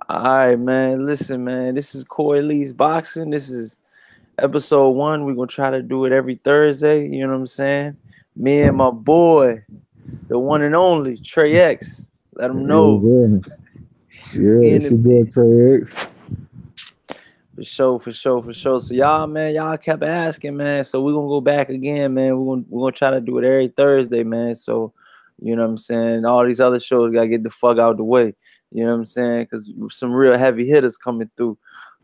All right, man. Listen, man. This is Corey Lee's Boxing. This is episode 1. We're gonna try to do it every Thursday. You know what I'm saying? Me and my boy, the one and only Trey X. Let him Yeah, know. yeah, We yeah. in It's your the boy Trey X. for sure. So y'all, man, y'all kept asking, man. So we're gonna go back again, man. We're gonna try to do it every Thursday, man. So you know what I'm saying? All these other shows gotta get the fuck out the way. You know what I'm saying? Because some real heavy hitters coming through.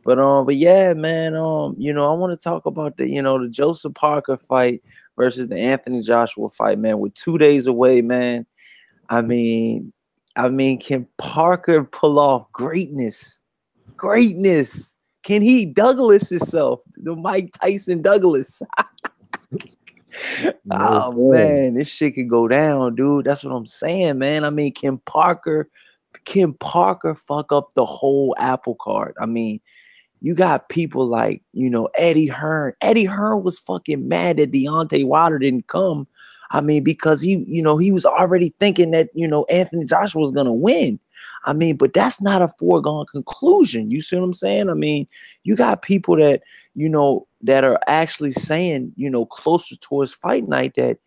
But yeah, man. I want to talk about the Joseph Parker fight versus the Anthony Joshua fight, man. We're 2 days away, man. I mean, can Parker pull off greatness? Greatness. Can he Douglas himself? The Mike Tyson Douglas. No Oh sir. man, this shit could go down, dude. That's what I'm saying, man. Can Parker fuck up the whole apple cart? You got people like, Eddie Hearn. Eddie Hearn was fucking mad that Deontay Wilder didn't come. Because he was already thinking that, Anthony Joshua was gonna win. But that's not a foregone conclusion. You see what I'm saying? You got people that are actually saying, closer towards fight night that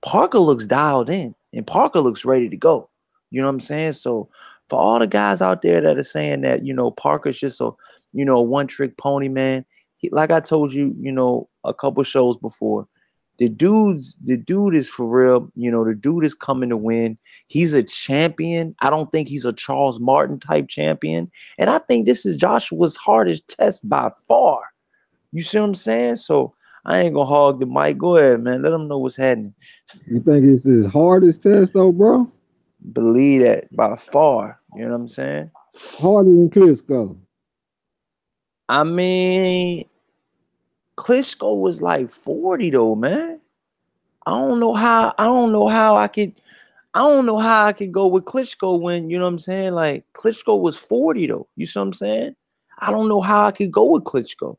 Parker looks dialed in and Parker looks ready to go. You know what I'm saying? So for all the guys out there that are saying that, Parker's just a one trick pony, man. Like I told you, a couple shows before, the dude is for real. The dude is coming to win. He's a champion. I don't think he's a Charles Martin type champion. And I think this is Joshua's hardest test by far. You see what I'm saying? So I ain't gonna hog the mic. Go ahead, man. Let them know what's happening. You think it's his hardest test though, bro? Believe that by far. You know what I'm saying? Harder than Klitschko. I mean, Klitschko was like 40 though, man. I don't know how I could go with Klitschko when, you know what I'm saying? Like Klitschko was 40 though. You see what I'm saying? I don't know how I could go with Klitschko.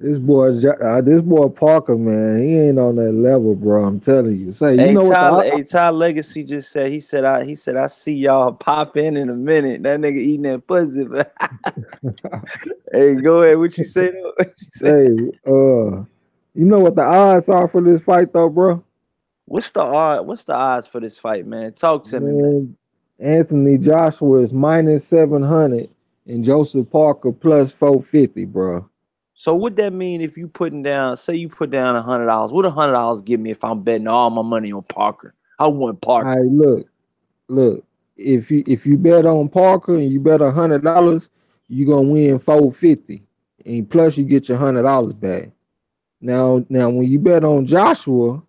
This boy Parker, man, he ain't on that level, bro. I'm telling you. Say, you Hey know what the Ty, hey Ty Legacy just said he said I see y'all pop in a minute. That nigga eating that pussy. Hey, go ahead. What you say though? What you say? say, you know what the odds are for this fight though, bro? What's the odds for this fight, man? Talk to me, man. Man, Anthony Joshua is minus 700 and Joseph Parker plus 450, bro. So what that mean if you putting down, say you put down $100? What $100 give me if I'm betting all my money on Parker? I want All Parker. right, look. If you bet on Parker and you bet $100, you gonna win 450, and plus you get your $100 back. Now when you bet on Joshua,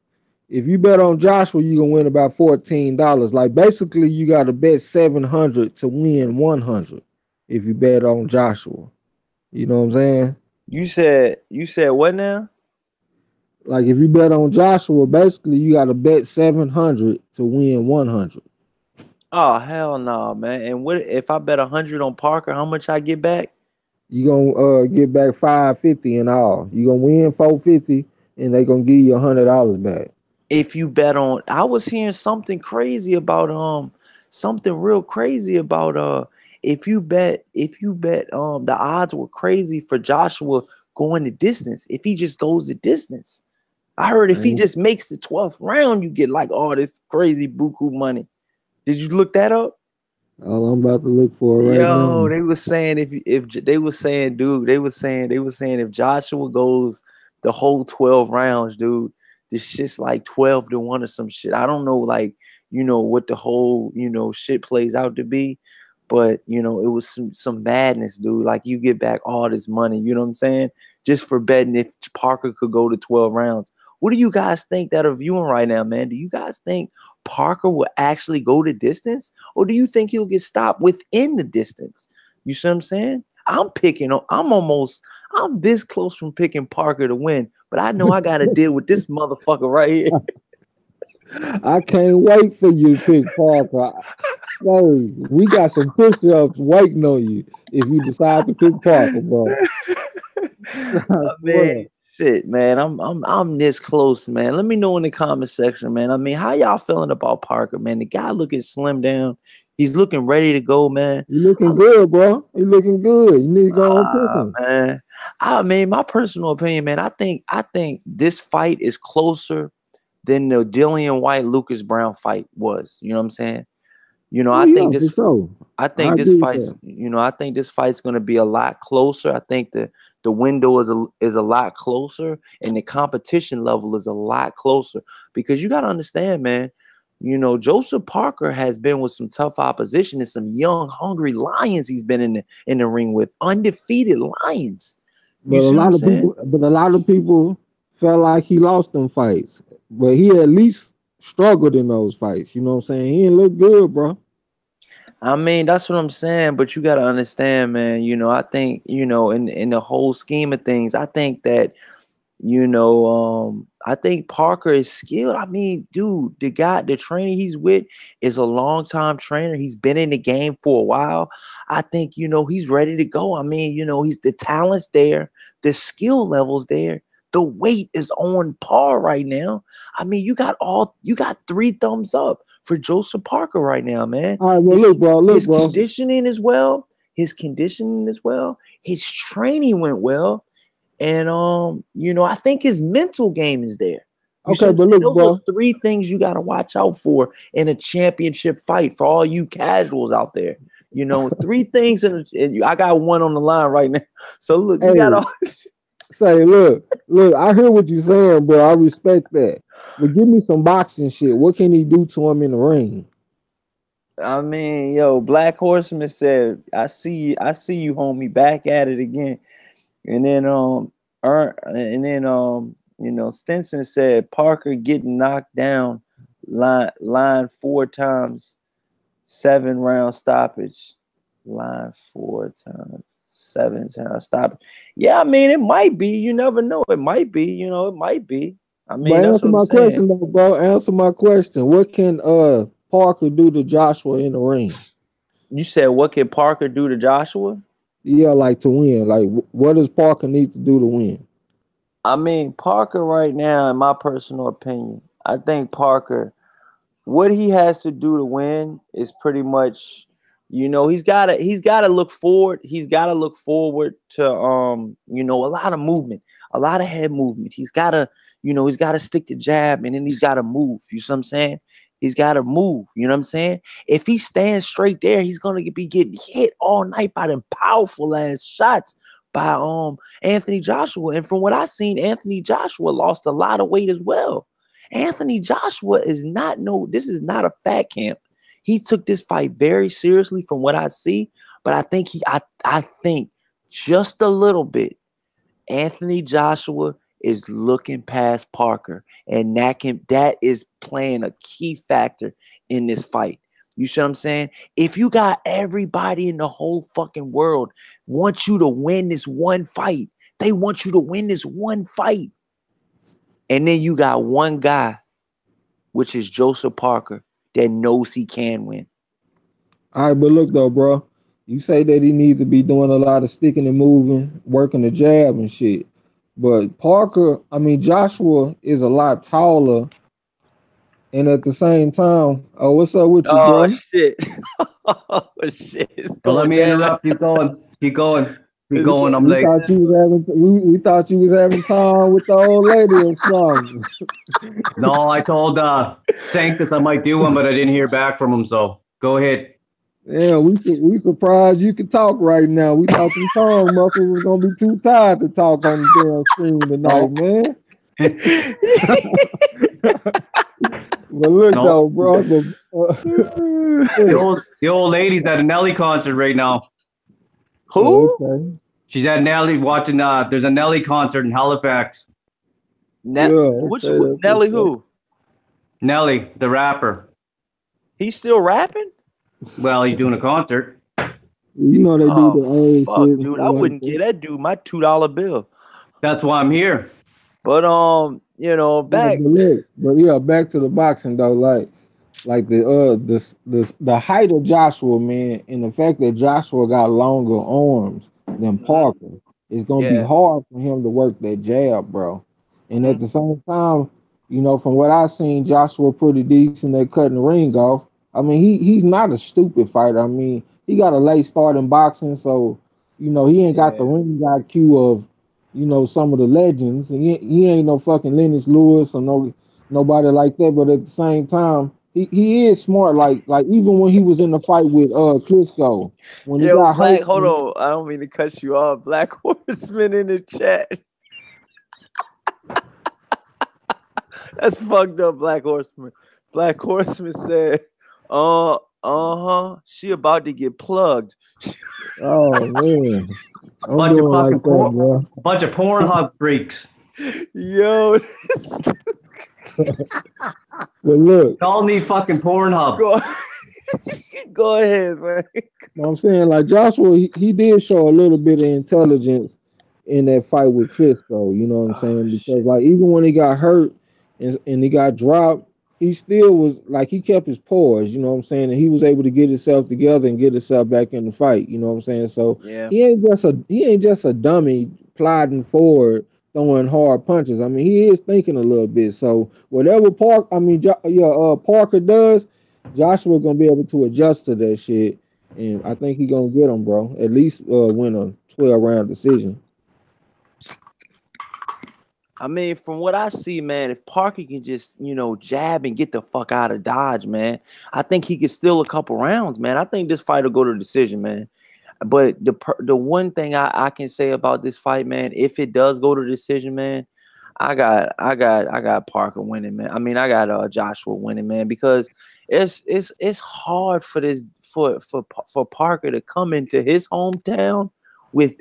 if you bet on Joshua, you gonna win about $14. Like basically, you got to bet 700 to win 100 if you bet on Joshua. You know what I'm saying? You said what now? Like if you bet on Joshua, basically you got to bet 700 to win 100. Oh hell no, man. And what if I bet 100 on Parker? How much I get back? You gonna get back 550 in all. You gonna win 450, and they gonna give you $100 back. If you bet on, I was hearing something real crazy about if you bet the odds were crazy for Joshua going the distance. If he just goes the distance. I heard if he Man, just makes the 12th round, you get like all this crazy buku money. Did you look that up? all I'm about to look for right Yo, now. they was saying if they was saying, dude, they was saying if Joshua goes the whole 12 rounds, dude, this shit's like 12-1 or some shit. I don't know, like, what the whole, shit plays out to be, but it was some madness, dude. Like you get back all this money, you know what I'm saying? Just for betting if Parker could go to 12 rounds. What do you guys think that are viewing right now, man? Do you guys think Parker will actually go the distance? Or do you think he'll get stopped within the distance? You see what I'm saying? I'm this close from picking Parker to win, but I know I got to deal with this motherfucker right here. I can't wait for you to pick Parker. Bro, we got some push-ups waiting on you if you decide to pick Parker, bro. I Man, swear. shit, man. I'm this close, man. Let me know in the comment section, man. How y'all feeling about Parker, man? The guy looking slim down. He's looking ready to go, man. He looking good, bro. He looking good. You need to go and pick him. Man. I mean, my personal opinion, man. I think this fight is closer than the Dillian White Lucas Brown fight was. You know what I'm saying? You know, Oh I yeah, think for this. sure. I I think this agree with fight's. that. You know, I think this fight's going to be a lot closer. I think the window is a lot closer, and the competition level is a lot closer because you got to understand, man. You know, Joseph Parker has been with some tough opposition and some young, hungry lions. He's been in the ring with undefeated lions. You see what I'm saying? But a lot of people felt like he lost them fights. But he at least struggled in those fights. You know what I'm saying? He didn't look good, bro. I mean, that's what I'm saying, but you got to understand, man. You know, I think, in the whole scheme of things, I think that, I think Parker is skilled. I mean, dude, the trainer he's with is a long time trainer. He's been in the game for a while. I think, he's ready to go. I mean, he's the talent's there, the skill level's there. The weight is on par right now. I mean, you got three thumbs up for Joseph Parker right now, man. All right, well, His look, his bro. conditioning is well. His conditioning is well. His training went well. And I think his mental game is there. You see Okay, what I'm but saying? look, Those are bro. three things you gotta watch out for in a championship fight for all you casuals out there. Three things I got one on the line right now. So look, you got Hey, all say, look, I hear what you're saying, bro. I respect that. But give me some boxing shit. What can he do to him in the ring? I mean, yo, Black Horseman said, I see you, homie, back at it again. And then Stinson said Parker getting knocked down line four times, 7 round stoppage. Line four times, 7 times stoppage. Yeah, I mean it might be. You never know. It might be, it might be. I mean, But that's answer what I'm my saying. question though, bro. Answer my question. What can Parker do to Joshua in the ring? You said what can Parker do to Joshua? Yeah, like to win. Like what does Parker need to do to win? I mean, Parker right now, in my personal opinion, I think Parker what he has to do to win is pretty much, he's gotta look forward. He's gotta look forward to a lot of movement, a lot of head movement. He's gotta stick to jab and then he's gotta move. You see what I'm saying? He's gotta move. You know what I'm saying? If he stands straight there, he's gonna be getting hit all night by them powerful ass shots by Anthony Joshua. And from what I've seen, Anthony Joshua lost a lot of weight as well. Anthony Joshua is not this is not a fat camp. He took this fight very seriously from what I see, but I think just a little bit Anthony Joshua is looking past Parker, and that is playing a key factor in this fight. You see what I'm saying? If you got everybody in the whole fucking world want you to win this one fight, they want you to win this one fight. And then you got one guy, which is Joseph Parker, that knows he can win. All right, but look though, bro. You say that he needs to be doing a lot of sticking and moving, working the jab and shit. But Parker, I mean Joshua is a lot taller, and at the same time, oh, what's up with you, Oh bro? shit! Oh shit! It's Don't let going me down. interrupt. Keep going. Keep going. Keep It's going. I'm going We late. thought down. you was we thought you was having time with the old lady or something. No, I told Sanctus I might do one, but I didn't hear back from him. So go ahead. Yeah, we surprised you could talk right now. We thought them tongue muscles was gonna be too tired to talk on the damn screen tonight, No, man. But look no. though, bro. Look. The old lady's at a Nelly concert right now. Oh, Who? okay. She's at Nelly watching. There's a Nelly concert in Halifax. Yeah, okay, that's Nelly? what's up. Who? Nelly, the rapper. He's still rapping? Well, he's doing a concert. You know they do Oh the old shit fuck, and dude! stuff I like wouldn't that. get that dude my $2 bill. That's why I'm here. But Yeah, back. but look, but yeah, back to the boxing though. Like the height of Joshua, man, and the fact that Joshua got longer arms than Mhm. Parker, it's gonna be Yeah. hard for him to work that jab, bro. And at Mhm. the same time, from what I seen, Joshua pretty decent at cutting the ring off. I mean, he's not a stupid fighter. I mean, he got a late start in boxing, so he ain't got the Yeah. ring IQ of some of the legends. And he ain't no fucking Lennox Lewis or nobody like that. But at the same time, he is smart. Like even when he was in the fight with Klitschko, when he Yo, got hurt. Black, hold on. I don't mean to cut you off. Black Horseman in the chat. That's fucked up, Black Horseman. Black Horseman said, she about to get plugged. Oh man, I'm Bunch of doing fucking like that, bro. bunch of Pornhub freaks. Yo, But look, All need fucking Pornhub. go, go ahead, man. I'm saying like Joshua, he did show a little bit of intelligence in that fight with Klitschko. You know what I'm Oh saying? Because shit. like even when he got hurt and he got dropped, he still was like he kept his poise. You know what I'm saying? And he was able to get himself together and get himself back in the fight. You know what I'm saying? So Yeah. he ain't just a dummy plodding forward throwing hard punches. I mean he is thinking a little bit. So whatever Parker does, Joshua gonna be able to adjust to that shit. And I think he gonna get him, bro. At least win a 12-round decision. I mean, from what I see, man, if Parker can just, jab and get the fuck out of Dodge, man, I think he could steal a couple rounds, man. I think this fight will go to decision, man. But the one thing I can say about this fight, man, if it does go to decision, man, I got Parker winning, man. I mean, I got Joshua winning, man, because it's hard for this for Parker to come into his hometown with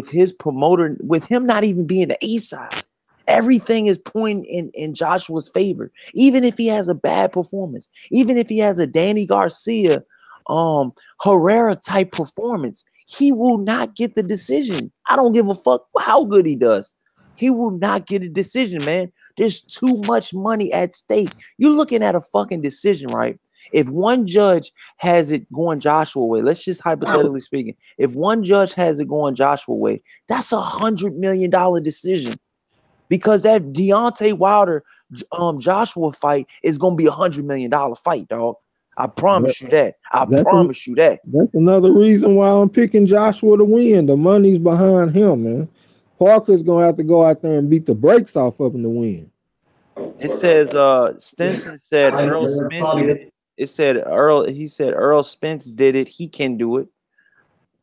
his promoter, with him not even being the A side. Everything is pointing in Joshua's favor, even if he has a bad performance, even if he has a Danny Garcia, Herrera type performance, he will not get the decision. I don't give a fuck how good he does. He will not get a decision, man. There's too much money at stake. You're looking at a fucking decision, right? If one judge has it going Joshua way, let's just hypothetically speaking, if one judge has it going Joshua way, that's $100 million decision, because that Deontay Wilder Joshua fight is gonna be $100 million fight, dog. I That, promise you that. I that's an, promise you that. that's another reason why I'm picking Joshua to win. The money's behind him, man. Parker's gonna have to go out there and beat the brakes off of him to win. It says Stinson said Earl Spence did it. It said Earl Spence did it. He can do it.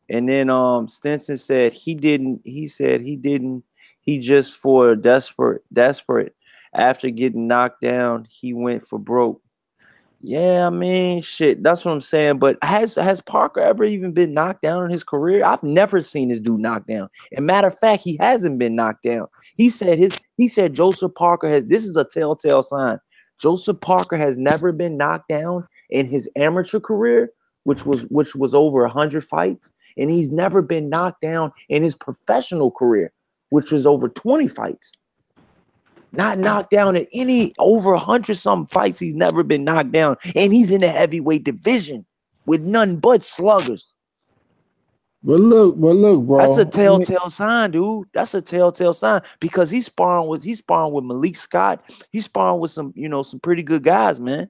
And then Stinson said he didn't. He said he didn't. He just for desperate. After getting knocked down, he went for broke. Yeah, I mean, shit. That's what I'm saying. But has Parker ever even been knocked down in his career? I've never seen this dude knocked down. And matter of fact, he hasn't been knocked down. He said Joseph Parker has. This is a telltale sign. Joseph Parker has never been knocked down in his amateur career, which was over 100 fights, and he's never been knocked down in his professional career, which was over 20 fights. Not knocked down in any over 100 something fights. He's never been knocked down. And he's in the heavyweight division with none but sluggers. But look, bro. That's a telltale sign, dude. That's a telltale sign, because he's sparring with Malik Scott. He's sparring with some pretty good guys, man.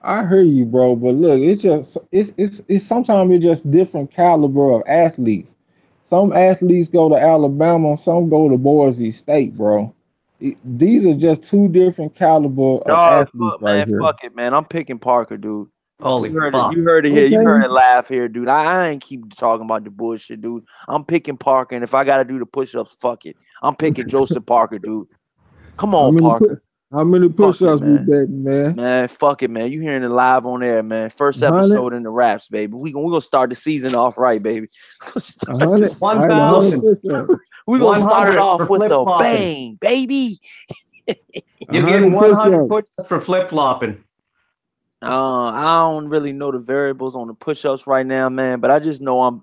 I hear you, bro. But look, it's sometimes it's just different caliber of athletes. Some athletes go to Alabama, some go to Boise State, bro. These are just two different caliber of Dog, athletes fuck, right man, here. fuck it, man. I'm picking Parker, dude. Holy You heard it. fuck. You heard it here. You heard Okay. it laugh here, dude. I ain't keep talking about the bullshit, dude. I'm picking Parker, and if I gotta do the push-ups, fuck it. I'm picking Joseph Parker, dude. Come How on, many Parker. how many Fuck it, push-ups we man. betting, man? Man, fuck it, man. You hearing it live on air, man. First 100, episode in the Raps, baby. We gonna start the season off right, baby. a hundred, Start all right, 100 1,000. push-ups, we gonna start it 100 off for with a flip-flopping. bang, baby. You're 100 getting 100 push-ups. push-ups for flip-flopping. I don't really know the variables on the push-ups right now, man. But I just know I'm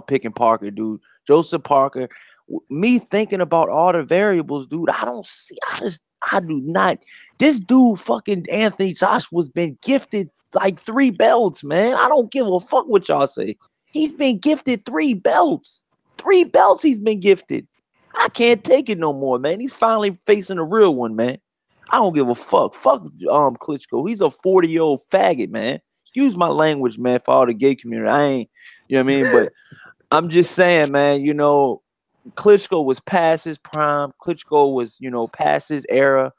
picking Parker, dude. Joseph Parker. Me thinking about all the variables, dude. I do not. This dude, fucking Anthony Joshua's been gifted like 3 belts, man. I don't give a fuck what y'all say. He's been gifted 3 belts. 3 belts he's been gifted. I can't take it no more, man. He's finally facing a real one, man. I don't give a fuck. Fuck Klitschko. He's a 40-year-old faggot, man. Excuse my language, man, for all the gay community. I ain't, you know what I mean? But I'm just saying, man, you know, Klitschko was past his prime. Klitschko was, you know, past his era,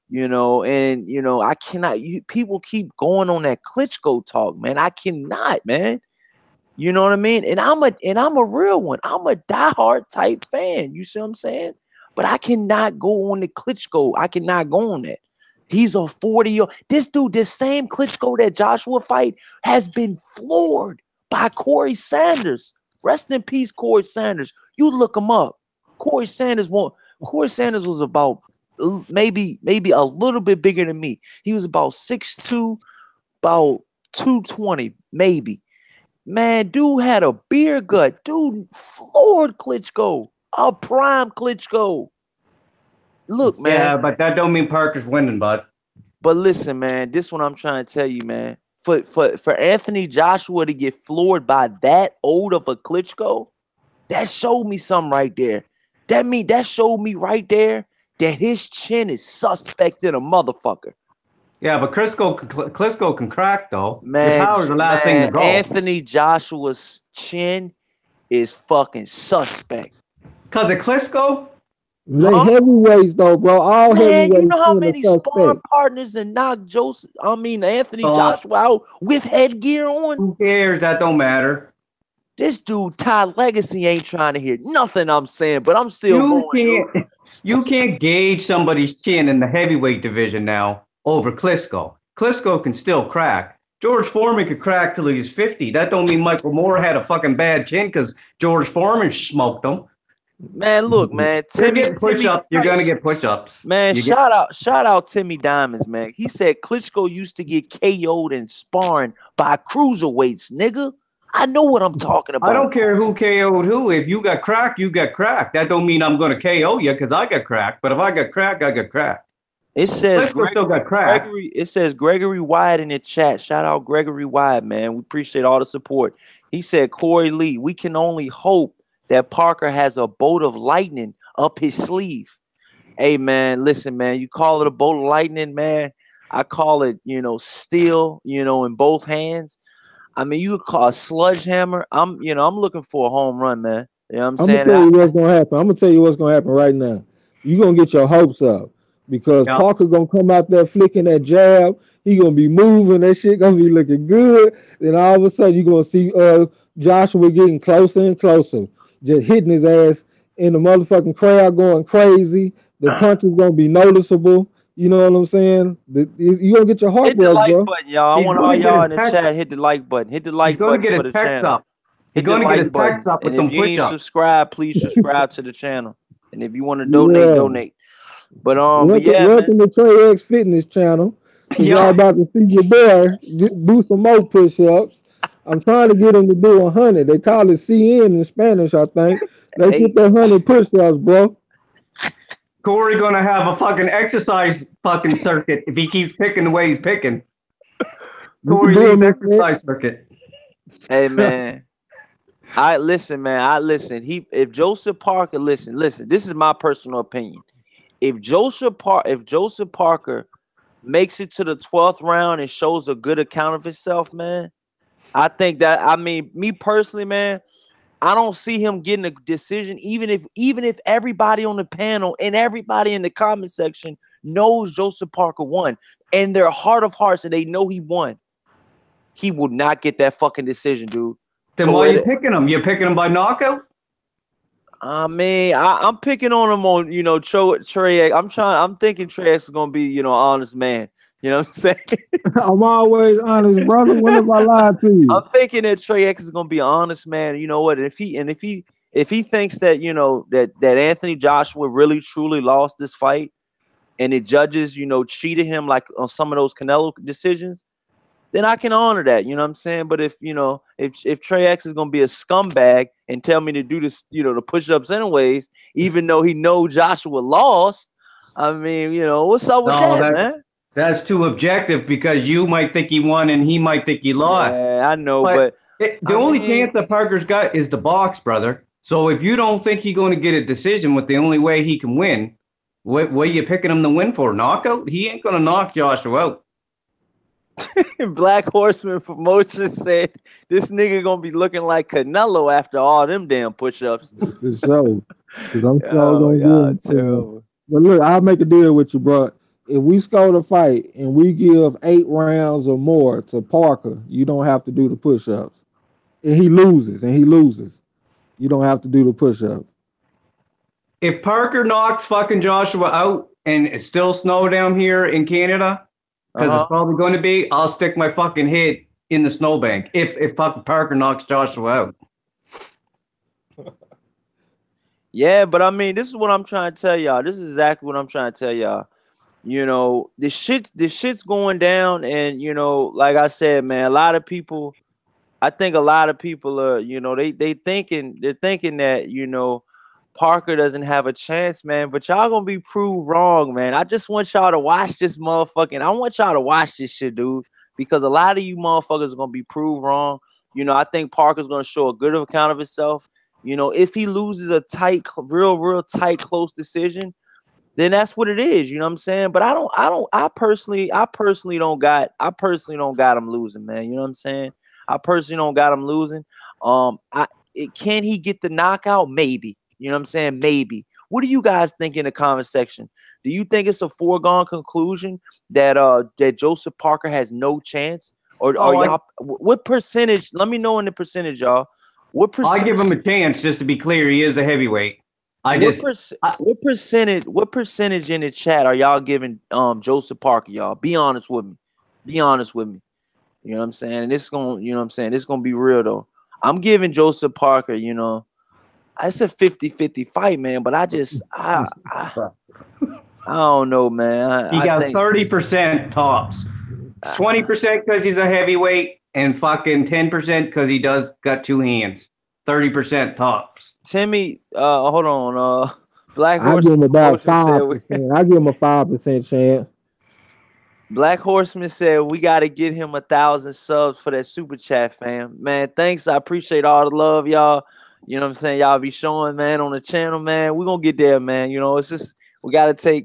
you know, and you know, I cannot people keep going on that Klitschko talk, man. I cannot, man. You know what I mean? And I'm a real one. I'm a diehard type fan. You see what I'm saying? But I cannot go on the Klitschko. I cannot go on that. He's a 40-year. This dude, this same Klitschko that Joshua fight has been floored by Corey Sanders. Rest in peace, Corey Sanders. You look him up. Corey Sanders was about maybe a little bit bigger than me. He was about 6'2", about 220, maybe. Man, dude had a beer gut. Dude floored Klitschko. A prime Klitschko. Look, man. Yeah, but that don't mean Parker's winning, bud. But listen, man, this is what I'm trying to tell you, man. For Anthony Joshua to get floored by that old of a Klitschko, that showed me something right there. That showed me right there that his chin is suspect in a motherfucker. Yeah, but Klitschko can crack though. Man, Your power's the last thing to go. Anthony Joshua's chin is fucking suspect. Cause of Klitschko? They heavyweights though, bro. All man, heavyweights. You know how many sparring partners and knocked Anthony Joshua out with headgear on? Who cares? That don't matter. This dude, Ty Legacy, ain't trying to hear nothing I'm saying, but I'm still You can't gauge somebody's chin in the heavyweight division now over Klitschko. Klitschko can still crack. George Foreman could crack till he was 50. That don't mean Michael Moore had a fucking bad chin because George Foreman smoked him. Man, look, man. You're gonna get push-ups. Man, shout out Timmy Diamonds, man. He said Klitschko used to get KO'd in sparring by cruiserweights, nigga. I know what I'm talking about. I don't care who KO'd who. If you got cracked, you got cracked. That don't mean I'm gonna KO you because I got cracked. But if I got cracked, I got cracked. It says still got cracked. It says Gregory Wyatt in the chat. Shout out Gregory Wyatt, man. We appreciate all the support. He said, Corey Lee, we can only hope that Parker has a bolt of lightning up his sleeve. Hey, man, listen, man. You call it a bolt of lightning, man. I call it, steel, in both hands. I mean, you could call a sledgehammer. I'm looking for a home run, man. You know what I'm saying? I'm gonna tell you what's gonna happen. I'm gonna tell you what's gonna happen right now. You're gonna get your hopes up because Parker gonna come out there flicking that jab. He gonna be moving. That shit gonna be looking good. Then all of a sudden you're gonna see Joshua getting closer and closer, just hitting his ass in the motherfucking crowd, going crazy. The punch is gonna be noticeable. You know what I'm saying? You gonna get your heart hit the like bro. button, y'all. I want all y'all in the chat. Hit the like button. Hit the like button for the channel. Hit the like button. And if you ain't subscribed, please subscribe to the channel. And if you want to donate. But welcome to Trey X Fitness channel. Y'all about to see your boy do some more push-ups. I'm trying to get him to do 100. They call it CN in Spanish, I think. Let's get that 100 push-ups, bro. Corey gonna have a fucking exercise fucking circuit if he keeps picking the way he's picking. Corey needs exercise circuit. Hey man, I listen. If Joseph Parker, listen. This is my personal opinion. If Joseph Parker makes it to the 12th round and shows a good account of himself, man, I think that. I mean, me personally, man. I don't see him getting a decision, even if everybody on the panel and everybody in the comment section knows Joseph Parker won, and their heart of hearts and they know he won. He will not get that fucking decision, dude. Then why are you picking him? You're picking him by knockout? I mean, I'm picking on him on Trey. I'm thinking Trey is gonna be an honest man. You know what I'm saying? I'm always honest, brother. When have I lied to you? I'm thinking that Trey X is gonna be an honest man. You know what? If he thinks that that Anthony Joshua really truly lost this fight, and the judges cheated him like on some of those Canelo decisions, then I can honor that. You know what I'm saying? But if Trey X is gonna be a scumbag and tell me to do this, the push-ups anyways, even though he know Joshua lost, I mean, what's up with that, man? That's too objective because you might think he won and he might think he lost. Yeah, I know, but the only chance that Parker's got is the box, brother. So if you don't think he's going to get a decision with the only way he can win, What are you picking him to win for? Knockout? He ain't gonna knock Joshua out. Black Horseman Promotion said this nigga gonna be looking like Canelo after all them damn push-ups. For sure. Because I'm sure Oh, gonna yeah, give terrible. But look, I'll make a deal with you, bro. If we score the fight and we give 8 rounds or more to Parker, you don't have to do the push-ups. And he loses. You don't have to do the push-ups. If Parker knocks fucking Joshua out and it's still snow down here in Canada, because it's probably going to be, I'll stick my fucking head in the snowbank if fucking Parker knocks Joshua out. Yeah, but I mean, this is what I'm trying to tell y'all. This is exactly what I'm trying to tell y'all. You know, this shit's going down, and you know, like I said, man, a lot of people. I think a lot of people are, you know, they're thinking that, you know, Parker doesn't have a chance, man. But y'all gonna be proved wrong, man. I just want y'all to watch this motherfucking. I want y'all to watch this shit, dude, because a lot of you motherfuckers are gonna be proved wrong. You know, I think Parker's gonna show a good account of himself. You know, if he loses a tight, real tight, close decision, then that's what it is. You know what I'm saying? But I personally don't got him losing, man. You know what I'm saying? I personally don't got him losing. Can he get the knockout? Maybe. You know what I'm saying? Maybe. What do you guys think in the comment section? Do you think it's a foregone conclusion that that Joseph Parker has no chance? Or y'all what percentage? Let me know in the percentage, y'all. What percentage? I'll give him a chance, just to be clear, he is a heavyweight. What percentage in the chat are y'all giving Joseph Parker, y'all? Be honest with me. Be honest with me. You know what I'm saying? And it's gonna, you know what I'm saying? It's gonna be real though. I'm giving Joseph Parker, you know, it's a 50-50 fight, man. But I don't know, man. He got 30% tops. 20% because he's a heavyweight, and fucking 10% because he does got two hands. 30% tops. Timmy, hold on. Black I give him about 5%. I give him a 5% chance. Black Horseman said we got to get him 1,000 subs for that super chat, fam. Man, thanks. I appreciate all the love, y'all. You know what I'm saying? Y'all be showing, man, on the channel, man. We're gonna get there, man. You know, it's just we gotta take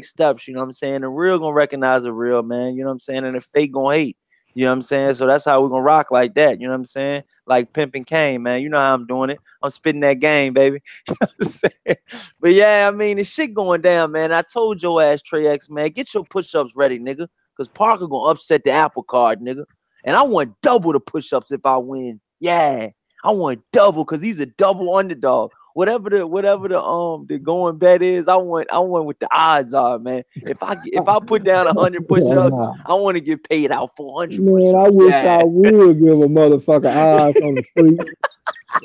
steps, you know what I'm saying? The real gonna recognize the real, man. You know what I'm saying? And the fake gonna hate. You know what I'm saying? So that's how we're gonna rock like that. You know what I'm saying? Like Pimpin' Kane, man. You know how I'm doing it. I'm spitting that game, baby. You know what I'm saying? But yeah, I mean, the shit going down, man. I told your ass, Trey X, man, get your push-ups ready, nigga. Cause Parker gonna upset the apple card, nigga. And I want double the push-ups if I win. Yeah. I want double because he's a double underdog. Whatever the going bet is, I want what the odds are, man. If I put down 100 push-ups, I want to get paid out 400 push-ups. Man, I wish I would give a motherfucker odds on the street.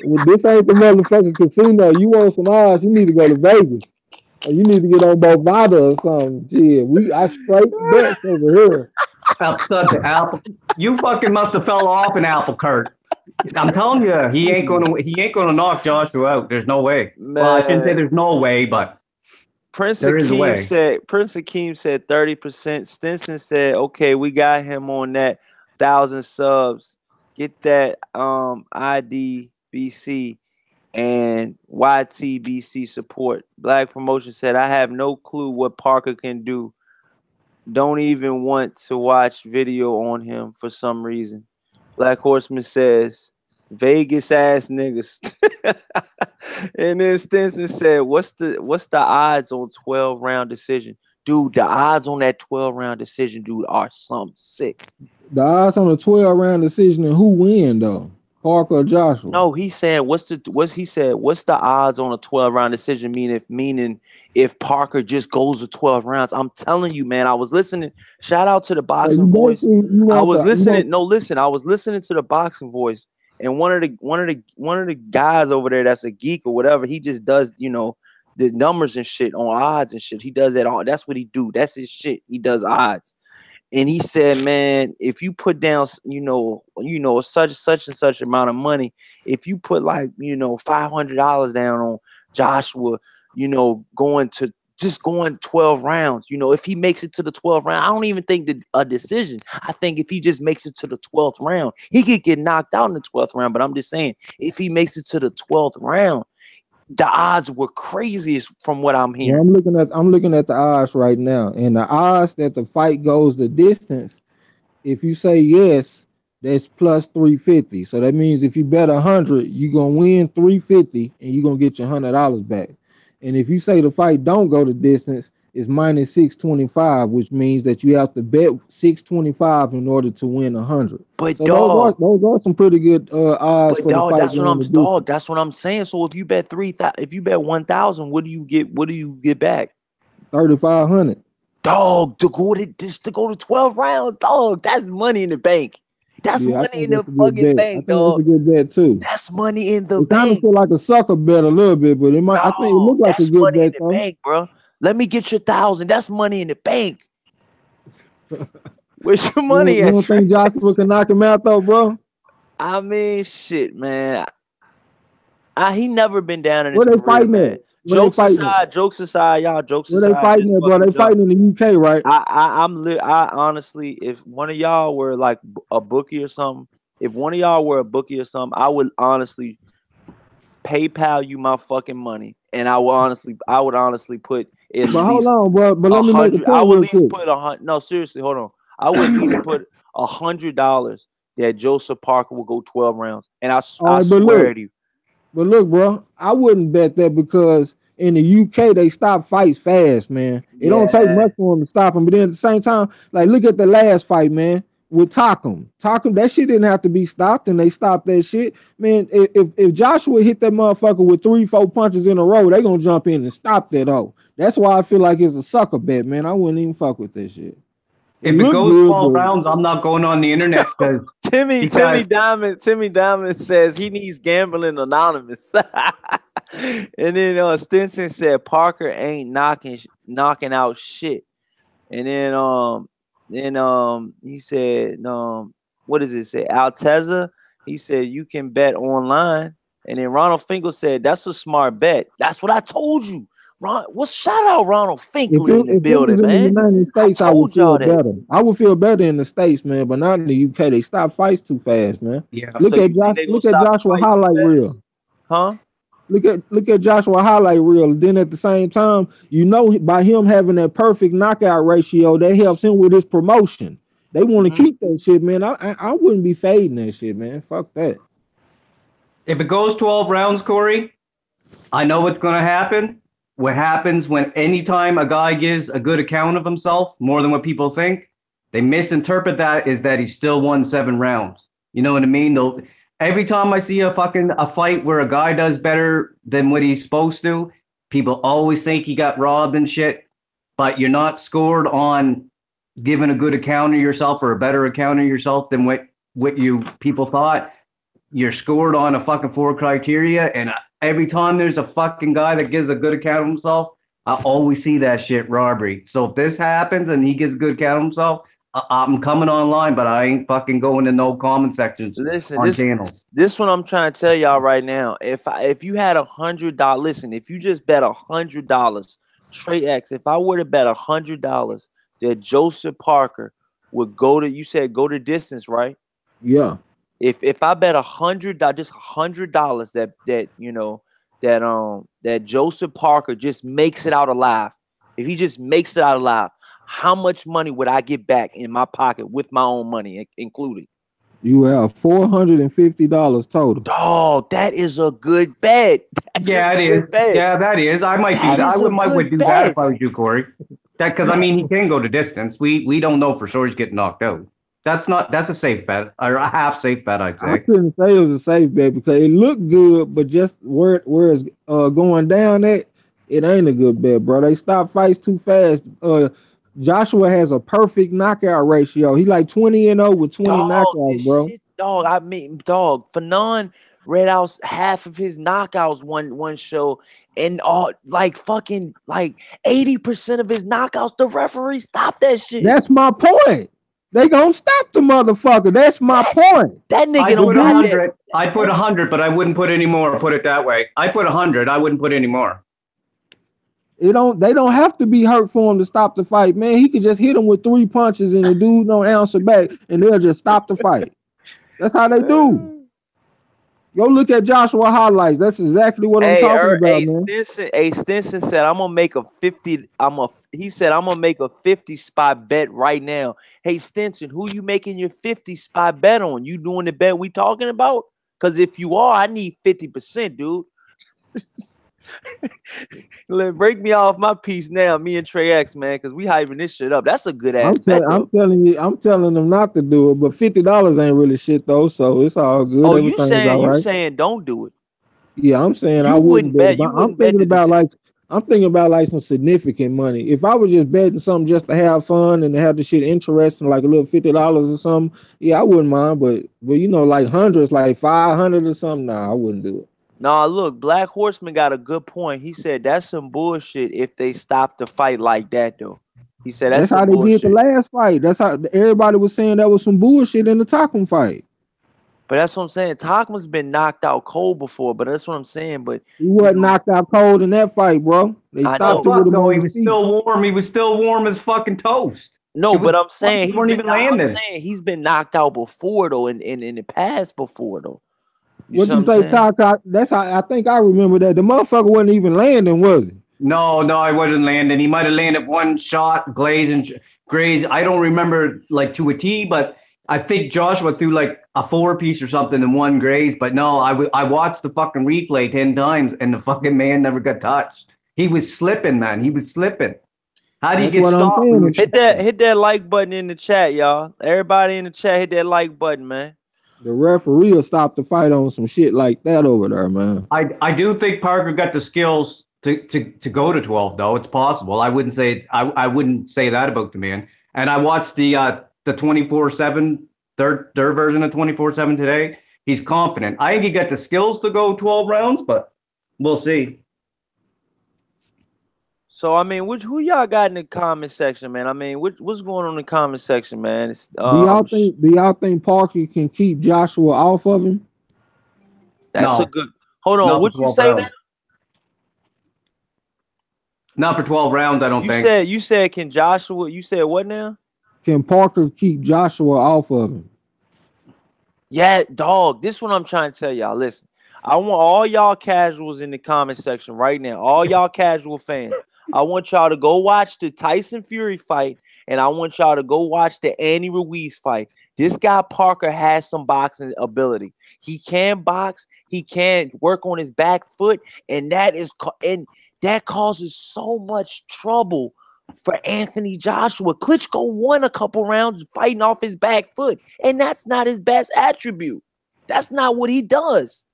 Well, this ain't the motherfucking casino. You want some odds, you need to go to Vegas. Or you need to get on Bovada or something. Yeah, I straight bets over here. Such an apple. You fucking must have fell off an apple cart. I'm telling you, he ain't gonna knock Joshua out. There's no way. Man. Well, I shouldn't say there's no way, but Prince Akeem said 30%. Stinson said, okay, we got him on that 1,000 subs. Get that IDBC and YTBC support. Black Promotion said, I have no clue what Parker can do. Don't even want to watch video on him for some reason. Black Horseman says, Vegas ass niggas. And then Stinson said, what's the odds on 12-round decision? Dude, the odds on that 12-round decision, dude, are something sick. The odds on a 12-round decision and who win though? Parker or Joshua? No, he said what's the odds on a 12-round decision? Meaning if Parker just goes to 12 rounds. I'm telling you, man, I was listening. Shout out to the Boxing Voice. I was listening to the Boxing Voice, and one of the guys over there that's a geek or whatever, he just does, you know, the numbers and shit on odds and shit. He does that all. That's what he do. That's his shit. He does odds. And he said, man, if you put down, you know, such and such amount of money, if you put like, you know, $500 down on Joshua, you know, going 12 rounds, you know, if he makes it to the 12th round, I don't even think a decision. I think if he just makes it to the 12th round, he could get knocked out in the 12th round. But I'm just saying, if he makes it to the 12th round, the odds were craziest from what I'm Well, hearing. I'm looking at the odds right now, and the odds that the fight goes the distance. If you say yes, that's plus 350. So that means if you bet 100, you're gonna win 350 and you're gonna get your $100 back. And if you say the fight don't go the distance, it's minus 625, which means that you have to bet 625 in order to win 100. But So dog, those are some pretty good odds for the fight going the distance. that's what I'm saying. So if you bet 3,000, if you bet 1,000, what do you get? What do you get back? 3,500. Dog, to go to 12 rounds, dog, that's money in the bank. That's Yeah, I money think in the that's a good fucking bet. I bank, think that's dog. a good bet too. That's money in the It kind of bank. feel like a sucker bet a little bit, but it might. I think it No, looked like a that's good money in bet the though. bank, bro. Let me get your 1,000. That's money in the bank. Where's your money You at, don't think Joshua Travis? can knock him out though, bro? I mean, shit, man. He never been down in his Where they career, fighting at? man. Where they fighting at? Jokes aside, y'all. Jokes Where they aside, just fighting at, bro? fucking They joke. fighting in the UK, right? I honestly, if one of y'all were like a bookie or something, if one of y'all were a bookie or something, I would honestly PayPal you my fucking money, and I would honestly put at But hold least on, bro. But a let me make a hundred. I point would real at least quick. put $100. No, seriously, hold on. I would at least put $100 that Joseph Parker will go 12 rounds, and All I right, swear to you. but look, bro. I wouldn't bet that because in the UK they stop fights fast, man. It don't take Yeah. much for them to stop them. But then at the same time, like look at the last fight, man, with Takum. Takum, that shit didn't have to be stopped, and they stopped that shit, man. If Joshua hit that motherfucker with 3, 4 punches in a row, they gonna jump in and stop that. Oh, that's why I feel like it's a sucker bet, man. I wouldn't even fuck with that shit. It If it looked goes good, 12 but rounds, I'm not going on the internet because Timmy Diamond says he needs gambling anonymous. And then Stinson said Parker ain't knocking out shit. And then he said what does it say? Alteza, he said you can bet online. And then Ronald Finkel said that's a smart bet. That's what I told you. Shout out Ronald Finkley in the if it was building, in the man. United I States, I would told feel y'all that. better. I would feel better in the States, man, but not in the UK. They stop fights too fast, man. yeah, So you think they gonna Look at stop the Joshua fight too highlight fast? reel. Huh? Look at Joshua highlight reel. Then at the same time, you know, by him having that perfect knockout ratio, that helps him with his promotion. They want to Mm-hmm. keep that shit, man. I wouldn't be fading that shit, man. Fuck that. if it goes 12 rounds, Corey, I know what's going to happen. What happens when anytime a guy gives a good account of himself, more than what people think, they misinterpret that is that he still won 7 rounds. You know what I mean? Every time I see a fight where a guy does better than what he's supposed to, people always think he got robbed and shit. But you're not scored on giving a good account of yourself or a better account of yourself than what you people thought. You're scored on a fucking 4 criteria, and every time there's a fucking guy that gives a good account of himself, I always see that shit robbery. So if this happens and he gives a good account of himself, I'm coming online, but I ain't fucking going to no comment sections Listen, on channels. this what I'm trying to tell y'all right now. If you had $100, listen, if you just bet $100, Trey X, if I were to bet $100 that Joseph Parker would you said go to distance, right? Yeah. If I bet $100, just $100 that Joseph Parker just makes it out alive. If he just makes it out alive, how much money would I get back in my pocket with my own money included? You have $450 total. Oh, that is a good bet. Yeah, it is. Yeah, that is. I might do that. I would do that if I was you, Corey. Because I mean, he can go to distance. We don't know for sure he's getting knocked out. That's a safe bet or a half safe bet, I'd say. I couldn't say it was a safe bet because it looked good, but just where it's going down at, it ain't a good bet, bro. They stop fights too fast. Joshua has a perfect knockout ratio. He like 20-0 with 20 knockouts, bro. Dog, I mean, dog. Fanon read out half of his knockouts one show, and all like fucking like 80% of his knockouts, the referee stopped that shit. That's my point. They gonna stop the motherfucker. That's my point. That nigga I don't put got 100. I put 100, but I wouldn't put any more. Put it that way. I put 100. I wouldn't put any more. They don't have to be hurt for him to stop the fight, man. He could just hit him with 3 punches and the dude don't answer back, and they'll just stop the fight. That's how they do. Go look at Joshua highlights. That's exactly what I'm talking about, man. Stinson said I'm gonna make a 50. He said I'm gonna make a 50 spot bet right now. Hey Stinson, who you making your 50 spot bet on? You doing the bet we talking about? Because if you are, I need 50%, dude. Break me off my piece now, me and Trey X, man, because we hyping this shit up. That's a good ass bet, I'm though. telling you, I'm telling them not to do it, but $50 ain't really shit though, so it's all good. Oh, Everything's all you right. saying don't do it. Yeah, I'm saying I You wouldn't wouldn't bet bet. about. You wouldn't bet I'm thinking about like some significant money. If I was just betting something just to have fun and to have the shit interesting, like a little $50 or something, yeah, I wouldn't mind. But you know, like hundreds, like 500 or something, nah, I wouldn't do it. Nah, look, Black Horseman got a good point. He said that's some bullshit if they stop the fight like that, though. He said that's That's some how they did the bullshit. last fight. That's how everybody was saying that was some bullshit in the Takum fight. But that's what I'm saying. Takma's been knocked out cold before, but that's what I'm saying. But He you wasn't know, knocked out cold in that fight, bro. They I Oh stopped know. it with fuck him no, on he his was feet. still warm. He was still warm as fucking toast. No, It was but I'm saying punches weren't even I'm landing. saying he's been knocked out before though, in the past before though. You What see what you I'm say, saying? Taka? That's how I think I remember that. The motherfucker wasn't even landing, was he? No, no, I wasn't landing. He might have landed one shot, Glaze. I don't remember like to a T, but I think Joshua threw like a four piece or something and one Graze. But no, I watched the fucking replay 10 times and the fucking man never got touched. He was slipping, man. He was slipping. How do you That's get what I'm stopped when you're saying. slipping? Hit that like button in the chat, y'all. Everybody in the chat, hit that like button, man. The referee will stop the fight on some shit like that over there, man. I do think Parker got the skills to go to 12 though. It's possible. I wouldn't say that about the man. And I watched the 24/7 third version of 24/7 today. He's confident. I think he got the skills to go 12 rounds, but we'll see. So I mean, who y'all got in the comment section, man? I mean, what's going on in the comment section, man? It's Do y'all think Parker can keep Joshua off of him? that's a No, good. Hold on, not for what you 12 say now? rounds. Not for 12 rounds, I don't think. You said can Joshua? You said what now? Can Parker keep Joshua off of him? Yeah, dog. This is what I'm trying to tell y'all. Listen, I want all y'all casuals in the comment section right now. All y'all casual fans. I want y'all to go watch the Tyson Fury fight, and I want y'all to go watch the Andy Ruiz fight. This guy Parker has some boxing ability. He can box. He can work on his back foot, and that causes so much trouble for Anthony Joshua. Klitschko won a couple rounds fighting off his back foot, and that's not his best attribute. That's not what he does.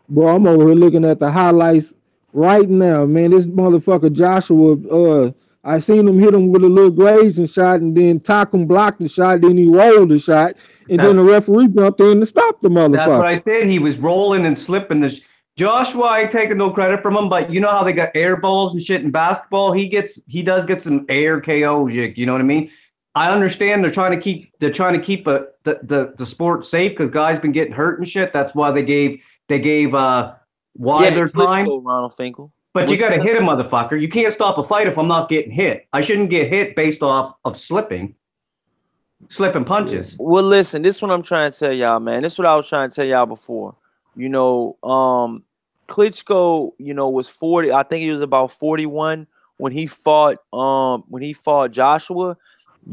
Bro, I'm over here looking at the highlights right now, man. This motherfucker Joshua, I seen him hit him with a little grazing shot, and then Takum blocked the shot, then he rolled the shot, and then That's the referee jumped in to stop the That's what I motherfucker. said. He was rolling and slipping. This Joshua, I ain't taking no credit from him, but you know how they got air balls and shit in basketball. He does get some air KOs. You know what I mean? I understand they're trying to keep the sport safe because guys been getting hurt and shit. That's why they gave Yeah, Wilder time. Klitschko, Ronald Finkel. But you got to hit a motherfucker. You can't stop a fight if I'm not getting hit. I shouldn't get hit based off of slipping punches. Well, listen, this is what I'm trying to tell y'all, man. This is what I was trying to tell y'all before. Klitschko, was 40. I think he was about 41 when he fought Joshua.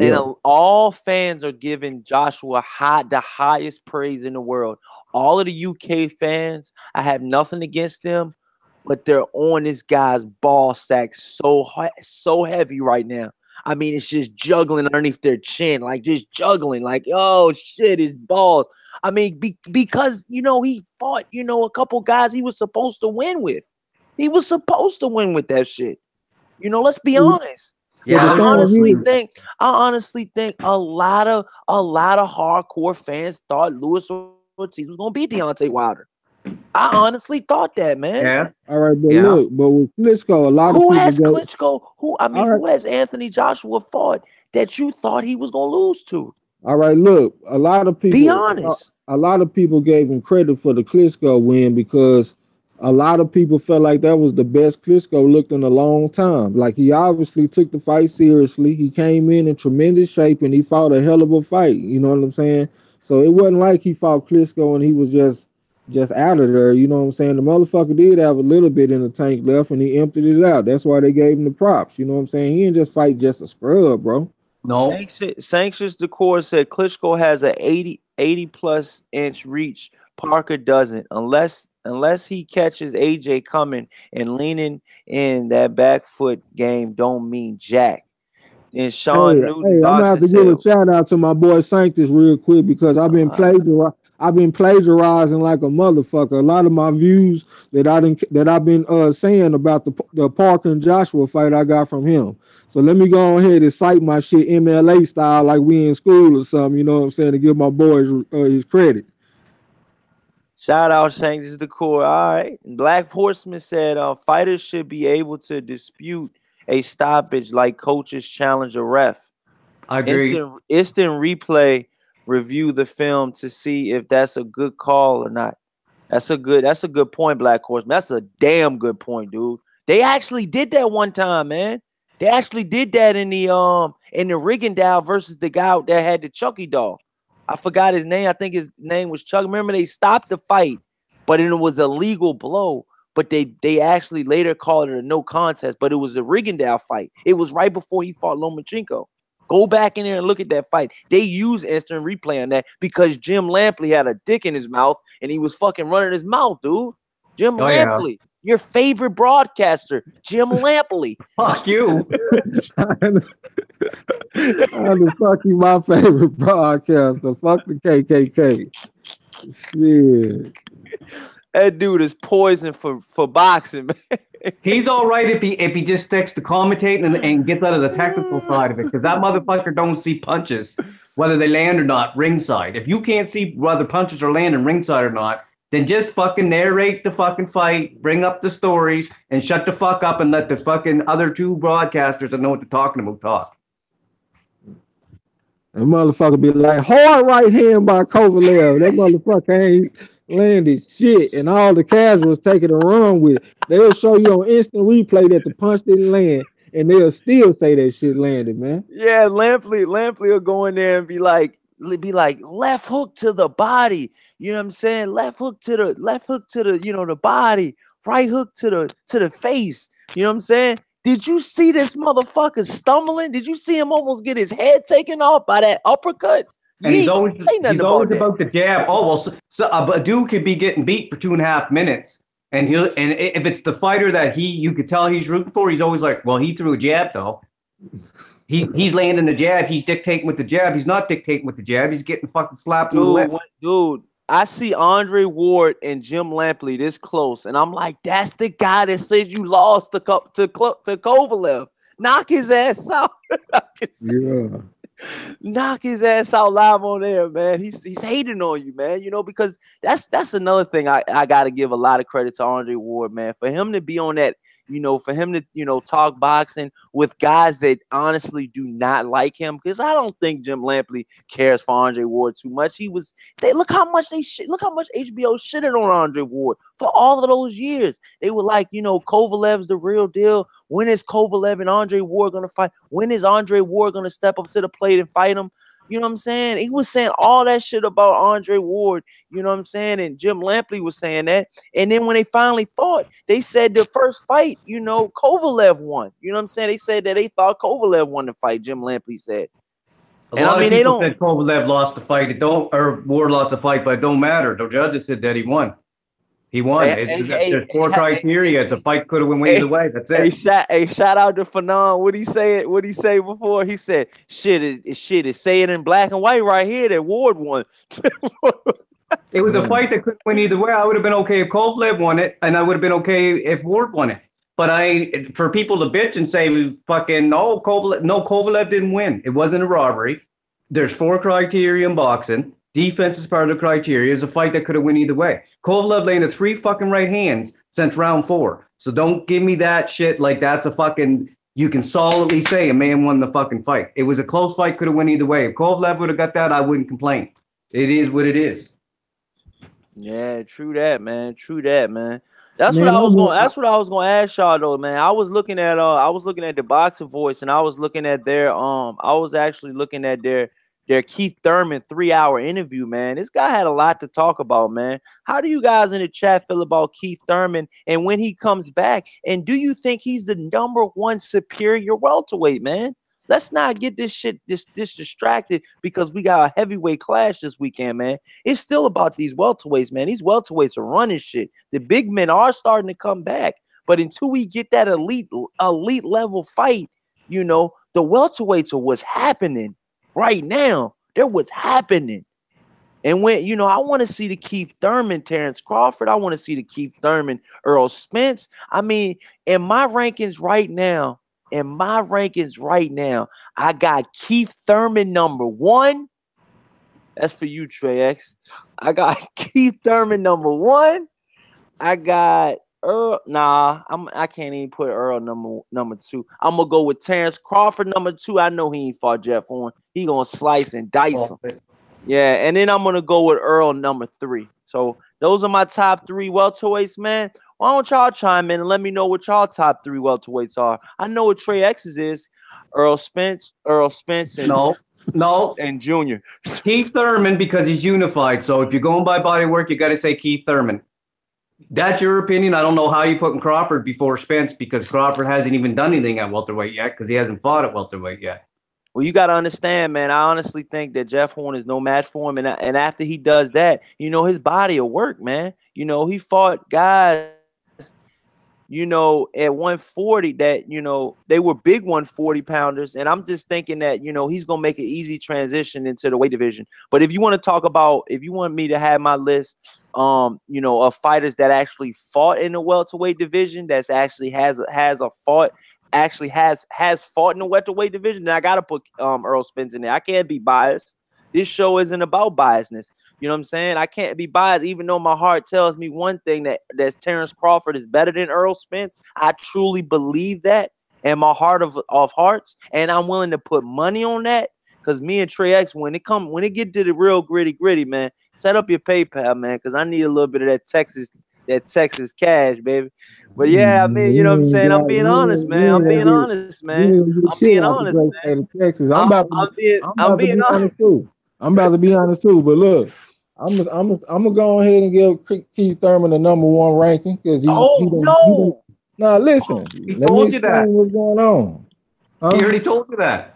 And Yeah. all fans are giving Joshua the highest praise in the world. All of the UK fans, I have nothing against them, but they're on this guy's ball sack so heavy right now. I mean, it's just juggling underneath their chin, like just juggling, like, oh shit, his balls. I mean, because he fought, a couple guys he was supposed to win with. He was supposed to win with that shit. Let's be honest. But Yeah, the I there's thing honestly is, think a lot of hardcore fans thought Luis Ortiz was gonna beat Deontay Wilder. I honestly thought that, man. yeah, all right, but yeah. look, but with Klitschko, a lot of Who people has go, Klitschko? all right, Who has Anthony Joshua fought that you thought he was gonna lose to? all right, look, Be honest. a lot of people gave him credit for the Klitschko win because a lot of people felt like that was the best Klitschko looked in a long time. Like he obviously took the fight seriously. He came in tremendous shape and he fought a hell of a fight. You know what I'm saying? So it wasn't like he fought Klitschko and he was just just out of there. You know what I'm saying? The motherfucker did have a little bit in the tank left, and he emptied it out. That's why they gave him the props. You know what I'm saying? He didn't just fight just a scrub, bro. No. Sanctions Decor said Klitschko has a 80 plus inch reach. Parker doesn't, unless he catches AJ coming and leaning in. That back foot game don't mean jack. And Hey, Sean Newton hey, I'm gonna boxer have to give said, a shout out to my boy Sanctus real quick because I've been plagiarizing like a motherfucker. A lot of my views I've been saying about the Parker and Joshua fight I got from him. So let me go ahead and cite my shit MLA style like we in school or something. You know what I'm saying, to give my boy his credit. shout out Sanctions Decor. All right. Black Horseman said fighters should be able to dispute a stoppage like coaches challenge a ref. I agree. Instant replay review the film to see if that's a good call or not. That's a good point, Black Horseman. That's a damn good point, dude. They actually did that one time, man. They actually did that in the Rigondeaux versus the guy that had the Chucky doll. I forgot his name. I think his name was Chuck. Remember, they stopped the fight, but it was a legal blow. But they actually later called it a no contest. But it was a Rigondeaux fight. It was right before he fought Lomachenko. Go back in there and look at that fight. They use instant replay on that because Jim Lampley had a dick in his mouth and he was fucking running his mouth, dude. Jim Oh yeah. Lampley, your favorite broadcaster, Jim Lampley. Fuck you. How the fuck you my favorite broadcaster? Fuck the KKK. Shit. That dude is poison for boxing, man. He's all right if he just sticks to commentating and gets out of the technical side of it, because that motherfucker don't see punches, whether they land or not, ringside. If you can't see whether punches are landing ringside or not, then just fucking narrate the fucking fight, bring up the stories, and shut the fuck up and let the fucking other two broadcasters that know what they're talking about talk. That motherfucker be like, hard right hand by Kovalev. That motherfucker ain't landed shit. And all the casuals taking a run with it. They'll show you on instant replay that the punch didn't land. And they'll still say that shit landed, man. Yeah, Lampley will go in there and be like left hook to the body. You know what I'm saying? Left hook to the the body. Right hook to the face. You know what I'm saying? Did you see this motherfucker stumbling? Did you see him almost get his head taken off by that uppercut? And he's always about the jab. Oh well, so a dude could be getting beat for 2.5 minutes, and if it's the fighter that you could tell he's rooting for, he's always like, well, he threw a jab though. He's landing the jab. He's dictating with the jab. He's not dictating with the jab. He's getting fucking slapped in the lip. Dude, I see Andre Ward and Jim Lampley this close, and I'm like, that's the guy that said you lost to Kovalev. Knock his ass out. Knock his ass out live on there, man. He's hating on you, man. You know, because that's another thing I got to give a lot of credit to Andre Ward, man, for him to be on that. For him to talk boxing with guys that honestly do not like him, because I don't think Jim Lampley cares for Andre Ward too much. Look how much HBO shitted on Andre Ward for all of those years. They were like, Kovalev's the real deal. When is Kovalev and Andre Ward gonna fight? When is Andre Ward gonna step up to the plate and fight him? You know what I'm saying? He was saying all that shit about Andre Ward, you know what I'm saying? And Jim Lampley was saying that. And then when they finally fought, they said the first fight, Kovalev won. You know what I'm saying? They said that they thought Kovalev won the fight, Jim Lampley said. A lot of people said Kovalev lost the fight. Ward lost the fight, but it don't matter. The judges said that he won. He won. There's 4 criteria. It's a fight could have went either way. That's it. Shout out to Fanon. What he say before? He said, "Shit, say it in black and white right here that Ward won." It was a fight that could win either way. I would have been okay if Kovalev won it, and I would have been okay if Ward won it. But for people to bitch and say fucking Kovalev didn't win. It wasn't a robbery. There's 4 criteria in boxing. Defense is part of the criteria. It's a fight that could have went either way. Kovalev landed 3 fucking right hands since round 4. So don't give me that shit like that's a fucking, you can solidly say a man won the fucking fight. It was a close fight, could have went either way. If Kovalev would have got that, I wouldn't complain. It is what it is. Yeah, true that, man. That's what I was gonna ask y'all though, man. I was looking at the Boxing Voice, and I was looking at their their Keith Thurman 3-hour interview, man. This guy had a lot to talk about, man. How do you guys in the chat feel about Keith Thurman and when he comes back? And do you think he's the #1 superior welterweight, man? Let's not get this distracted because we got a heavyweight clash this weekend, man. It's still about these welterweights, man. These welterweights are running shit. The big men are starting to come back, but until we get that elite level fight, the welterweights are what's happening right now. They're what's happening. And when, I want to see the Keith Thurman, Terrence Crawford. I want to see the Keith Thurman, Earl Spence. I mean, in my rankings right now, I got Keith Thurman #1. That's for you, Trey X. I got Keith Thurman #1. I got Earl. Nah, I can't even put Earl number 2. I'm gonna go with Terrence Crawford #2. I know he ain't fought Jeff Horn. He gonna slice and dice him. Yeah, and then I'm gonna go with Earl #3. So those are my top 3 welterweights, man. Why don't y'all chime in and let me know what y'all top 3 welterweights are? I know what Trey X's is. Earl Spence, and no, and Junior. Keith Thurman, because he's unified. So if you're going by body work, you got to say Keith Thurman. That's your opinion. I don't know how you putting Crawford before Spence because Crawford hasn't even done anything at welterweight yet because he hasn't fought at welterweight yet. Well, you got to understand, man. I honestly think that Jeff Horn is no match for him. And after he does that, his body will work, man. He fought guys, at 140 that, they were big 140 pounders. And I'm just thinking that, he's going to make an easy transition into the weight division. But if you want me to have my list, of fighters that actually fought in the welterweight division, that's actually has fought in the welterweight division, then I gotta put Earl Spence in there. I can't be biased. This show isn't about biasness. You know what I'm saying? I can't be biased, even though my heart tells me one thing that Terrence Crawford is better than Earl Spence. I truly believe that in my heart of hearts, and I'm willing to put money on that. Because me and Trey X, when it get to the real gritty, man, set up your PayPal, man, because I need a little bit of that Texas cash, baby. But yeah, I mean, you know what I'm saying? I'm being honest, man. I'm being honest, man. Texas. I'm about to be honest too. But look, I'm gonna go ahead and give Keith Thurman the #1 ranking because no. Now listen, let me explain what's going on. He already told you that.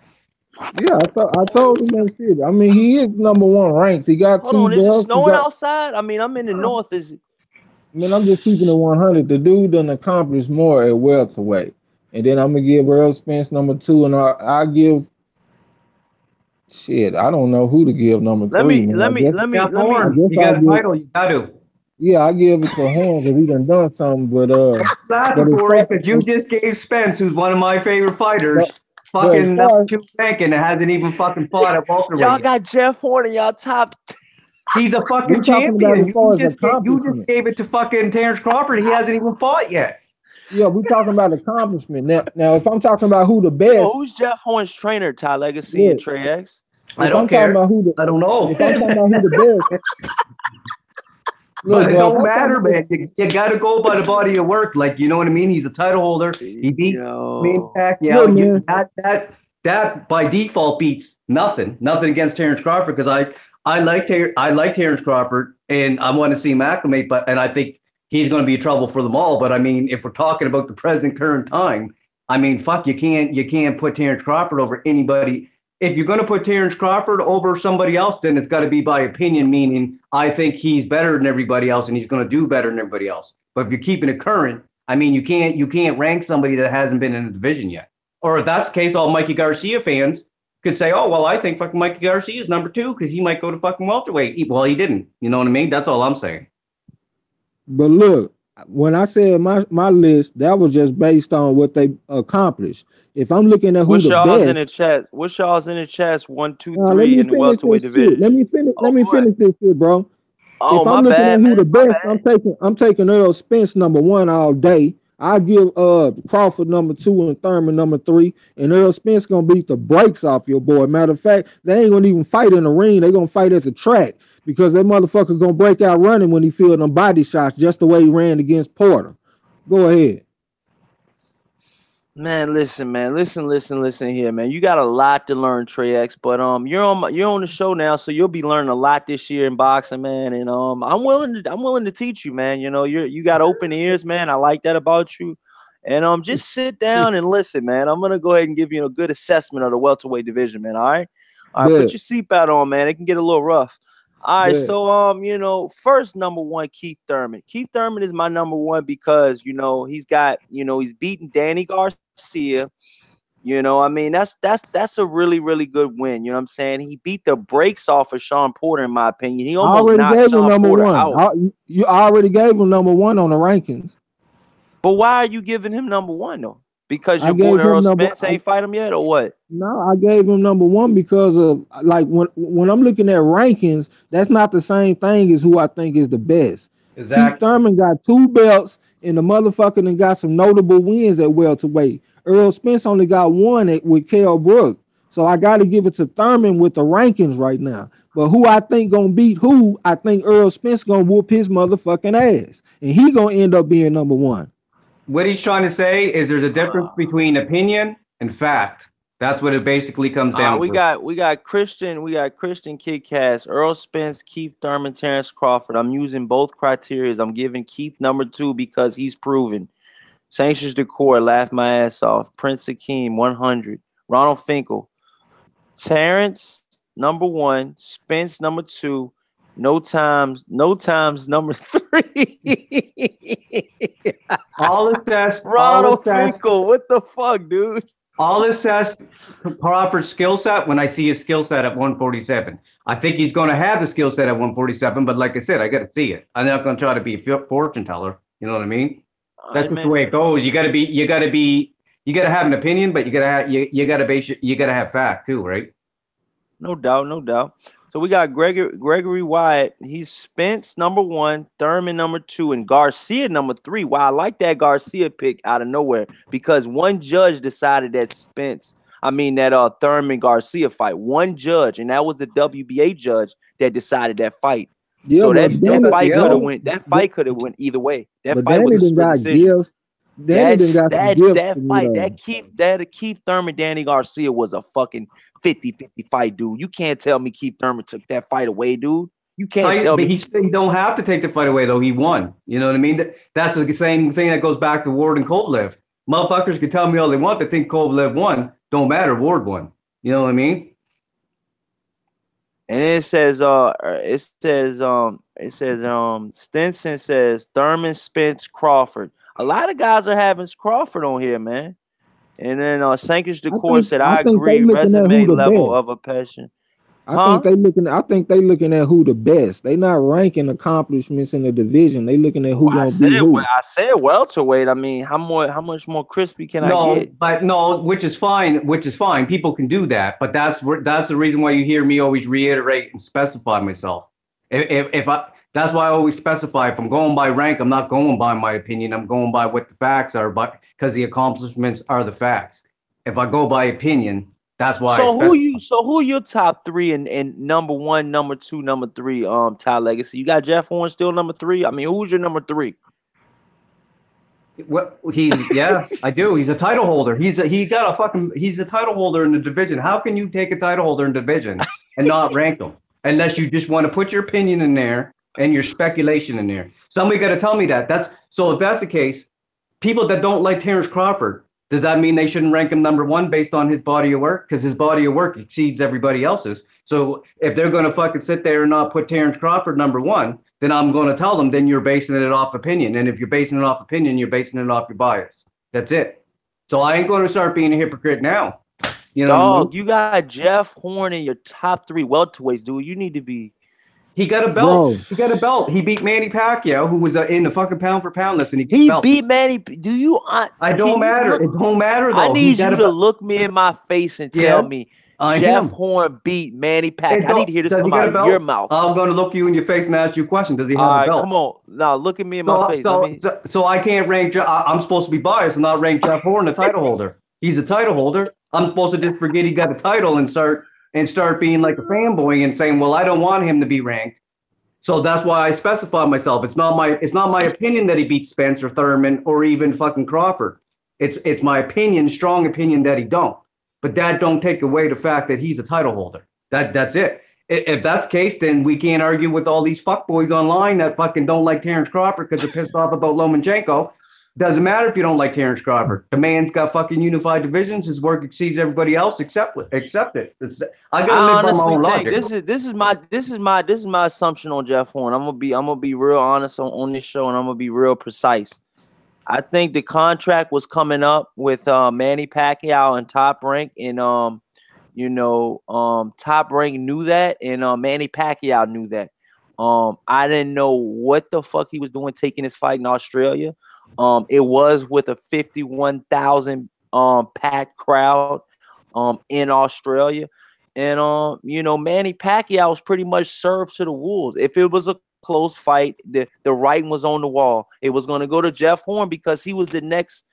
Yeah, I told him that shit. I mean, he is #1 ranked. He got Hold on, is it snowing outside? I mean, I'm in the north. I'm just keeping it 100. The dude done accomplished more at welterweight. And then I'm gonna give Earl Spence #2, and I give shit. I don't know who to give #3. Let me. You got a title. You got to. Yeah, I give it to Horn because he done something. But because you just gave Spence, who's one of my favorite fighters. Fucking #2 ranking that hasn't even fucking fought at welterweight. Y'all got Jeff Horn in y'all top. He's a fucking champion. You just gave it to fucking Terrence Crawford. He hasn't even fought yet. Yeah, we're talking about accomplishment. Now, if I'm talking about who the best, who's Jeff Horn's trainer? Ty Legacy and Trey X. I don't care. I don't know. If I'm talking about who the best. But it don't matter, man. You got to go by the body of work. Like, you know what I mean? He's a title holder. He beat Pacquiao. That by default beats nothing. Nothing against Terrence Crawford because I like Terrence Crawford and I want to see him acclimate. And I think he's going to be trouble for them all. But I mean, if we're talking about the current time, I mean, fuck, you can't put Terrence Crawford over anybody. If you're going to put Terrence Crawford over somebody else, then it's got to be by opinion, meaning I think he's better than everybody else and he's going to do better than everybody else. But if you're keeping it current, I mean, you can't rank somebody that hasn't been in the division yet. Or if that's the case, all Mikey Garcia fans could say, oh, well, I think fucking Mikey Garcia is #2 because he might go to fucking welterweight. Well, he didn't. You know what I mean? That's all I'm saying. But look, when I said my list, that was just based on what they accomplished. If I'm looking at what's y'all's in the chat, 1, 2, 3 in the welterweight division. Let me finish this shit, bro. Oh, if I'm looking at who the best, I'm taking Earl Spence #1 all day. I give Crawford #2 and Thurman #3, and Earl Spence gonna beat the brakes off your boy. Matter of fact, they ain't gonna even fight in the ring. They gonna fight at the track because that motherfucker gonna break out running when he feel them body shots, just the way he ran against Porter. Go ahead. Man, listen, man, listen here, man. You got a lot to learn, Trey X. But you're on the show now, so you'll be learning a lot this year in boxing, man. And I'm willing to teach you, man. You know, you got open ears, man. I like that about you. And just sit down and listen, man. I'm gonna go ahead and give you a good assessment of the welterweight division, man. All right. Put Bet, your seatbelt on, man. It can get a little rough. All right, bet. so first number one, Keith Thurman. Keith Thurman is my number one because he's beaten Danny Garcia. I mean, that's a really, really good win. You know what I'm saying? He beat the brakes off of Sean Porter, in my opinion. He I almost already knocked gave him Sean number Porter one. out. You already gave him number one on the rankings. But why are you giving him number one though? Because I your boy gave him Earl number. Spence ain't fight him yet, or what? No, I gave him number one because of like when I'm looking at rankings, that's not the same thing as who I think is the best. Keith Exactly. Thurman got 2 belts and the motherfucker and got some notable wins at welterweight. Earl Spence only got one with Kell Brook. So I got to give it to Thurman with the rankings right now. But who I think gonna beat who? I think Earl Spence gonna whoop his motherfucking ass, and he gonna end up being number one. What he's trying to say is there's a difference between opinion and fact. That's what it basically comes down We to. got Christian Kid Cass, Earl Spence, Keith Thurman, Terrence Crawford. I'm using both criteria. I'm giving Keith number two because he's proven. Sanctions Decor, laugh my ass off. Prince Akeem, 100. Ronald Finkel. Terrence, number one. Spence, number two. No times number three. All it says, Ronald Finkel, what the fuck, dude? all it says to Crawford's skill set when I see his skill set at 147. I think he's going to have the skill set at 147, but like I said, I got to see it. I'm not going to try to be a fortune teller. You know what I mean? That's just the way it goes. You got to have an opinion, but you got to have fact too, right? No doubt, no doubt. So we got Gregory Wyatt. He's Spence number one, Thurman number two, and Garcia number three. Wow, I like that Garcia pick out of nowhere because one judge decided that Thurman Garcia fight. One judge, and that was the WBA judge that decided that fight. Yeah, So but that fight could have went. That fight could have went either way. That but fight Danny was a didn't split got decision. gifts. Danny didn't got some gifts to me, Fight, though. Keith Thurman, Danny Garcia was a fucking 50-50 fight, dude. You can't tell me Keith Thurman took that fight away, dude. You can't tell me. He don't have to take the fight away, though. He won. You know what I mean? That's the same thing that goes back to Ward and Kovalev. Motherfuckers can tell me all they want. They think Kovalev won. Don't matter. Ward won. You know what I mean? And it says, Stinson says Thurman, Spence, Crawford. A lot of guys are having Crawford on here, man. And then Sankish Decor said, I agree, resume level of a passion. I think they looking at who the best. They not ranking accomplishments in the division. They looking at who gonna beat who. I said welterweight. I mean, how much more crispy can I get? But no, which is fine. People can do that, but that's the reason why you hear me always reiterate and specify myself. That's why I always specify. If I'm going by rank, I'm not going by my opinion. I'm going by what the facts are, but because the accomplishments are the facts. If I go by opinion, that's why. So who are your top three and number one, number two, number three? Ty Legacy. You got Jeff Horn still number three. I mean, who's your number three? What I do. He's a title holder. He's a title holder in the division. How can you take a title holder in the division and not rank them unless you just want to put your opinion in there and your speculation in there? Somebody got to tell me that. So if that's the case, people that don't like Terrence Crawford, does that mean they shouldn't rank him number one based on his body of work? Because his body of work exceeds everybody else's. So if they're going to fucking sit there and not put Terrence Crawford number one, then I'm going to tell them, then you're basing it off opinion. And if you're basing it off opinion, you're basing it off your bias. That's it. So I ain't going to start being a hypocrite now. You know, dog, you got Jeff Horn in your top three welterweights, dude. You need to be. He got a belt. Bro. He got a belt. He beat Manny Pacquiao, who was in the fucking pound for pound list, and he beat Manny. Do you? It don't matter. It don't matter though. I need you to look me in my face and tell me Jeff Horn beat Manny Pacquiao. I need to hear this come out of your mouth. I'm going to look you in your face and ask you a question. Does he have a belt? Come on. Now look at me in my face. So I can't rank. I'm supposed to be biased and not rank Jeff Horn the title holder. He's a title holder. I'm supposed to just forget he got a title and start being like a fanboy and saying, well, I don't want him to be ranked. So that's why I specify myself. It's not my opinion that he beat Spencer Thurman or even fucking Crawford. It's my opinion, strong opinion that he don't. But that don't take away the fact that he's a title holder. That's it. If that's the case, then we can't argue with all these fuckboys online that fucking don't like Terrence Crawford because they're pissed off about Lomachenko. Doesn't matter if you don't like Terrence Crawford. The man's got fucking unified divisions. His work exceeds everybody else. Accept it. I gotta live by my own logic. This is my assumption on Jeff Horn. I'm gonna be real honest on this show, and I'm gonna be real precise. I think the contract was coming up with Manny Pacquiao and Top Rank, and Top Rank knew that, and Manny Pacquiao knew that. I didn't know what the fuck he was doing taking his fight in Australia. It was with a 51,000 packed crowd in Australia. And Manny Pacquiao was pretty much served to the wolves. If it was a close fight, the writing was on the wall. It was going to go to Jeff Horn because he was the next,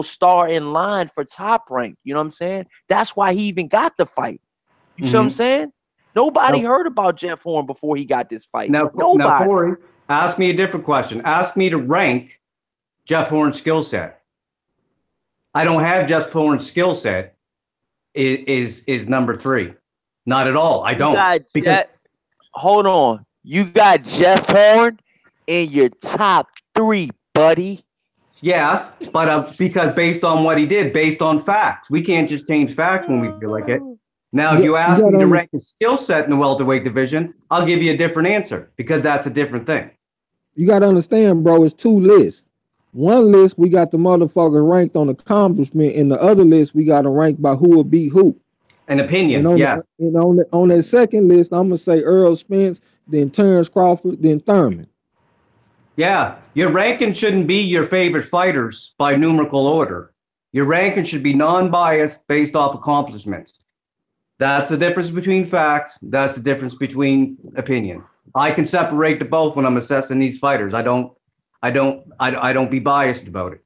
star in line for Top Rank. You know what I'm saying? That's why he even got the fight. You see what I'm saying? Nobody heard about Jeff Horn before he got this fight. Nobody. Now, Corey, ask me a different question. Ask me to rank Jeff Horn's skill set. I don't have Jeff Horn's skill set is number 3. Not at all. I don't. Hold on. You got Jeff Horn in your top 3, buddy. Yes, but because based on what he did, based on facts. We can't just change facts when we feel like it. Now, if you ask me to rank his skill set in the welterweight division, I'll give you a different answer because that's a different thing. You got to understand, bro, it's 2 lists. One list, we got the motherfuckers ranked on accomplishment. In the other list, we got them ranked by who will beat who. An opinion, and on that second list, I'm going to say Earl Spence, then Terrence Crawford, then Thurman. Yeah, your ranking shouldn't be your favorite fighters by numerical order. Your ranking should be non-biased based off accomplishments. That's the difference between facts. That's the difference between opinion. I can separate the both when I'm assessing these fighters. I don't be biased about it.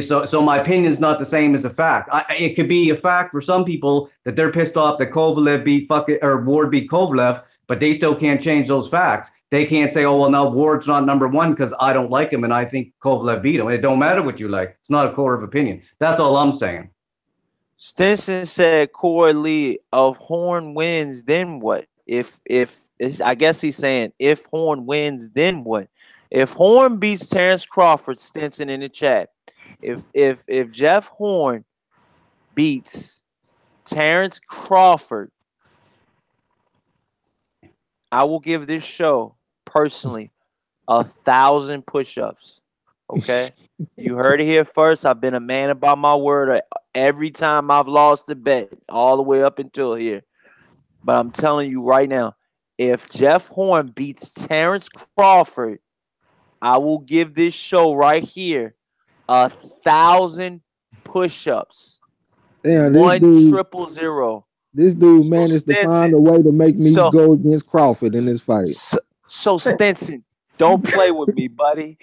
So my opinion is not the same as a fact. It could be a fact for some people that they're pissed off that Kovalev beat Ward beat Kovalev, but they still can't change those facts. They can't say, oh, well, now Ward's not number 1 because I don't like him and I think Kovalev beat him. It don't matter what you like. It's not a core of opinion. That's all I'm saying. Stinson said, Corey Lee, if Horn wins, then what? I guess he's saying, if Horn wins, then what? If Horn beats Terrence Crawford, Stinson in the chat. If Jeff Horn beats Terrence Crawford, I will give this show personally 1,000 push-ups. Okay, you heard it here first. I've been a man about my word every time I've lost the bet, all the way up until here. But I'm telling you right now, if Jeff Horn beats Terrence Crawford, I will give this show right here 1,000 push-ups. Damn, 1-0-0. This dude managed to find a way to make me go against Crawford in this fight. So Stinson, don't play with me, buddy.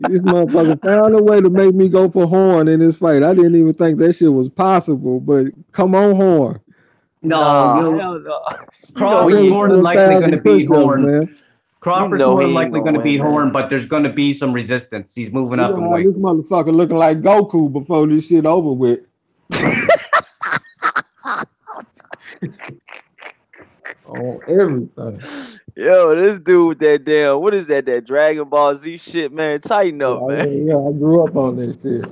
This motherfucker found a way to make me go for Horn in this fight. I didn't even think that shit was possible, but come on, Horn. No. Crawford's more than likely going to beat Horn. Man. Crawford's more than likely going to beat Horn, but there's going to be some resistance. He's moving up in weight. This motherfucker looking like Goku before this shit over with. On everything. Yo, this dude with that damn, what is that Dragon Ball Z shit, man? Tighten up, man. Yeah, I grew up on this shit.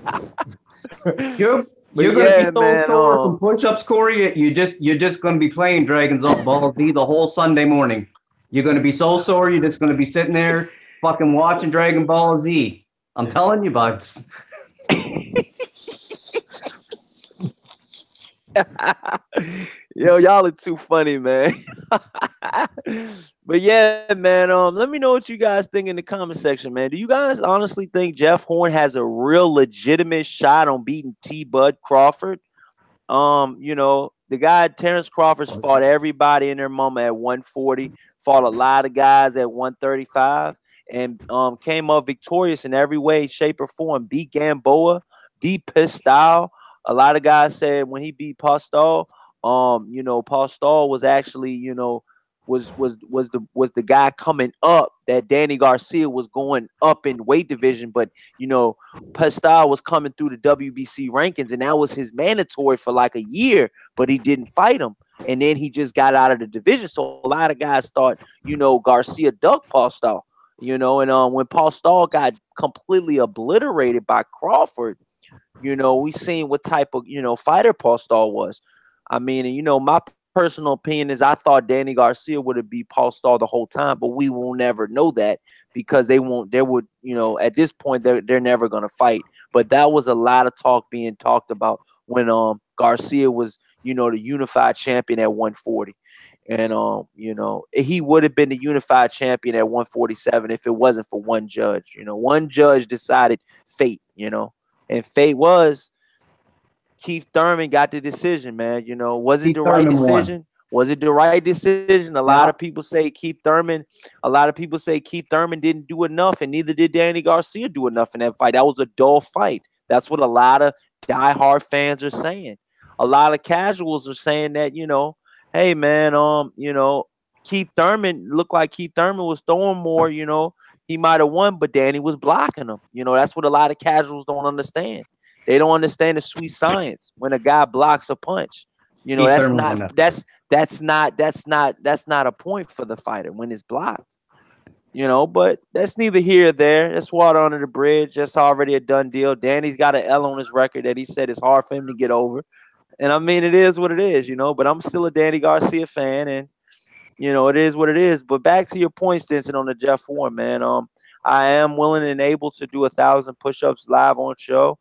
You're gonna be so sore from push-ups, Corey. You're just gonna be playing Dragon Ball Z the whole Sunday morning. You're gonna be so sore. You're just gonna be sitting there, fucking watching Dragon Ball Z. I'm telling you, buds. Yo, y'all are too funny, man. But yeah, man, let me know what you guys think in the comment section, man. Do you guys honestly think Jeff Horn has a real legitimate shot on beating T-Bud Crawford? The guy Terrence Crawford's fought everybody in their mama at 140, fought a lot of guys at 135, and came up victorious in every way, shape, or form. Beat Gamboa, beat Pistol. A lot of guys said when he beat Postol, Postol was actually, was the guy coming up, that Danny Garcia was going up in weight division, but you know, Pascal was coming through the WBC rankings, and that was his mandatory for like a year, but he didn't fight him. And then he just got out of the division. So a lot of guys thought, you know, Garcia ducked Paul Stahl, you know, and when Paul Stahl got completely obliterated by Crawford, you know, we seen what type of, you know, fighter Paul Stahl was. I mean, and you know, my personal opinion is I thought Danny Garcia would have beat Paul Stahl the whole time, but we will never know that because they would, you know, at this point they're never gonna fight. But that was a lot of talk being talked about when Garcia was, you know, the unified champion at 140. And you know, he would have been the unified champion at 147 if it wasn't for one judge. You know, one judge decided fate, you know, and fate was Keith Thurman got the decision, man. You know, was it the right decision? Was it the right decision? A lot of people say Keith Thurman didn't do enough, and neither did Danny Garcia do enough in that fight. That was a dull fight. That's what a lot of diehard fans are saying. A lot of casuals are saying that, you know, hey man, you know, Keith Thurman looked like Keith Thurman was throwing more, you know, he might have won, but Danny was blocking him. You know, that's what a lot of casuals don't understand. They don't understand the sweet science when a guy blocks a punch. You know, that's not a point for the fighter when it's blocked. You know, but that's neither here or there. That's water under the bridge. That's already a done deal. Danny's got an L on his record that he said it's hard for him to get over. And I mean, it is what it is, you know, but I'm still a Danny Garcia fan, and you know, it is what it is. But back to your point, Stinson, on the Jeff Horn, man. I am willing and able to do 1,000 push-ups live on show.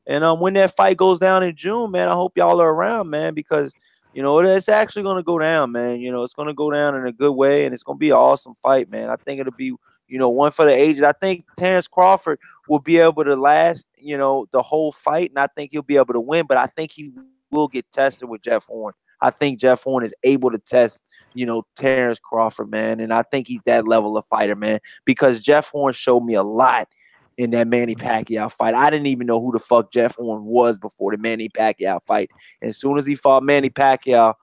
And when that fight goes down in June, man, I hope y'all are around, man, because, you know, it's actually going to go down, man. You know, it's going to go down in a good way, and it's going to be an awesome fight, man. I think it'll be, you know, one for the ages. I think Terrence Crawford will be able to last, you know, the whole fight, and I think he'll be able to win, but I think he will get tested with Jeff Horn. I think Jeff Horn is able to test, you know, Terrence Crawford, man, and I think he's that level of fighter, man, because Jeff Horn showed me a lot in that Manny Pacquiao fight. I didn't even know who the fuck Jeff Horn was before the Manny Pacquiao fight. As soon as he fought Manny Pacquiao,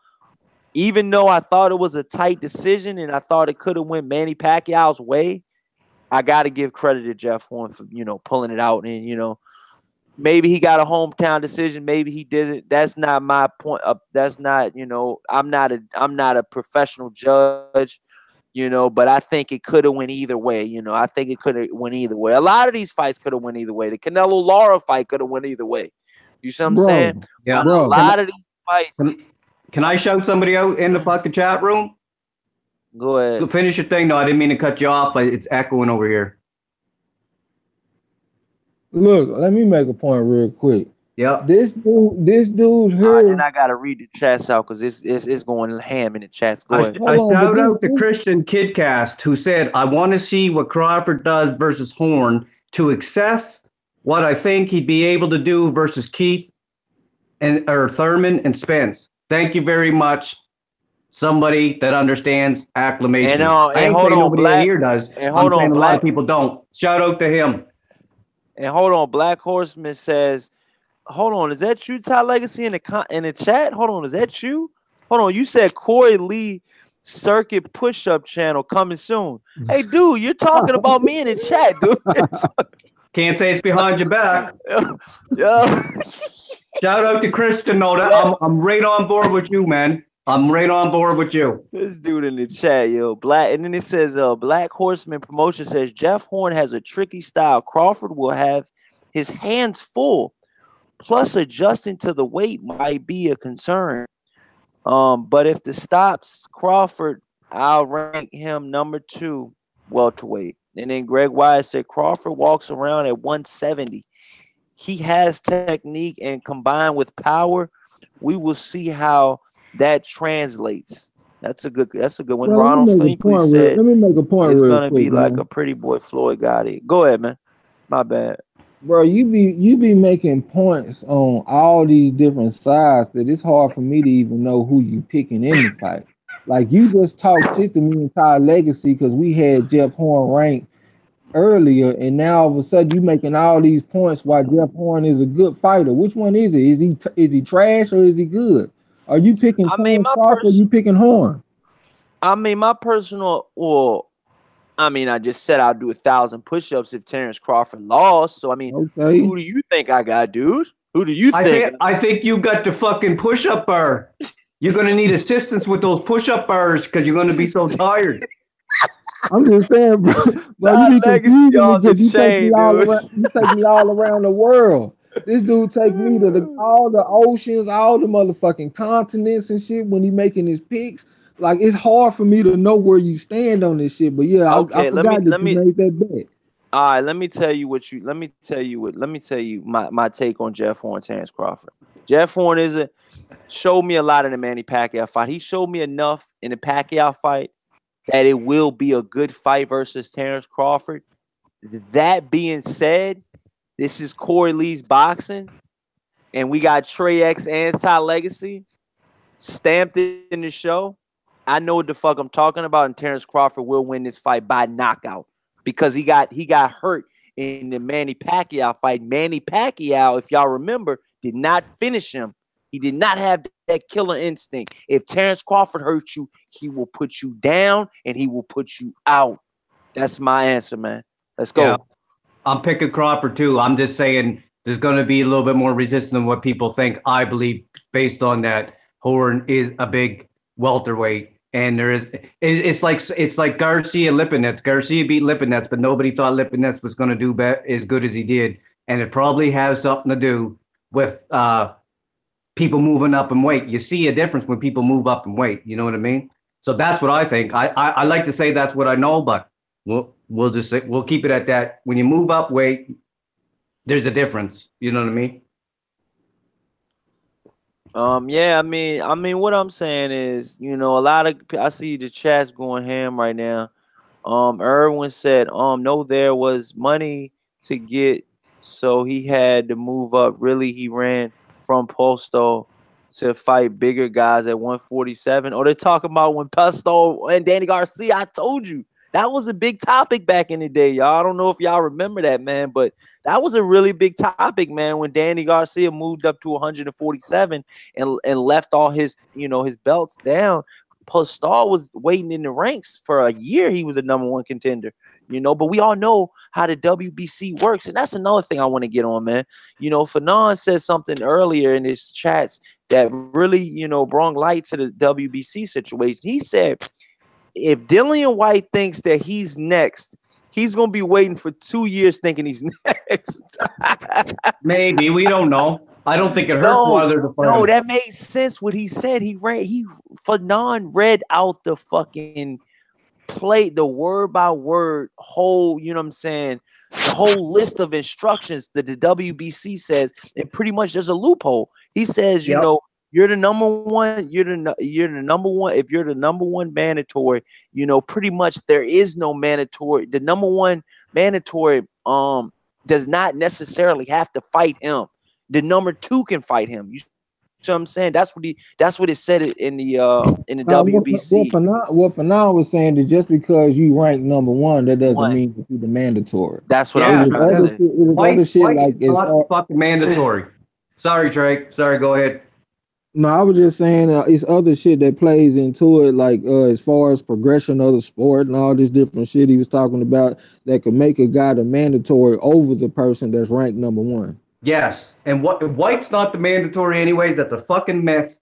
even though I thought it was a tight decision and I thought it could have went Manny Pacquiao's way, I got to give credit to Jeff Horn for, you know, pulling it out. And, you know, maybe he got a hometown decision. Maybe he didn't. That's not my point. That's not, you know, I'm not a professional judge. You know, but I think it could have went either way. You know, I think it could have went either way. A lot of these fights could have went either way. The Canelo Lara fight could have went either way. You see what I'm saying? Yeah. A lot of these fights. Can I shout somebody out in the fucking chat room? Go ahead. Finish your thing. No, I didn't mean to cut you off, but it's echoing over here. Look, let me make a point real quick. Yeah. This dude here. And I gotta read the chats out because it's going ham in the chats. Go ahead. I shout out to Christian Kidcast, who said, I want to see what Crawford does versus Horn to assess what I think he'd be able to do versus Keith or Thurman and Spence. Thank you very much. Somebody that understands acclamation. And hold on, Black here does. And hold on, a lot of people don't. Shout out to him. And hold on, Black Horseman says, hold on, is that you, Ty Legacy, in the chat? Hold on, is that you? Hold on, you said Corey Lee Circuit Push-Up Channel coming soon. Hey, dude, you're talking about me in the chat, dude. Can't say it's behind your back. Yeah. Shout out to Christian, though. I'm right on board with you, man. I'm right on board with you. This dude in the chat, yo. Black, and then it says, Black Horseman Promotion says, Jeff Horn has a tricky style. Crawford will have his hands full. Plus, adjusting to the weight might be a concern. But if the stops Crawford, I'll rank him number 2 welterweight. And then Greg Wise said Crawford walks around at 170. He has technique, and combined with power, we will see how that translates. That's a good one. Well, Ronald Finkley said, let me make a point. It's gonna be man. like a pretty boy Floyd Gotti. Go ahead, man. My bad. Bro, you be making points on all these different sides that it's hard for me to even know who you picking in the fight. Like, you just talked shit to me entire legacy because we had Jeff Horn ranked earlier, and now all of a sudden you making all these points why Jeff Horn is a good fighter. Which one is it? Is he trash or is he good? Are you picking Crawford or you picking Horn? I mean, my personal, well, I mean, I just said I'd do 1,000 push-ups if Terrence Crawford lost. So I mean, Okay. who do you think I got, dude? Who do you think? I think you got the fucking push-up bar. You're gonna need assistance with those push-up bars because you're gonna be so tired. I'm just saying, bro, you Todd be Legacy confusing me off the because you take me chain, all dude. around. You take me all around the world. This dude take me to all the oceans, all the motherfucking continents and shit when he making his picks. Like it's hard for me to know where you stand on this shit. But yeah, I Okay, forgot that you made that bet. all right, let me tell you my take on Jeff Horn, Terrence Crawford. Jeff Horn showed me a lot in the Manny Pacquiao fight. He showed me enough in the Pacquiao fight that it will be a good fight versus Terrence Crawford. That being said, this is Corey Lee's boxing, and we got Trey X anti-legacy stamped in the show. I know what the fuck I'm talking about, and Terrence Crawford will win this fight by knockout because he got hurt in the Manny Pacquiao fight. Manny Pacquiao, if y'all remember, did not finish him. He did not have that killer instinct. If Terrence Crawford hurts you, he will put you down and he will put you out. That's my answer, man. Let's go. Yeah, I'm picking Crawford too. I'm just saying there's going to be a little bit more resistance than what people think. I believe based on that, Horn is a big welterweight, and it's like Garcia Lipinets. Garcia beat Lipinets, but nobody thought Lipinets was going to do as good as he did, and it probably has something to do with people moving up in weight. You see a difference when people move up in weight. You know what I mean? So that's what I think. I like to say that's what I know, but we'll just say we'll keep it at that. When you move up weight, there's a difference. You know what I mean? Yeah, I mean, what I'm saying is, I see the chat's going ham right now. Irwin said, no, there was money to get, so he had to move up. Really, he ran from Posto to fight bigger guys at 147. Or they're talking about when Posto and Danny Garcia. I told you that was a big topic back in the day, y'all. I don't know if y'all remember that, man, but that was a really big topic, man, when Danny Garcia moved up to 147 and left all his, his belts down. Postal was waiting in the ranks for a year. He was a number one contender, but we all know how the WBC works. And that's another thing I want to get on, man. Fanon said something earlier in his chats that really, brought light to the WBC situation. He said, if Dillian White thinks that he's next, he's going to be waiting for 2 years thinking he's next. Maybe. We don't know. I don't think it hurts Wilder to fight him. That made sense what he said. Fanon read out the fucking play, the word by word whole, you know what I'm saying, the whole list of instructions that the WBC says, and pretty much there's a loophole. He says, you're the number one, you're the number one. If you're the number one mandatory, pretty much there is no mandatory. The number one mandatory does not necessarily have to fight him. The number two can fight him. You see what I'm saying? That's what it said in the WBC. What Fanon was saying is just because you rank number one, that doesn't mean that you're the mandatory. That's what I'm trying to say. It was other shit like it's not fucking mandatory. Sorry, Trey. Sorry, go ahead. No, I was just saying it's other shit that plays into it, like as far as progression of the sport and all this different shit he was talking about that could make a guy the mandatory over the person that's ranked number one. Yes, and White's not the mandatory anyways. That's a fucking myth.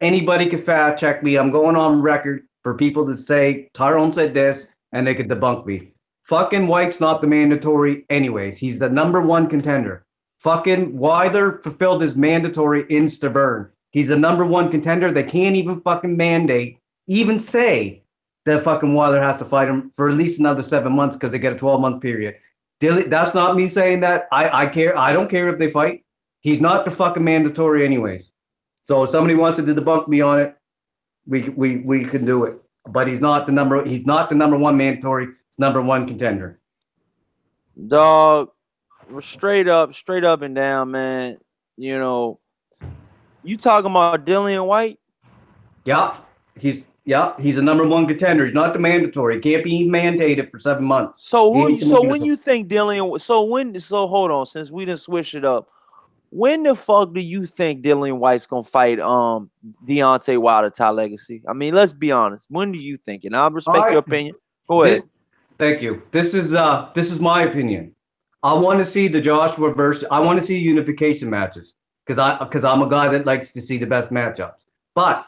Anybody can fact check me. I'm going on record for people to say Tyrone said this, and they could debunk me. Fucking White's not the mandatory anyways. He's the number one contender. Fucking Wilder fulfilled his mandatory in Stavern. He's the number one contender. They can't even fucking mandate, even say that fucking Wilder has to fight him for at least another 7 months because they get a 12-month period. That's not me saying that. I care. I don't care if they fight. He's not the fucking mandatory anyways. So if somebody wants to debunk me on it, we can do it. But he's not the number one mandatory. He's number one contender. Dog, straight up and down, man. You talking about Dillian White? Yeah, he's a number one contender. He's not the mandatory. He can't be mandated for 7 months. So when you think Dillian? So hold on, since we didn't switch it up, When the fuck do you think Dillian White's gonna fight Deontay Wilder tie legacy? I mean, let's be honest. When do you think? And I All respect your right. opinion. Go This ahead. Thank you. This is my opinion. I want to see the Joshua versus. I want to see unification matches because I'm a guy that likes to see the best matchups. But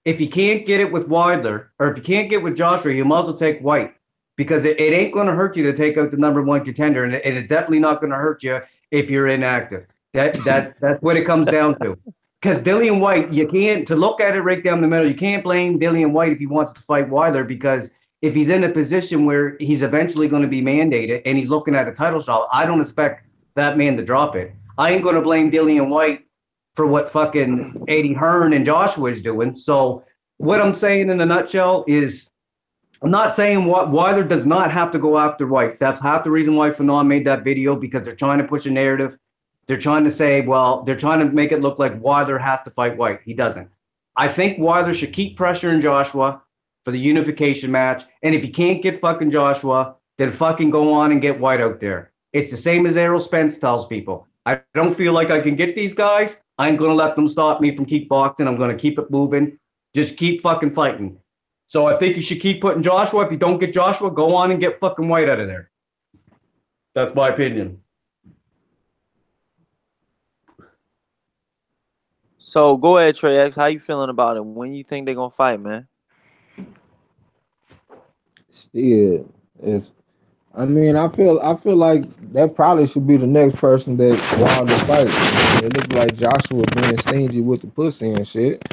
if you can't get it with Wilder or if you can't get with Joshua, you might as well take White because it ain't going to hurt you to take out the number one contender, and it's definitely not going to hurt you if you're inactive. That's what it comes down to. Because Dillian White, you can't to look at it right down the middle. You can't blame Dillian White if he wants to fight Wilder because if he's in a position where he's eventually going to be mandated and he's looking at a title shot, I don't expect that man to drop it. I ain't going to blame Dillian White for what fucking Eddie Hearn and Joshua is doing. So what I'm saying in a nutshell is I'm not saying what Wilder does not have to go after White. That's half the reason why Fanon made that video because they're trying to push a narrative. They're trying to say, well, they're trying to make it look like Wilder has to fight White. He doesn't. I think Wilder should keep pressuring Joshua for the unification match. And if he can't get fucking Joshua, then fucking go on and get White out there. It's the same as Errol Spence tells people. I don't feel like I can get these guys. I ain't going to let them stop me from keep boxing. I'm going to keep it moving. Just keep fucking fighting. So I think you should keep putting Joshua. If you don't get Joshua, go on and get fucking White out of there. That's my opinion. So go ahead, Trey X. How you feeling about it? When you think they're gonna fight, man? Still, it's. I mean, I feel like that probably should be the next person that Wilder fight. It look like Joshua being stingy with the pussy and shit.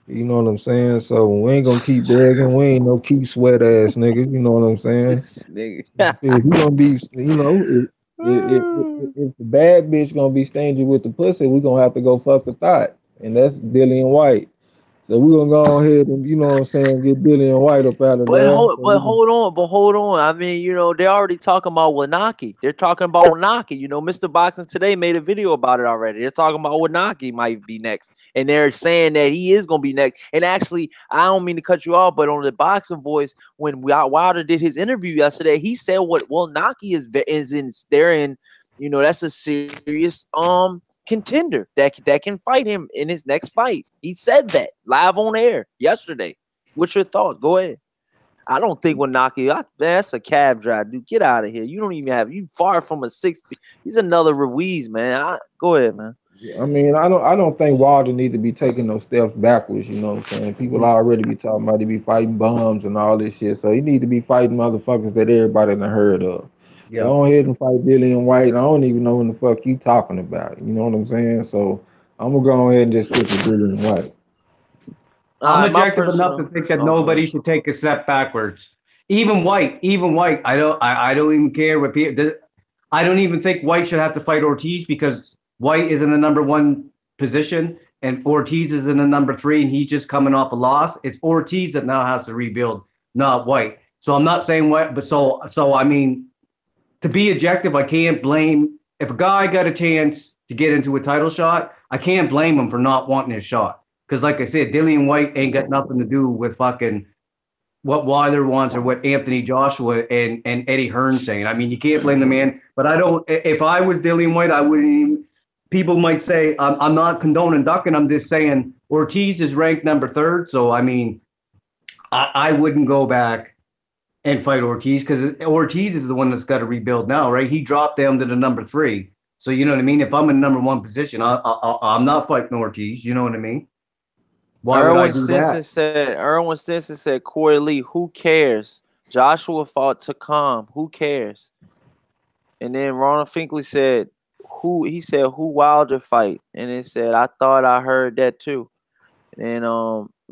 You know what I'm saying? So we ain't gonna keep begging. We ain't no keep sweat ass niggas. You know what I'm saying? This nigga. If you gonna be, if the bad bitch gonna be stingy with the pussy, we gonna have to go fuck the thought, and that's Dillian White. So we gonna go ahead and you know what I'm saying, get Dillian White up out of But there. hold, So but we can, hold on, but hold on. I mean, they're already talking about Wanaki. They're talking about Wanaki. Mr. Boxing Today made a video about it already. They're talking about Wanaki might be next, and they're saying that he is gonna be next. And actually, I don't mean to cut you off, but on the Boxing Voice, when Wilder did his interview yesterday, he said what Wanaki is in. They're in. That's a serious contender that can fight him in his next fight. He said that live on air yesterday. What's your thought? Go ahead. I don't think we'll knock you out. That's a cab drive, dude. Get out of here. You don't even have you far from a 6. He's another Ruiz, man. Go ahead, man. I mean, I don't think Wilder need to be taking no steps backwards. You know what I'm saying? People already be talking about he be fighting bums and all this shit. So he need to be fighting motherfuckers that everybody done heard of. Yeah. Go ahead and fight Dillian White. I don't even know what the fuck you talking about. You know what I'm saying? So I'm gonna go ahead and just stick with Dillian White. All I'm right, my objective enough to personal. think that Okay. nobody should take a step backwards. Even White. I don't even care what people. I don't even think White should have to fight Ortiz because White is in the number one position and Ortiz is in the number three, and he's just coming off a loss. It's Ortiz that now has to rebuild, not White. So I'm not saying White, but so I mean, to be objective, I can't blame if a guy got a chance to get into a title shot. I can't blame him for not wanting his shot because, like I said, Dillian White ain't got nothing to do with fucking what Wilder wants or what Anthony Joshua and Eddie Hearn saying. I mean, you can't blame the man. But I don't. If I was Dillian White, I wouldn't even. People might say I'm not condoning ducking. I'm just saying Ortiz is ranked number third. So I mean, I wouldn't go back and fight Ortiz because Ortiz is the one that's got to rebuild now, right? He dropped down to the number three. So you know what I mean? If I'm in number one position, I'm not fighting Ortiz. You know what I mean? Why would I Erwin do Stinson that? said. Erwin Stinson said. Corey Lee. Who cares? Joshua fought Takam. Who cares? And then Ronald Finkley said. Who he said? Who Wilder fight? And it said. I thought I heard that too. And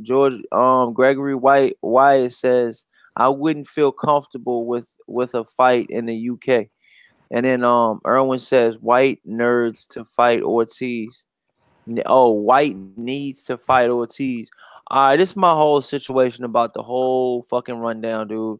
George Gregory Wyatt says I wouldn't feel comfortable with a fight in the UK. And then Erwin says white nerds to fight Ortiz. Oh, White needs to fight Ortiz. All right, this is my whole situation about the whole fucking rundown, dude.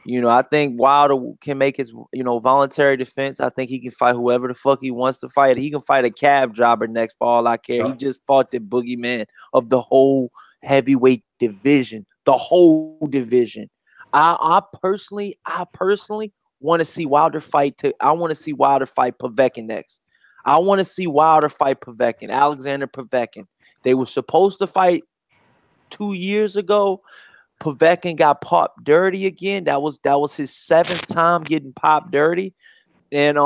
I think Wilder can make his, voluntary defense. I think he can fight whoever the fuck he wants to fight. He can fight a cab driver next for all I care. He Yep. just fought the boogeyman of the whole heavyweight division, the whole division. I personally want to see Wilder fight. I want to see Wilder fight Povetkin next. I want to see Wilder fight Povetkin, Alexander Povetkin. They were supposed to fight 2 years ago. Povetkin got popped dirty again. That was his 7th time getting popped dirty. And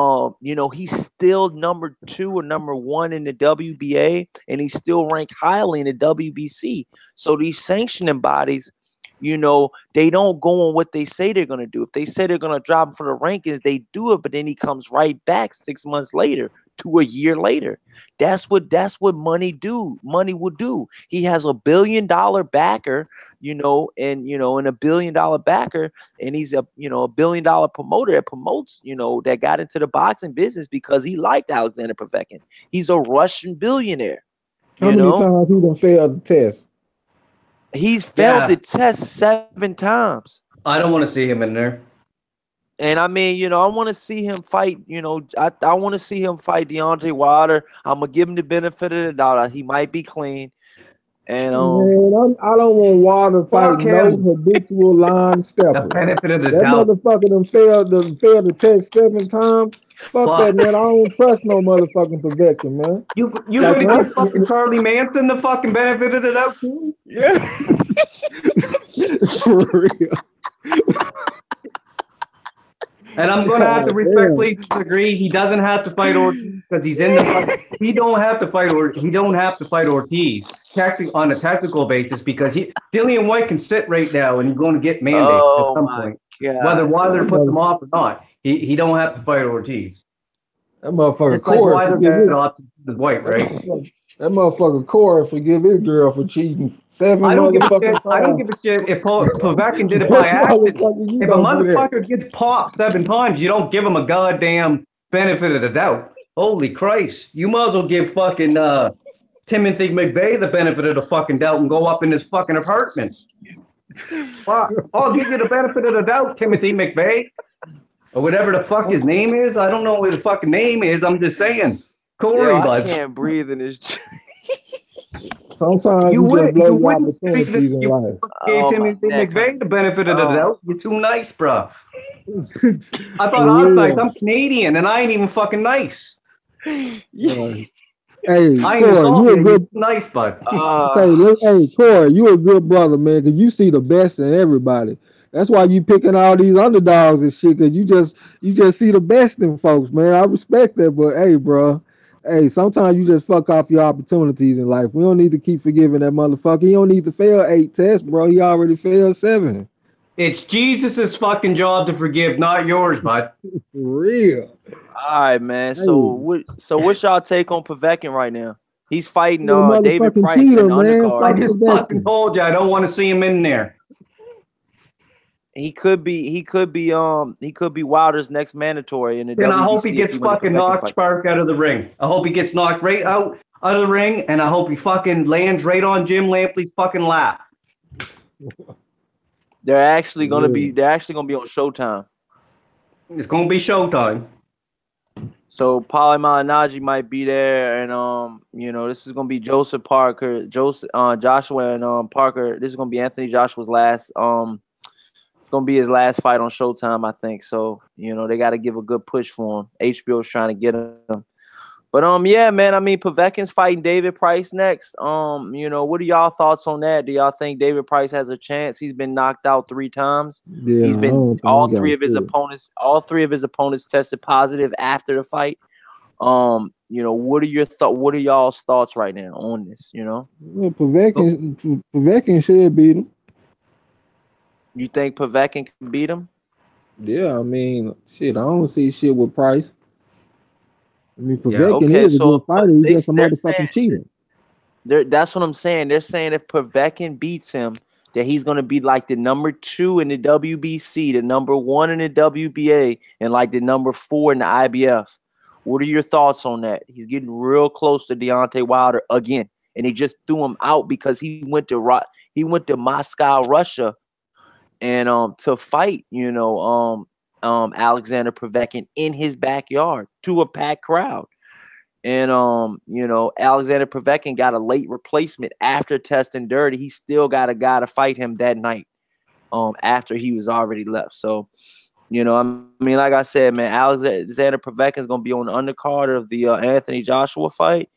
you know, he's still number 2 or number 1 in the WBA, and he's still ranked highly in the WBC. So these sanctioning bodies, you know, they don't go on what they say they're gonna do. If they say they're gonna drop him for the rankings, they do it, but then he comes right back 6 months later to a year later. That's what money will do. He has $1 billion backer, you know, and a $1 billion backer, and he's a $1 billion promoter that promotes, you know, that got into the boxing business because he liked Alexander Povetkin. He's a Russian billionaire. How many times he done failed the test? He's failed the test 7 times. I don't want to see him in there. And I mean, you know, I want to see him fight. You know, I want to see him fight Deontay Wilder. I'm gonna give him the benefit of the doubt. He might be clean. And man, I don't want Wilder fight no habitual line steppers. The benefit of the that doubt. Motherfucker done failed the test 7 times. Fuck that, man. I don't trust no motherfucking Povetkin, man. You gonna give fucking Charlie Manson the fucking benefit of the doubt too? Yeah. For real. And I'm gonna have to respectfully disagree. He doesn't have to fight Ortiz because he's in the fight. He don't have to fight Ortiz on a technical basis because Dillian White can sit right now and he's going to get mandated at some point. God. Whether Wilder puts him off or not, he don't have to fight Ortiz. That motherfucker Just like Wilder got options with White, right? That motherfucker Corey forgive his girl for cheating 7 I don't give a shit. times. I don't give a shit if Povetkin did it by accident. If a motherfucker gets popped 7 times, you don't give him a goddamn benefit of the doubt. Holy Christ. You might as well give fucking Timothy McVeigh the benefit of the fucking doubt and go up in his fucking apartment. I'll give you the benefit of the doubt, Timothy McVeigh. Or whatever the fuck his name is. I don't know what his fucking name is. I'm just saying. Corey, I can't breathe in this. Sometimes you just blow your opportunities in life. Gave Timothy McVeigh the benefit of the doubt. You're too nice, bro. I thought I was nice. I'm Canadian, and I ain't even fucking nice. Hey, Corey, you a good nice, bud. Hey, Corey, you a good brother, man, because you see the best in everybody. That's why you picking all these underdogs and shit, because you just see the best in folks, man. I respect that, but hey, bro. Hey, sometimes you just fuck off your opportunities in life. We don't need to keep forgiving that motherfucker. He don't need to fail 8 tests, bro. He already failed 7. It's Jesus' fucking job to forgive, not yours, bud. For real. All right, man. So what's y'all take on Povetkin right now? He's fighting David Price in the undercard. I just fucking told you I don't want to see him in there. He could be Wilder's next mandatory in the WBC. And I hope he gets fucking knocked spark out of the ring. I hope he gets knocked right out of the ring, and I hope he fucking lands right on Jim Lampley's fucking lap. They're actually gonna be on Showtime. It's gonna be Showtime. So Paulie Malignaggi might be there, and this is gonna be Joshua and Parker. This is gonna be Anthony Joshua's last It's gonna be his last fight on Showtime, I think. So, they got to give a good push for him. HBO's trying to get him. But yeah, man. I mean, Povetkin's fighting David Price next. What are y'all thoughts on that? Do y'all think David Price has a chance? He's been knocked out 3 times. Yeah, he's been all three of his opponents tested positive after the fight. What are y'all's thoughts right now on this? Well, Povetkin should beat him. You think Povetkin can beat him? Yeah, I mean, shit, I don't see shit with Price. I mean, Povetkin is a good fighter. He's just a motherfucking cheater. That's what I'm saying. They're saying if Povetkin beats him, that he's going to be like the number 2 in the WBC, the number 1 in the WBA, and like the number 4 in the IBF. What are your thoughts on that? He's getting real close to Deontay Wilder again, and they just threw him out because he went to Moscow, Russia, and to fight, Alexander Povetkin in his backyard to a packed crowd. And Alexander Povetkin got a late replacement after testing dirty. He still got a guy to fight him that night after he was already left. So You know, I mean, like I said, man, Alexander Povetkin is gonna be on the undercard of the Anthony Joshua fight,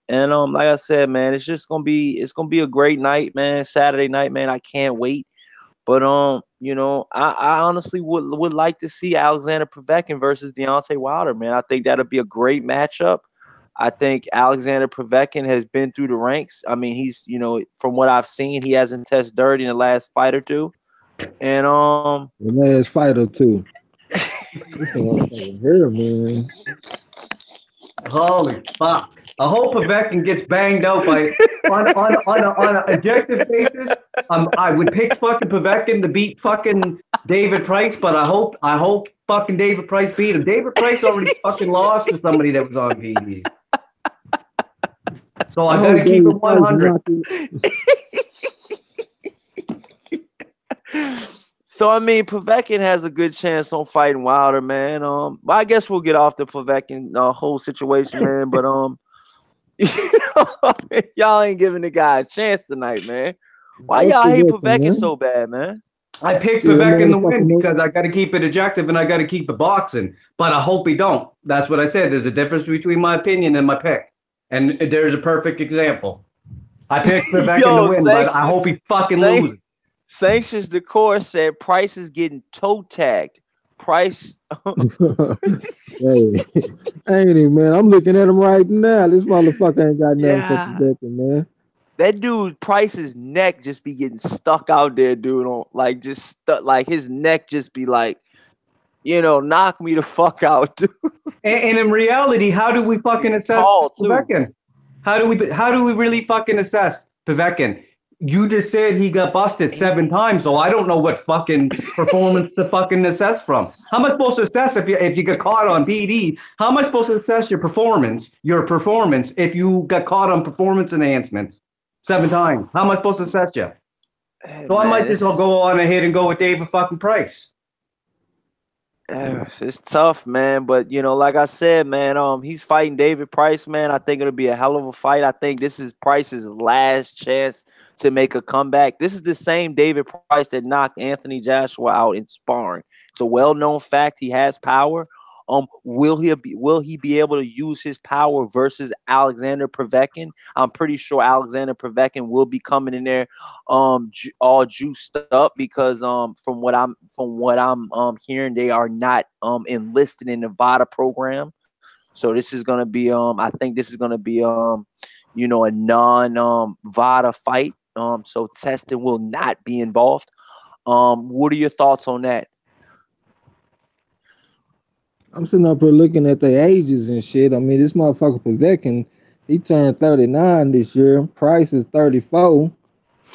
and like I said, man, it's gonna be a great night, man. Saturday night, man. I can't wait. But you know, I honestly would like to see Alexander Povetkin versus Deontay Wilder, man. I think that'll be a great matchup. I think Alexander Povetkin has been through the ranks. I mean, he's, you know, from what I've seen, he hasn't tested dirty in the last fight or two. And The last fight or two. This motherfucker here, man. Holy fuck. I hope Povetkin gets banged out by on an objective basis. I would pick fucking Povetkin to beat fucking David Price, but I hope fucking David Price beat him. David Price already fucking lost to somebody that was on TV. So I gotta keep it 100. So I mean, Povetkin has a good chance on fighting Wilder, man. I guess we'll get off the Povetkin whole situation, man. But you know, y'all ain't giving the guy a chance tonight, man. Why y'all hate Povetkin so bad, man? I picked Povetkin to win because I got to keep it objective and I got to keep it boxing. But I hope he don't. That's what I said. There's a difference between my opinion and my pick, and there's a perfect example. I picked Povetkin to win, but I hope he fucking loses. Sanctions Decor said Price is getting toe tagged. Price. Hey, ain't he, man? I'm looking at him right now. This motherfucker ain't got nothing for Povetkin, man. That dude Price's neck just be getting stuck out there, dude. On like just stuck, like his neck just be like, you know, knock me the fuck out, dude. And in reality, how do we fucking assess Povetkin? How do we really fucking assess Povetkin? You just said he got busted 7 times, so I don't know what fucking performance to fucking assess from. How am I supposed to assess if you get caught on PD? How am I supposed to assess your performance if you got caught on performance enhancements 7 times? How am I supposed to assess you? So I might just go on ahead and go with David fucking Price. It's tough, man. But you know, like I said, man, he's fighting David Price, man. I think it'll be a hell of a fight. I think this is Price's last chance to make a comeback. This is the same David Price that knocked Anthony Joshua out in sparring. It's a well-known fact. He has power. Will he be able to use his power versus Alexander Povetkin? I'm pretty sure Alexander Povetkin will be coming in there all juiced up because from what I'm hearing, they are not enlisted in the VADA program. So this is gonna be I think this is gonna be you know, a non VADA fight. So testing will not be involved. What are your thoughts on that? I'm sitting up here looking at their ages and shit. I mean, this motherfucker Povetkin, he turned 39 this year. Price is 34.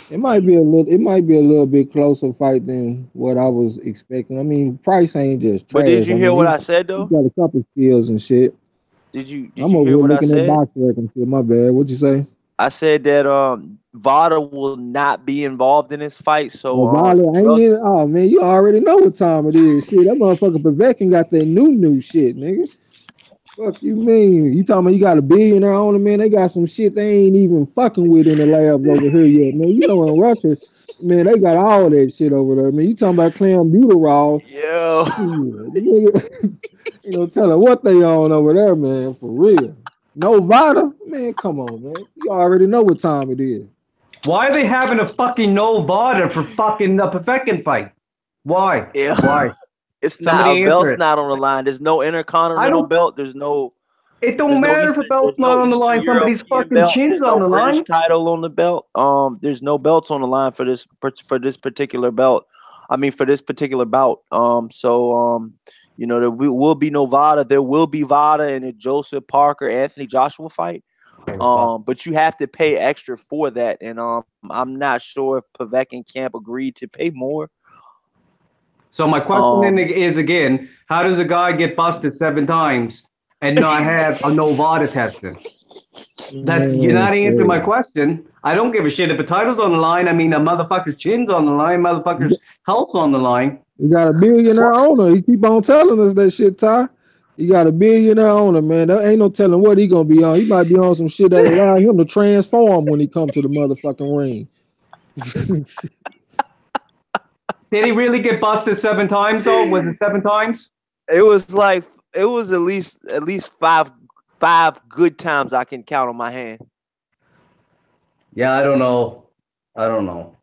It might be a little bit closer fight than what I was expecting. I mean, Price ain't just trash. But did you hear what I said though? He got a couple skills and shit. Did you hear what I said? I'm over looking at box records. My bad. What'd you say? I said that VADA will not be involved in this fight. So oh man, you already know what time it is. Shit, that motherfucker Povetkin got that new shit, nigga. Fuck you mean? You talking about you got a billionaire on them, man? They got some shit they ain't even fucking with in the labs over here yet, man. You know in Russia, man, they got all that shit over there, man. You talking about clenbuterol? Yo, you know, tell her what they on over there, man, for real. No VADA? Man, come on, man. You already know what time it is. Why are they having a fucking no VADA for fucking the Povetkin fight? Why? Yeah. Why? It's not a belt's not on the line. There's no intercontinental belt. There's no. It don't matter if a belt's not on the line. Somebody's fucking chin's on the line. British title on the belt. There's no belts on the line for this particular belt. I mean, for this particular bout. You know, there will be no VADA. There will be VADA in the Joseph Parker Anthony Joshua fight. But you have to pay extra for that, and I'm not sure if Povetkin camp agreed to pay more. So my question is again, how does a guy get busted 7 times and not have a no VADA testing? You're not answering my question. I don't give a shit if a title's on the line. I mean, a motherfucker's chin's on the line, motherfucker's health's on the line. You got a billionaire owner. He keep on telling us that shit, Ty. You got a billionaire owner, man. There ain't no telling what he gonna be on. He might be on some shit that allow him to transform when he come to the motherfucking ring. Did he really get busted 7 times though? Was it 7 times? It was like it was at least five good times I can count on my hand. Yeah, I don't know. I don't know.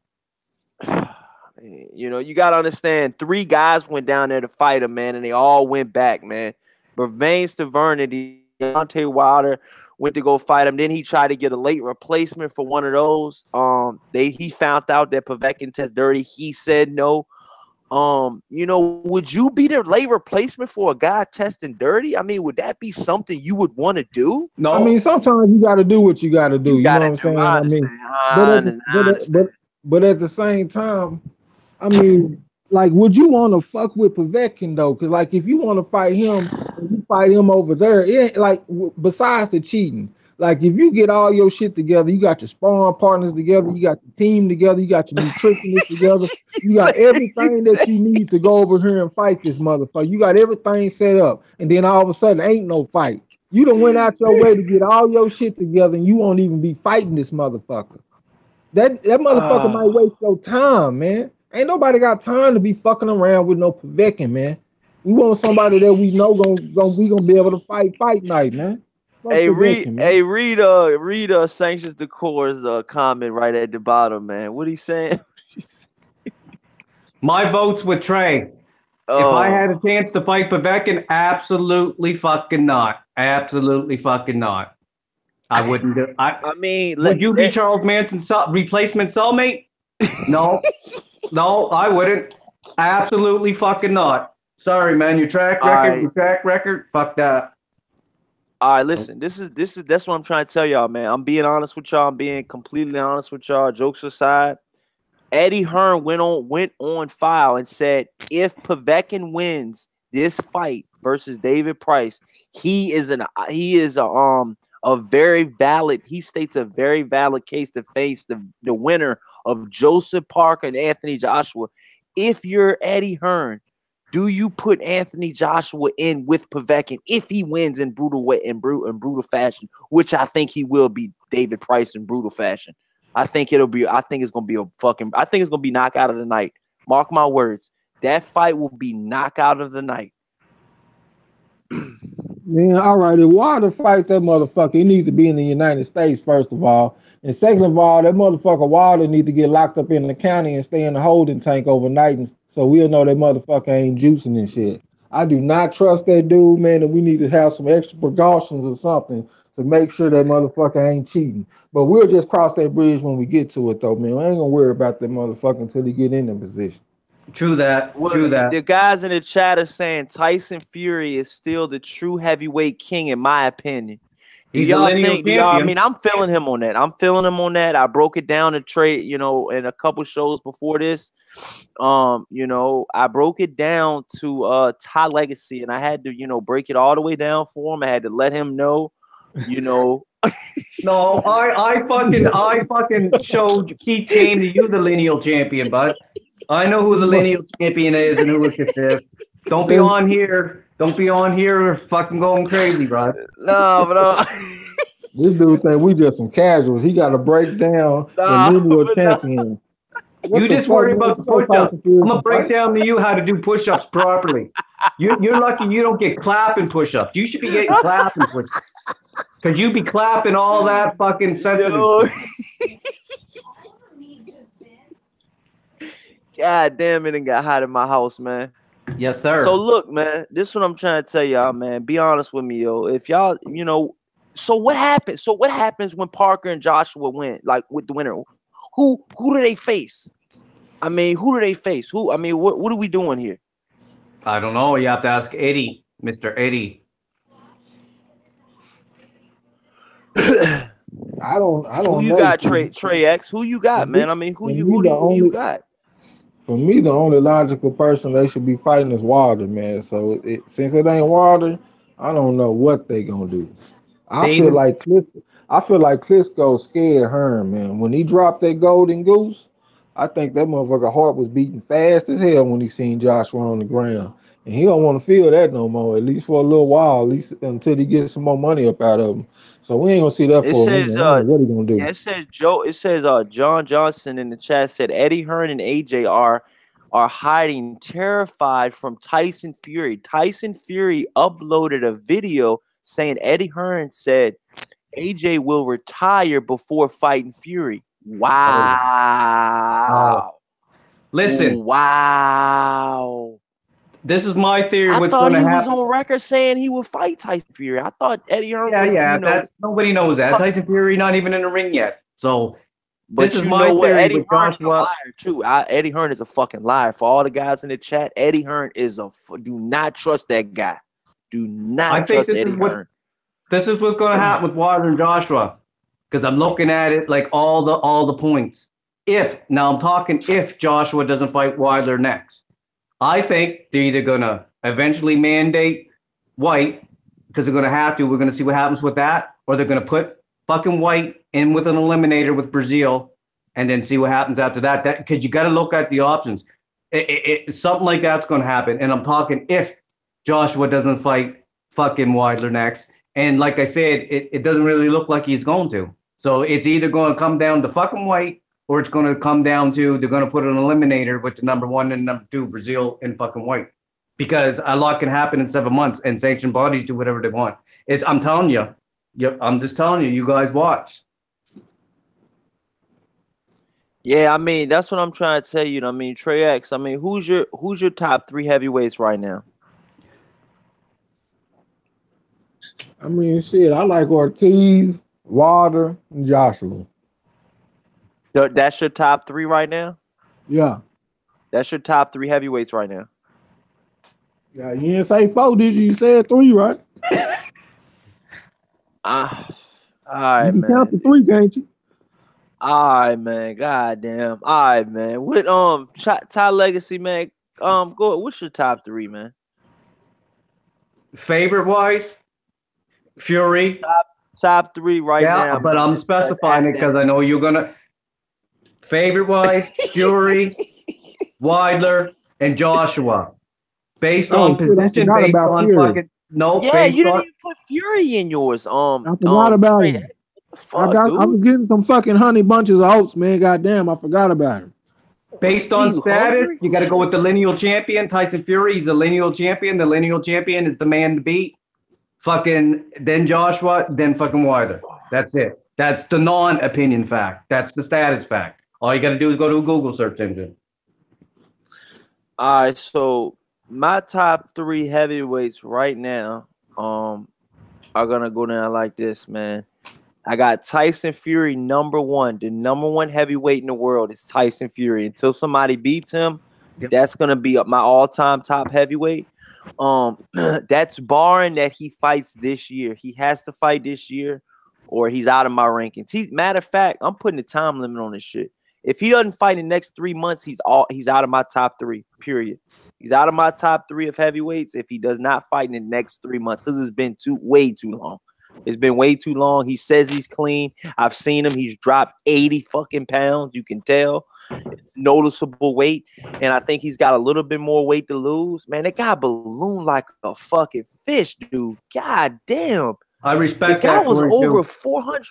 You know, you gotta understand. 3 guys went down there to fight him, man, and they all went back, man. Bervain Stavern and Deontay Wilder went to go fight him. Then he tried to get a late replacement for one of those. He found out that Povetkin test dirty. He said no. You know, would you be the late replacement for a guy testing dirty? I mean, would that be something you would want to do? No. I mean, sometimes you got to do what you got to do. You know what I'm saying? I mean, but at the same time, I mean, like, would you want to fuck with Povetkin though? Because like, if you want to fight him, you fight him over there. It ain't like besides the cheating. Like, if you get all your shit together, you got your sparring partners together, you got your team together, you got your nutritionists together, you got everything that you need to go over here and fight this motherfucker. You got everything set up, and then all of a sudden, ain't no fight. You done went out your way to get all your shit together, and you won't even be fighting this motherfucker. That motherfucker might waste your time, man. Ain't nobody got time to be fucking around with no Povetkin, man. We want somebody that we know gonna be able to fight night, man. Read Sanctions Decor's comment right at the bottom, man. What he saying? My vote's with Trey. If I had a chance to fight Povetkin, absolutely fucking not. Absolutely fucking not. I wouldn't do. I mean, would you be Charles Manson's replacement cellmate? No, no, I wouldn't. Absolutely fucking not. Sorry, man. Your track record, fuck that. All right, listen. That's what I'm trying to tell y'all, man. I'm being honest with y'all. I'm being completely honest with y'all. Jokes aside, Eddie Hearn went on file and said if Povetkin wins this fight versus David Price, he is a very valid. He states a very valid case to face the winner of Joseph Parker and Anthony Joshua. If you're Eddie Hearn, do you put Anthony Joshua in with Povetkin if he wins in brutal fashion, which I think he will be David Price in brutal fashion? I think it's gonna be knockout of the night. Mark my words. That fight will be knockout of the night. Man, all right. If Wilder fight that motherfucker, he needs to be in the United States, first of all. And second of all, that motherfucker Wilder need to get locked up in the county and stay in the holding tank overnight, and so we'll know that motherfucker ain't juicing and shit. I do not trust that dude, man, and we need to have some extra precautions or something to make sure that motherfucker ain't cheating. But we'll just cross that bridge when we get to it, though, man. I ain't gonna worry about that motherfucker until he get in the position. True that. True that. The guys in the chat are saying Tyson Fury is still the true heavyweight king, in my opinion. He's the lineal champion. I mean, I'm feeling him on that. I broke it down to trade, in a couple shows before this. I broke it down to Ty Legacy, and I had to, break it all the way down for him. I had to let him know, No, I fucking showed Keith Game to you the lineal champion, bud. I know who the lineal champion is and who is the fifth. Don't be on here fucking going crazy, bro. No, but this dude think we just some casuals. He got to break down the lineal champion. You just worry about the push-ups. I'm gonna break down to you how to do push-ups properly. You're lucky you don't get clapping push-ups. You should be getting clapping push-ups. Cause you be clapping all that fucking sensitive. God damn it, and got hot in my house, man. Yes, sir. So look, man, this is what I'm trying to tell y'all, man. Be honest with me, yo. If y'all, so what happens? So what happens when Parker and Joshua win? Like with the winner, who do they face? I mean, who do they face? What are we doing here? I don't know. You have to ask Eddie, Mr. Eddie. I don't Who you got, Trey X? Who you got, man? I mean, who you got? For me, the only logical person they should be fighting is Wilder, man. So since it ain't Wilder, I don't know what they gonna do. I feel like Klitschko scared Hearn, man. When he dropped that golden goose, I think that motherfucker heart was beating fast as hell when he seen Joshua on the ground. And he don't want to feel that no more, at least for a little while, at least until he gets some more money up out of him. So we ain't gonna see that for a minute. What he gonna do? Yeah, it says John Johnson in the chat said Eddie Hearn and AJ are are hiding terrified from Tyson Fury. Tyson Fury uploaded a video saying Eddie Hearn said AJ will retire before fighting Fury. Wow. Listen. Wow. This is my theory. I What's thought going to he was happen? on record saying he would fight Tyson Fury. I thought Eddie Hearn was, Yeah. you know. That's nobody knows that. Tyson Fury not even in the ring yet. So this But is you my know what? theory Eddie with Hearn is a Joshua. liar too. Eddie Hearn is a fucking liar. For all the guys in the chat, Eddie Hearn is do not trust that guy. Do not I think trust Eddie Hearn. this is what's going to happen with Wilder and Joshua, because I'm looking at it like all the points. Now I'm talking if Joshua doesn't fight Wilder next, I think they're either going to eventually mandate White because they're going to have to. We're going to see what happens with that, or they're going to put fucking White in with an eliminator with Brazil, and then see what happens after that. That because you got to look at the options. Something like that's going to happen, and I'm talking if Joshua doesn't fight fucking Wilder next. And like I said, it doesn't really look like he's going to. So it's either going to come down to fucking White, or it's going to come down to they're going to put an eliminator with the number 1 and number 2, Brazil and fucking White. Because a lot can happen in 7 months, and sanctioned bodies do whatever they want. I'm telling you. Yep, I'm just telling you. You guys watch. Yeah, I mean that's what I'm trying to tell you. I mean Trey X. I mean who's your top 3 heavyweights right now? I mean, shit, I like Ortiz, Wilder, and Joshua. That's your top 3 right now? Yeah. That's your top 3 heavyweights right now. Yeah, you didn't say 4, did you? You said 3, right? All right, you can man. count to 3, can't you? All right, man. God damn. All right, man. With Ty Legacy, man. Go. What's your top 3, man? Favorite wise, Fury. Top 3 right now. But I'm specifying it because I know you're gonna. Favorite wise, Fury, Wilder, and Joshua. Based on position, based on Fury. fucking no. Yeah, you didn't even put Fury in yours. I forgot about him. I was getting some fucking honey bunches of oats, man. Goddamn, I forgot about him. Based on status, you got to go with the lineal champion, Tyson Fury. He's a lineal champion. The lineal champion is the man to beat. Fucking then Joshua, then fucking Wilder. That's it. That's the non-opinion fact. That's the status fact. All you got to do is go to a Google search engine. All right, so my top 3 heavyweights right now are gonna go down like this, man. I got Tyson Fury number 1. The number 1 heavyweight in the world is Tyson Fury. Until somebody beats him, that's gonna be my all-time top heavyweight. That's barring that he fights this year. He has to fight this year, or he's out of my rankings. Matter of fact, I'm putting a time limit on this shit. If he doesn't fight in the next 3 months, he's out of my top 3. Period. He's out of my top 3 of heavyweights if he does not fight in the next 3 months, because it's been way too long. It's been way too long. He says he's clean. I've seen him. He's dropped 80 fucking pounds. You can tell. It's noticeable weight. And I think he's got a little bit more weight to lose. Man, that guy ballooned like a fucking fish, dude. God damn. I respect that. The guy that was over 400.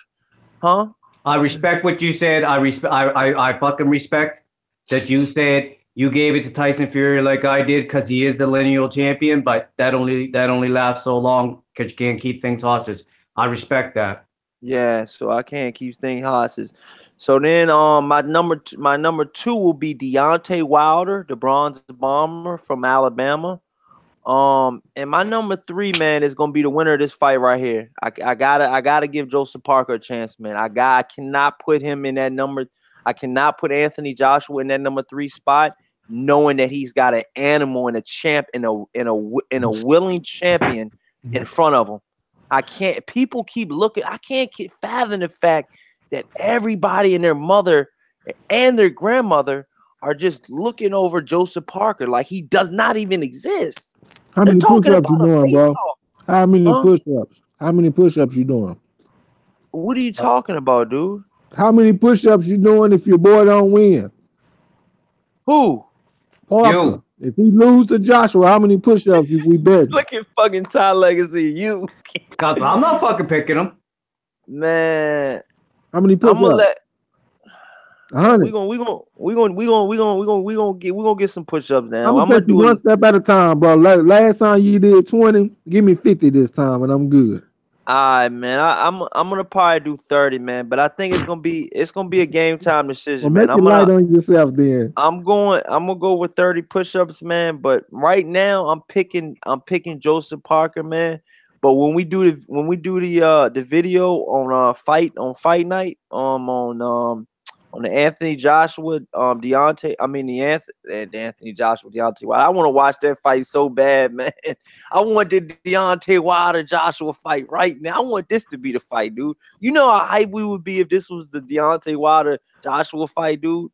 Huh? I respect what you said. I fucking respect that you said you gave it to Tyson Fury like I did because he is the lineal champion, but that only lasts so long because you can't keep things hostage. I respect that. Yeah, so I can't keep things hostage. So then my number 2 will be Deontay Wilder, the Bronze Bomber from Alabama. And my number 3, man, is gonna be the winner of this fight right here. I gotta give Joseph Parker a chance, man. I cannot put him in that number. I cannot put Anthony Joshua in that number 3 spot, knowing that he's got an animal and a champ and a willing champion in front of him. I can't. People keep looking. I can't fathom the fact that everybody and their mother and their grandmother are just looking over Joseph Parker like he does not even exist. How many push-ups you doing, bro? How many push-ups? How many push-ups you doing? What are you talking about, dude? How many push-ups you doing if your boy don't win? Who? Parker. You. If he lose to Joshua, how many push-ups we bet? Look at fucking Ty Legacy. You. I'm not fucking picking him. Man. How many push-ups? We 100. gonna get some push-ups I'm now. gonna I'm gonna take you do one it. step at a time, bro. Last time you did 20, give me 50 this time, and I'm good. All right, man. I'm gonna probably do 30, man. But I think it's gonna be a game time Well, decision, man. make it light on yourself then. I'm gonna go with 30 push-ups, man. But right now I'm picking Joseph Parker, man. But when we do the video on fight night on the Anthony Joshua Deontay, I mean the Anthony Joshua Deontay Wilder. I want to watch that fight so bad, man. I want the Deontay Wilder Joshua fight right now. I want this to be the fight, dude. You know how hype we would be if this was the Deontay Wilder Joshua fight, dude.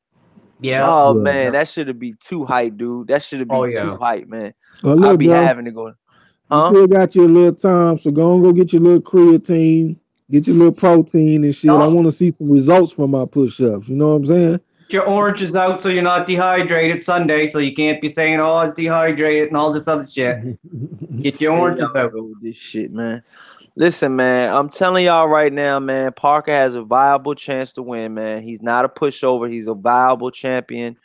Yeah. Oh Yeah. man, that should be too hype, dude. That should Oh be too yeah. hype, man. Well, I'll look, be bro, having to go, you huh? still got your little time, so go and go get your little creatine, get your little protein and shit. I Yup. want to see some results from my push-ups. You know what I'm saying? Get your oranges out so you're not dehydrated Sunday, so you can't be saying, "Oh, I'm dehydrated" and all this other shit. Get your Here oranges y'all out. go with this shit, man. Listen, man, I'm telling y'all right now, man, Parker has a viable chance to win, man. He's not a pushover. He's a viable champion.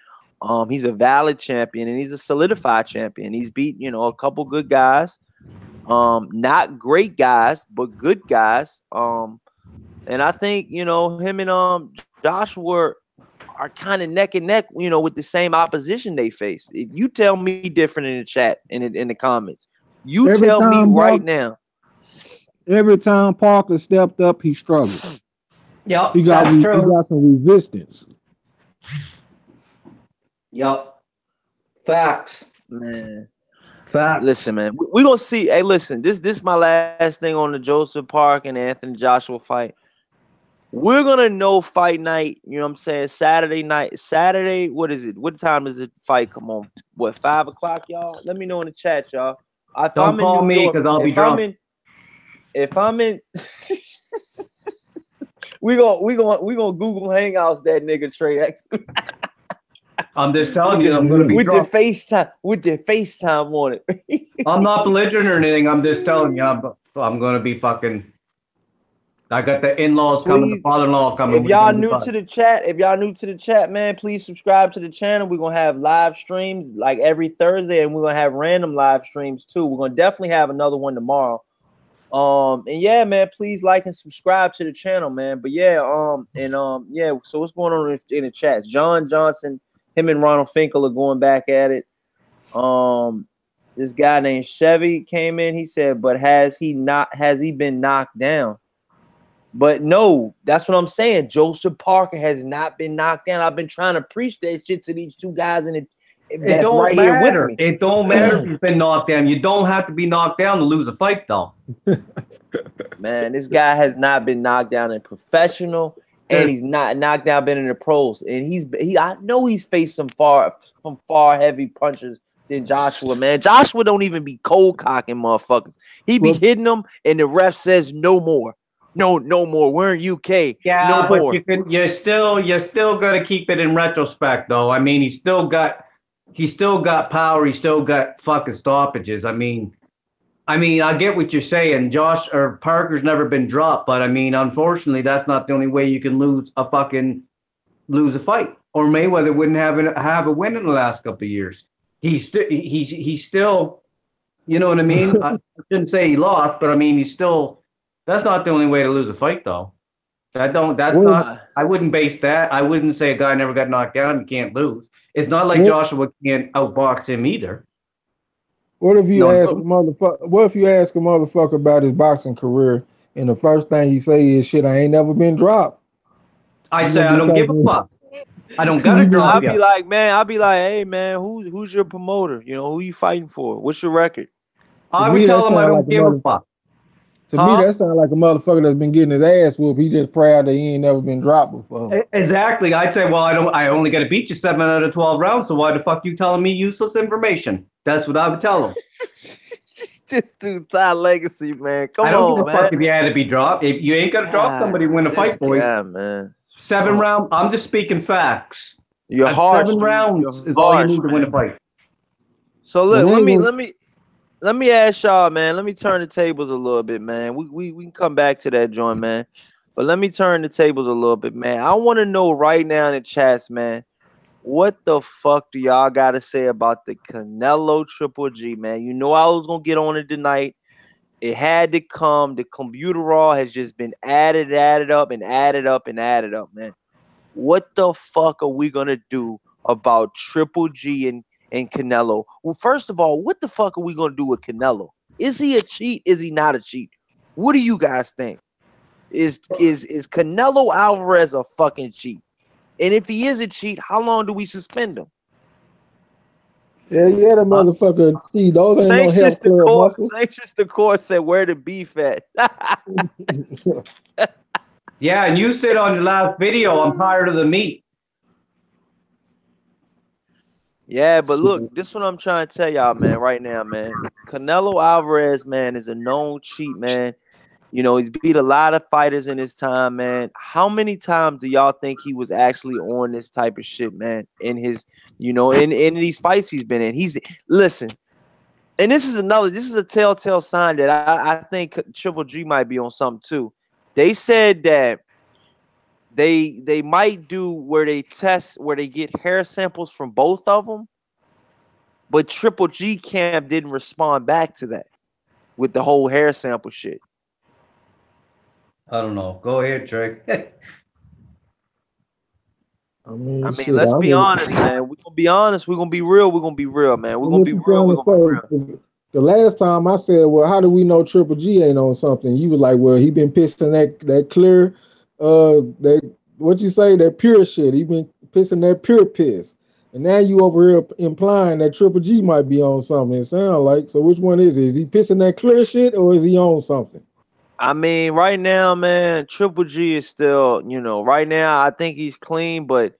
He's a valid champion, and he's a solidified champion. He's beat, a couple good guys. Not great guys, but good guys. And I think, him and Joshua are kind of neck and neck, with the same opposition they face. If you tell me different in the chat, in the comments, you Every tell me time right Parker, now. every time Parker stepped up, he struggled. Yup, He that's true. got some resistance. Yup, facts. Man, Facts. listen, man, we gonna see. Hey, listen, this my last thing on the Joseph Park and Anthony Joshua fight. We're gonna know fight night. You know what I'm saying? Saturday night. Saturday. What is it? What time does it fight come on? What 5 o'clock, y'all? Let me know in the chat, y'all. If Don't I'm in call New me York, because I'll be drunk. if I'm in, we gonna Google Hangouts that nigga Trey X I'm just with telling you, the I'm gonna be with the drunk. FaceTime on it. I'm not belligerent or anything. I'm just telling you, I'm gonna be fucking. I got the in-laws coming, the Please, father-in-law coming. if We're y'all gonna be new to the chat, man, please subscribe to the channel. We're gonna have live streams like every Thursday, and we're gonna have random live streams too. We're gonna definitely have another one tomorrow. And yeah, man, please like and subscribe to the channel, man. But yeah, yeah. So what's going on in the chats? John Johnson, him and Ronald Finkel are going back at it. This guy named Chevy came in. He said, "But has he been knocked down?" But no, that's what I'm saying. Joseph Parker has not been knocked down. I've been trying to preach that shit to these two guys, and It that's don't right here with matter. me. It don't matter if you've been knocked down. You don't have to be knocked down to lose a fight, though. Man, this guy has not been knocked down in professional, and he's not knocked down been in the pros. And I know he's faced some far heavy punches than Joshua, man. Joshua don't even be cold cocking motherfuckers. He be Well, hitting them, and the ref says no more. No more. We're in UK. Yeah, No but more. you still got to keep it in retrospect, though. I mean, he's still got power. He's still got fucking stoppages. I mean, I get what you're saying. Josh or Parker's never been dropped, but I mean, unfortunately, that's not the only way you can lose a fight. Or Mayweather wouldn't have a win in the last couple of years. He's still, you know what I mean? I shouldn't say he lost, but I mean, he's still. That's not the only way to lose a fight, though. That's well, not. I wouldn't base that. I wouldn't say a guy never got knocked down and can't lose. It's not like what, Joshua can't outbox him either. what if you No, ask a motherfucker? What if you ask a motherfucker about his boxing career, and the first thing he say is, "Shit, I ain't never been dropped." You I'd say gonna I be don't give a thinking, fuck. I don't got you to gonna, drop I'll you. be like, hey man, who's your promoter? Who you fighting for? What's your record? to I would me that tell him I sound like don't a give a fuck. To me, Huh? that sounds like a motherfucker that's been getting his ass whooped. He just proud that he ain't never been dropped before. Exactly. I'd say, well, I only got to beat you 7 out of 12 rounds. So why the fuck you telling me useless information? That's what I would tell him. This dude, Ty Legacy, man. Come I don't give on, a fuck man. if you had to be dropped. If you ain't got to drop somebody to win a This fight, boy. guy, man. 7 rounds. I'm just speaking facts. You're At harsh, 7 dude. rounds You're is all you harsh, need to win a man. fight. So Well, look, they let ain't me gonna, let me let me ask y'all, man. Let me turn the tables a little bit, man. We can come back to that joint, man. But let me turn the tables a little bit, man. I want to know right now in the chats, man, what the fuck do y'all got to say about the Canelo Triple G, man? You know I was going to get on it tonight. It had to come. The computerol has just been added up, man. What the fuck are we going to do about Triple G and Canelo? Well, first of all, what the fuck are we going to do with Canelo? Is he a cheat? Is he not a cheat? What do you guys think? Is Canelo Alvarez a fucking cheat? And if he is a cheat, how long do we suspend him? Yeah, the motherfucker cheat. Those ain't no health club muscles. Sanctions the court said where the beef at. Yeah, and you said on your last video, I'm tired of the meat. Yeah, but look, this is what I'm trying to tell y'all, man, right now, man. Canelo Alvarez, man, is a known cheat, man. You know, he's beat a lot of fighters in his time, man. How many times do y'all think he was actually on this type of shit, man? In his, you know, in these fights he's been in. Listen, and this is a telltale sign that I think Triple G might be on something too. They said that they might do where they get hair samples from both of them, but Triple G camp didn't respond back to that with the whole hair sample shit. I don't know. Go ahead, Trey. I mean, let's be honest, man. We're gonna be honest. We're gonna be real. We're gonna be real, man. We're gonna be real. We're gonna be real. The last time I said, well, how do we know Triple G ain't on something? You was like, well, he been pissing that clear, what you say, that pure shit. He been pissing that pure piss. And now you over here implying that Triple G might be on something. It sounds like. So which one is it? Is he pissing that clear shit or is he on something? I mean, right now, man, Triple G is still, you know, right now I think he's clean, but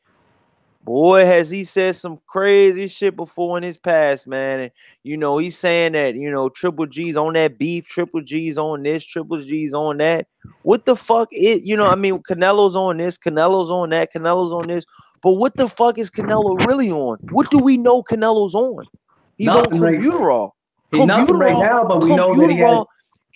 boy, has he said some crazy shit before in his past, man. And, you know, he's saying that, you know, Triple G's on that beef, Triple G's on this, Triple G's on that. What the fuck is, you know, I mean, Canelo's on this, Canelo's on that, Canelo's on this. But what the fuck is Canelo really on? What do we know Canelo's on? He's nothing on Computerol. He's nothing right now, but we know that he has...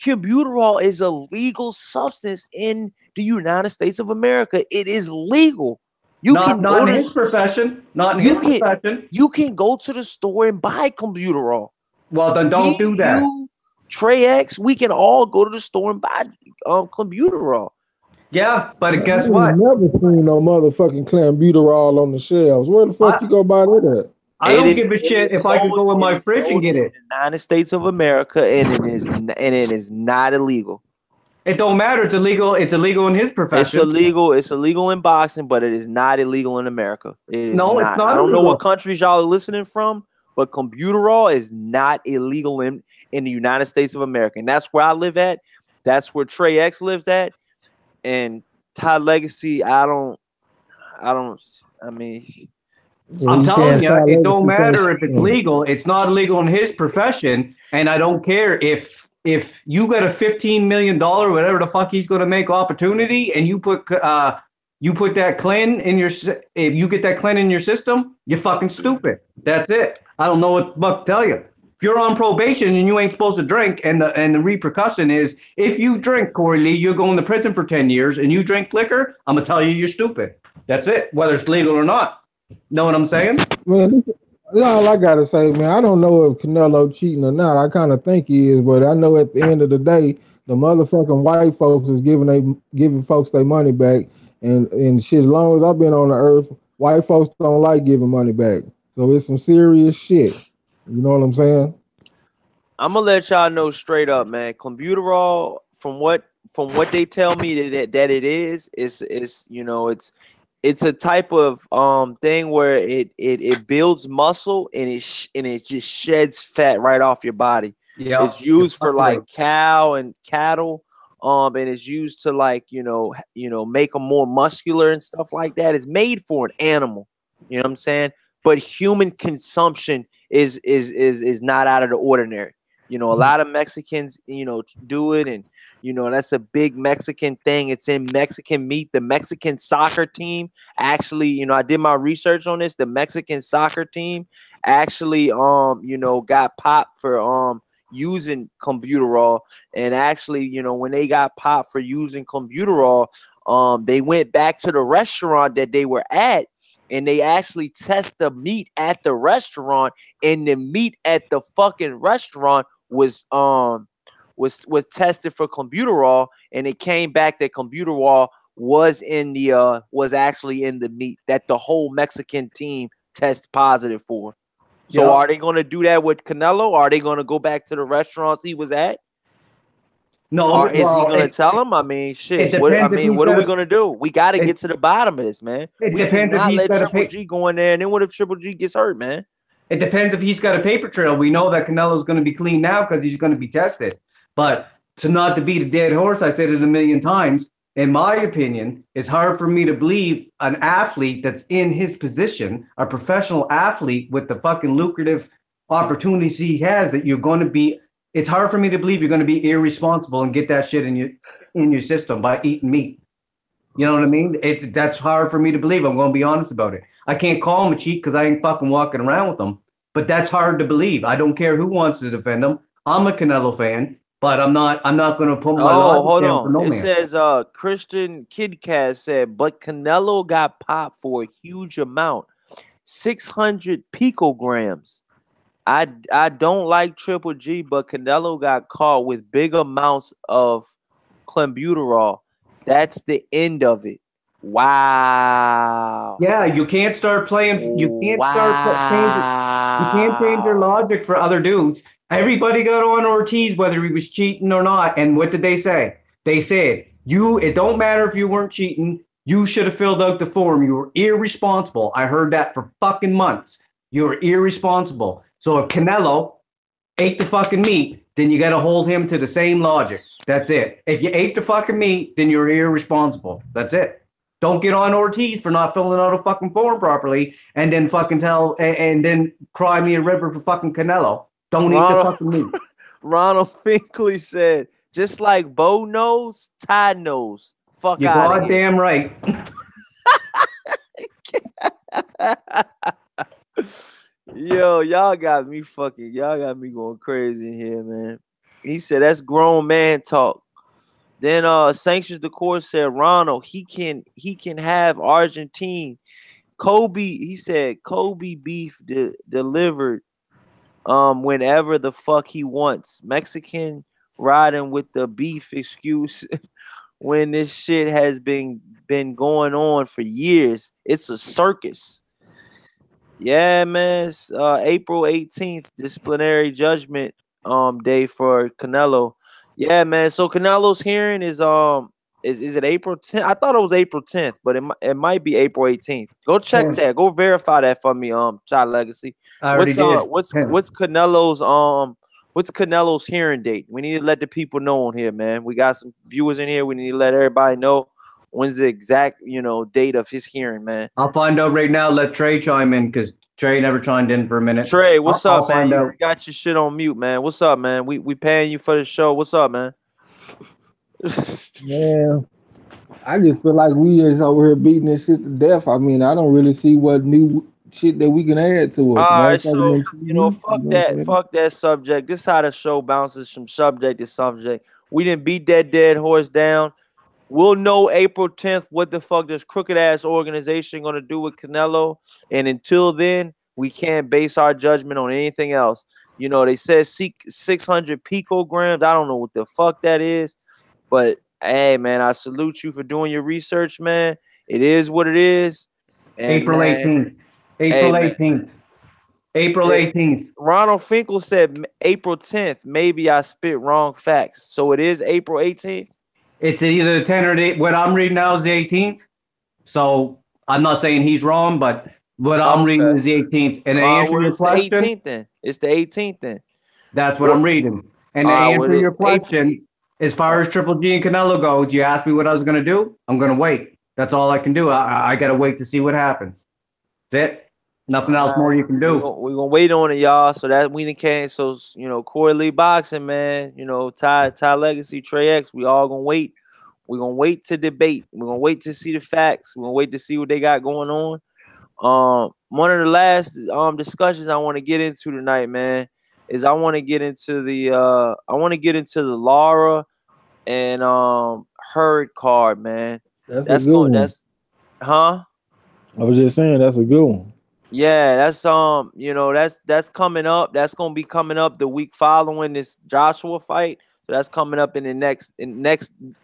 Computerol is a legal substance in the United States of America. It is legal. Not in his profession. Not in his profession. You can go to the store and buy Computerol. Well, then don't do that. You, Trey X, we can all go to the store and buy Computerol. Yeah, but guess what? I've never seen no motherfucking Clambuterol on the shelves. Where the fuck you go buy that at? I don't give a shit if I can go in my fridge and get it. United States of America, and it is not illegal. It don't matter. It's illegal. It's illegal in his profession. It's illegal in boxing, but it is not illegal in America. It's not. I don't know what countries y'all are listening from, but Computerol is not illegal in the United States of America, and that's where I live at. That's where Trey X lives at, and Todd Legacy. I mean. I'm telling you, it don't matter if it's legal. It's not illegal in his profession, and I don't care if you got a $15 million, whatever the fuck he's going to make opportunity, and you put that clean in your, if you get that clean in your system, you're fucking stupid. That's it. I don't know what the fuck to tell you. If you're on probation and you ain't supposed to drink, and the repercussion is if you drink, Corey Lee, you're going to prison for 10 years, and you drink liquor, I'm gonna tell you you're stupid. That's it. Whether it's legal or not. Know what I'm saying? Man, that's all I gotta say, man. I don't know if Canelo cheating or not. I kind of think he is, but I know at the end of the day, the motherfucking white folks is giving folks their money back, and shit. As long as I've been on the earth, white folks don't like giving money back. So it's some serious shit. You know what I'm saying? I'm gonna let y'all know straight up, man. Clenbuterol, from what they tell me that it is, you know, it's a type of thing where it builds muscle and it just sheds fat right off your body. Yeah, it's used for like cow and cattle, and it's used to like you know make them more muscular and stuff like that. It's made for an animal, you know what I'm saying? But human consumption is not out of the ordinary. You know, a lot of Mexicans, you know, do it, and you know that's a big Mexican thing. It's in Mexican meat. The Mexican soccer team actually, you know, I did my research on this. The Mexican soccer team actually, you know, got popped for using Clenbuterol, and actually, you know, when they got popped for using Clenbuterol, They went back to the restaurant that they were at, and they actually test the meat at the restaurant, and the meat at the fucking restaurant was tested for clenbuterol, and it came back that clenbuterol was actually in the meat that the whole Mexican team test positive for. So are they going to do that with Canelo? Are they going to go back to the restaurants he was at? No, or is he going to tell him? I mean, shit. What are we going to do? We got to get to the bottom of this, man. We cannot let Triple G go in there. And then what if Triple G gets hurt, man? It depends if he's got a paper trail. We know that Canelo's going to be clean now because he's going to be tested. But not to beat a dead horse, I said it a million times. In my opinion, it's hard for me to believe an athlete that's in his position, a professional athlete with the fucking lucrative opportunities he has, that you're going to be. It's hard for me to believe you're going to be irresponsible and get that shit in your system by eating meat. You know what I mean? That's hard for me to believe. I'm going to be honest about it. I can't call him a cheat because I ain't fucking walking around with him. But that's hard to believe. I don't care who wants to defend him. I'm a Canelo fan, but I'm not going to put my hold on. For no man. Says Christian Kidcast said, but Canelo got popped for a huge amount, 600 picograms. I don't like Triple G, but Canelo got caught with big amounts of clenbuterol. That's the end of it. Wow. Yeah, you can't start playing. You can't start changing. You can't change your logic for other dudes. Everybody got on Ortiz whether he was cheating or not. And what did they say? They said, it don't matter if you weren't cheating. You should have filled out the form. You were irresponsible. I heard that for fucking months. You were irresponsible. So if Canelo ate the fucking meat, then you got to hold him to the same logic. That's it. If you ate the fucking meat, then you're irresponsible. That's it. Don't get on Ortiz for not filling out a fucking form properly and then fucking and then cry me a river for fucking Canelo. Don't eat the fucking meat. Ronald Finkley said, just like Bo knows, Ty knows. Fuck you out of here. You're goddamn right. Yo, y'all got me going crazy in here, man. He said that's grown man talk. Then Sanctions the Court said Ronald, he can have Argentine. He said Kobe beef delivered whenever the fuck he wants. Mexican riding with the beef excuse when this shit has been going on for years. It's a circus. Yeah, man. It's, April 18th, disciplinary judgment day for Canelo. Yeah, man. So Canelo's hearing is it April 10th? I thought it was April 10th, but it might be April 18th. Go check that. Go verify that for me, Child Legacy. What's Canelo's hearing date? We need to let the people know on here, man. We got some viewers in here. We need to let everybody know when's the exact, date of his hearing, man. I'll find out right now. Let Trey chime in because Trey never chimed in for a minute. Trey, what's up, man? You got your shit on mute, man. What's up, man? We paying you for the show. What's up, man? Yeah, I just feel like we is over here beating this shit to death. I mean, I don't really see what new shit that we can add to it. All right, so fuck that subject. This is how the show bounces from subject to subject. We didn't beat that dead horse down. We'll know April 10th what the fuck this crooked ass organization gonna do with Canelo. And until then, we can't base our judgment on anything else. They said 600 picograms. I don't know what the fuck that is. But hey, man, I salute you for doing your research, man. It is what it is. And April 18th. April 18th. Ronald Finkel said April 10th. Maybe I spit wrong facts. So it is April 18th? It's either the 10th or the 8th. What I'm reading now is the 18th. So I'm not saying he's wrong, but what I'm reading is the 18th. And to answer your question, the 18th then. It's the 18th then. That's what I'm reading. And to answer your question, as far as Triple G and Canelo goes, you asked me what I was going to do. I'm going to wait. That's all I can do. I got to wait to see what happens. That's it. Nothing else more you can do. We're going to wait on it, y'all. So that we can't. So, Corey Lee Boxing, man, Ty Legacy, Trey X, we all going to wait. We're going to wait to debate. We're going to wait to see the facts. We're going to wait to see what they got going on. One of the last discussions I want to get into tonight, man, is I want to get into the Lara and Hurd card, man. That's a That's good going. one. That's huh? I was just saying that's a good one. Yeah, that's that's coming up. That's gonna be coming up the week following this Joshua fight. So that's coming up in next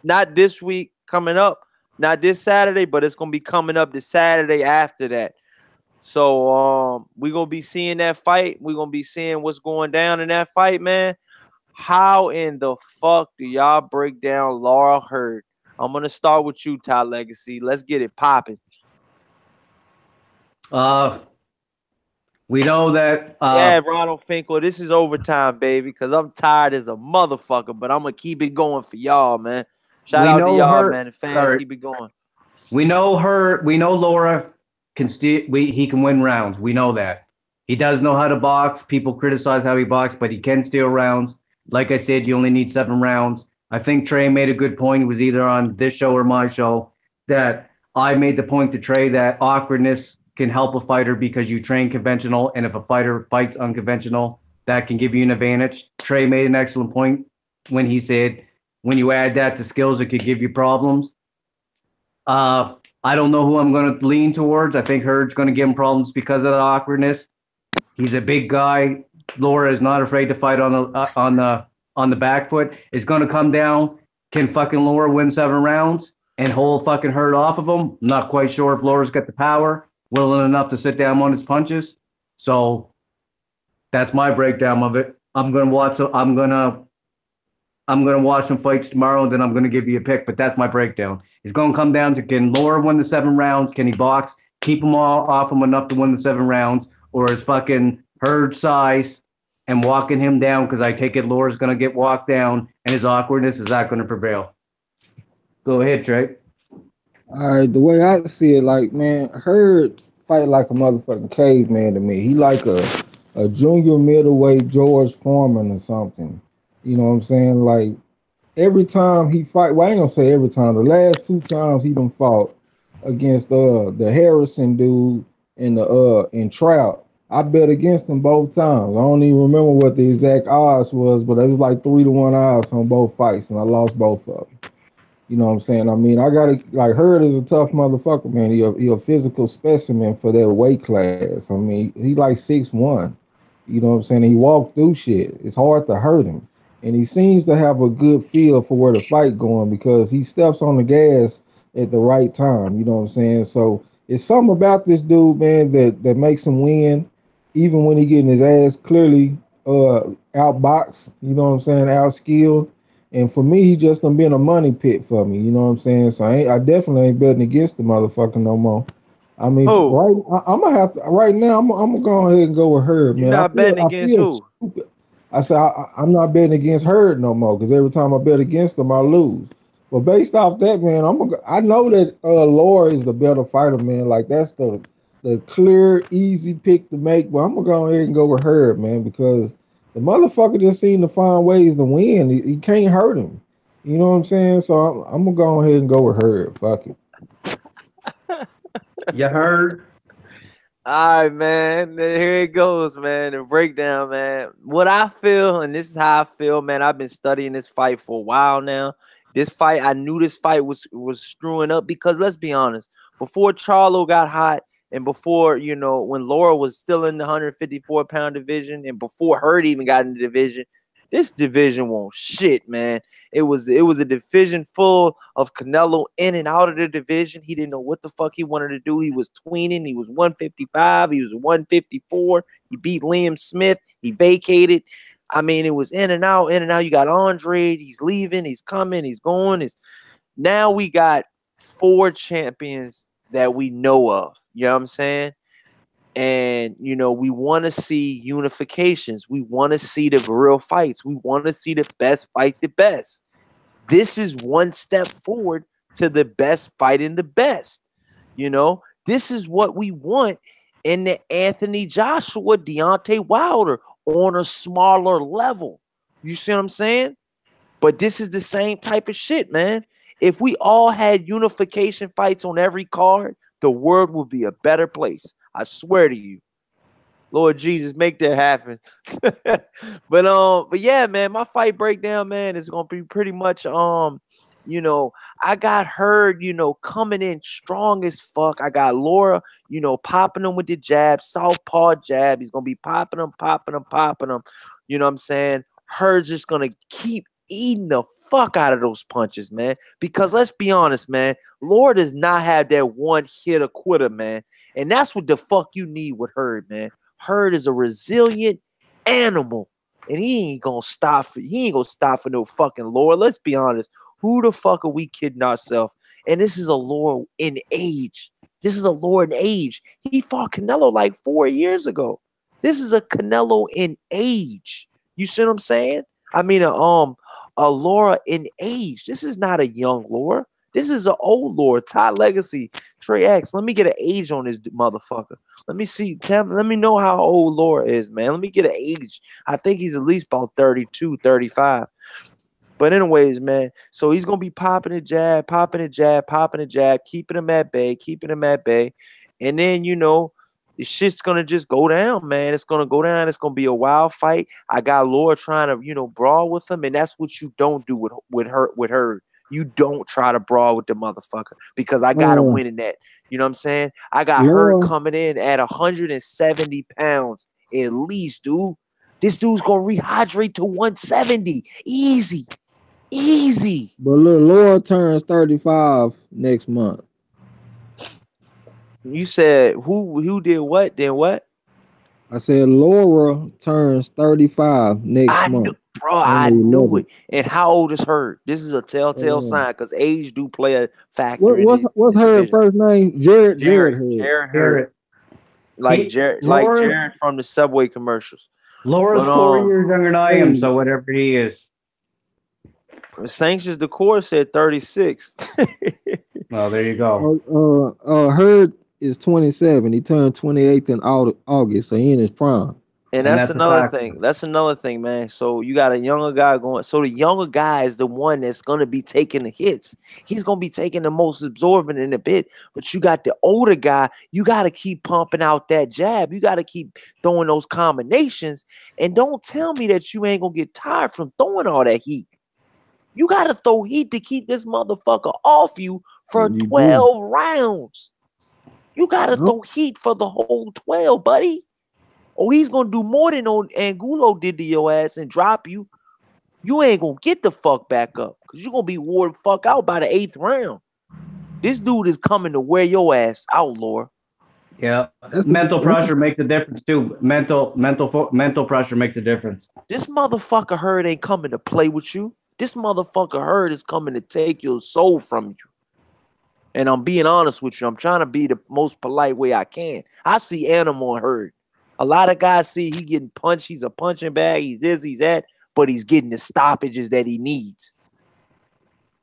not this week coming up, not this Saturday, but it's gonna be coming up the Saturday after that. So we're gonna be seeing that fight. We're gonna be seeing what's going down in that fight, man. How in the fuck do y'all break down Laura Hurd? I'm gonna start with you, Ty Legacy. Let's get it popping. Uh, we know that. Yeah, Ronald Finkel, this is overtime, baby, because I'm tired as a motherfucker, but I'm gonna keep it going for y'all, man. Shout We out to know y'all, her. man. The fans, Or keep it going. we know her. We know Laura can still. He can win rounds. We know that. He does know how to box. People criticize how he boxes, but he can steal rounds. Like I said, you only need 7 rounds. I think Trey made a good point. It was either on this show or my show that I made the point to Trey that awkwardness can help a fighter because you train conventional, and if a fighter fights unconventional, that can give you an advantage. Trey made an excellent point when he said when you add that to skills, it could give you problems. I don't know who I'm going to lean towards. I think Hurd's going to give him problems because of the awkwardness. He's a big guy. Laura is not afraid to fight on the back foot. It's going to come down. Can fucking Laura win 7 rounds and hold fucking Hurd off of him? I'm not quite sure if Laura's got the power, willing enough to sit down on his punches. So that's my breakdown of it. I'm gonna watch some fights tomorrow, and then I'm gonna give you a pick. But that's my breakdown. It's gonna come down to can Laura win the 7 rounds? Can he box? Keep them all off him enough to win the 7 rounds, or is fucking Herd size and walking him down? Because I take it Laura's gonna get walked down, and his awkwardness is not gonna prevail. Go ahead, Trey. All right, the way I see it, like man, Hurd fight like a motherfucking caveman to me. He like a junior middleweight George Foreman or something. You know what I'm saying? Like every time he fight, well, I ain't gonna say every time. The last 2 times he done fought against the Harrison dude and the in Trout, I bet against him both times. I don't even remember what the exact odds was, but it was like 3-1 odds on both fights, and I lost both of them. You know what I'm saying? I mean, I gotta like Hurd is a tough motherfucker, man. He a physical specimen for that weight class. I mean, he like 6'1". You know what I'm saying? He walked through shit. It's hard to hurt him. And he seems to have a good feel for where the fight going because he steps on the gas at the right time. You know what I'm saying? So it's something about this dude, man, that makes him win, even when he getting his ass clearly outboxed. You know what I'm saying? Outskilled. And for me, he just done been a money pit for me. You know what I'm saying? So I definitely ain't betting against the motherfucker no more. I mean, Who? I'm gonna have to right now. I'm gonna go ahead and go with her, You man. I not feel betting I against feel who? stupid. I said I'm not betting against her no more because every time I bet against them, I lose. But based off that, man, I know that Laura is the better fighter, man. Like that's the clear, easy pick to make. But I'm gonna go ahead and go with her, man, because the motherfucker just seemed to find ways to win. He can't hurt him. You know what I'm saying? So I'm gonna go ahead and go with her. Fuck it. You heard? All right, man. Here it goes, man. The breakdown, man. What I feel, and this is how I feel, man. I've been studying this fight for a while now. This fight, I knew this fight was screwing up because let's be honest, before Charlo got hot, and before when Laura was still in the 154-pound division, and before Hurd even got in the division, this division won't shit, man. It was a division full of Canelo in and out of the division. He didn't know what the fuck he wanted to do. He was tweening. He was 155. He was 154. He beat Liam Smith. He vacated. I mean, it was in and out, in and out. You got Andre. He's leaving. He's coming. He's going. Now we got 4 champions that we know of. You know what I'm saying? And we want to see unifications. We want to see the real fights. We want to see the best fight the best. This is one step forward to the best fighting the best. This is what we want in the Anthony Joshua, Deontay Wilder on a smaller level. You see what I'm saying? But this is the same type of shit, man. If we all had unification fights on every card, the world would be a better place. I swear to you. Lord Jesus, make that happen. but yeah, man, my fight breakdown, man, is gonna be pretty much You know, I got Hurd, you know, coming in strong as fuck. I got Laura, you know, popping him with the jab, southpaw jab. He's gonna be popping him, popping him, popping him. You know what I'm saying? Hurd's just gonna keep eating the fuck out of those punches, man. Because let's be honest, man, Laura does not have that one hit or quitter, man. And that's what the fuck you need with Hurd, man. Hurd is a resilient animal. And he ain't gonna stop for no fucking Laura. Let's be honest. Who the fuck are we kidding ourselves? And this is a Lord in age. This is a Lord in age. He fought Canelo like 4 years ago. This is a Canelo in age. You see what I'm saying? I mean, a Laura in age. This is not a young Laura. This is an old Laura. Todd Legacy, Trey X. Let me get an age on this motherfucker. Let me see. Let me know how old Laura is, man. Let me get an age. I think he's at least about 32, 35. But anyways, man, so he's gonna be popping a jab, popping a jab, popping a jab, keeping him at bay, keeping him at bay, and then you know the shit's gonna just go down, man. It's gonna go down. It's gonna be a wild fight. I got Laura trying to brawl with him, and that's what you don't do with her. You don't try to brawl with the motherfucker because I got him winning that. You know what I'm saying? I got her coming in at 170 pounds at least, dude. This dude's gonna rehydrate to 170. Easy. Easy. But look, Laura turns 35 next month. You said who did what? Then what? I said Laura turns 35 next month. I knew it. And how old is her? This is a telltale sign because age do play a factor. What's her first name? Jared Hurd. Like Jared from the Subway commercials. Laura's 4 years younger than I am, so whatever he is. Sanctions the court said 36. Well, there you go. Hurd is 27. He turned 28 in August, so he in his prime. And that's another thing. That's another thing, man. So you got a younger guy going. So the younger guy is the one that's going to be taking the hits. He's going to be taking the most absorbent in a bit. But you got the older guy. You got to keep pumping out that jab. You got to keep throwing those combinations. And don't tell me that you ain't going to get tired from throwing all that heat. You got to throw heat to keep this motherfucker off you for 12 rounds. You got to throw heat for the whole 12, buddy. Oh, he's going to do more than Angulo did to your ass and drop you. You ain't going to get the fuck back up because you're going to be wore the fuck out by the 8th round. This dude is coming to wear your ass out, Laura. Yeah. Mental pressure makes the difference, too. Mental pressure makes the difference. This motherfucker Hurd ain't coming to play with you. This motherfucker Hurd is coming to take your soul from you. And I'm being honest with you. I'm trying to be the most polite way I can. I see animal Hurd. A lot of guys see he getting punched. He's a punching bag. He's this, he's that. But he's getting the stoppages that he needs.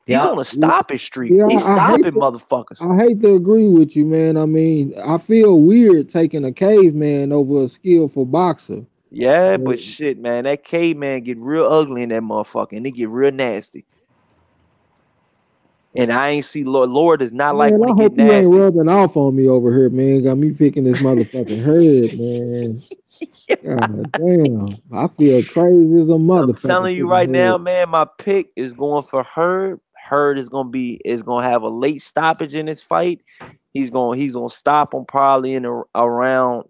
He's on a stoppage streak. He's stopping motherfuckers. I hate to agree with you, man. I mean, I feel weird taking a caveman over a skillful boxer. Yeah, but shit, man. That caveman get real ugly in that motherfucker. And it get real nasty. And I ain't see Lord does not like when he get nasty. You ain't rubbing off on me over here, man. Got me picking this motherfucking Hurd, man. God damn. I feel crazy as a motherfucker. I'm telling you right now, man, my pick is going for Hurd. Hurd is gonna have a late stoppage in this fight. He's gonna stop him probably in around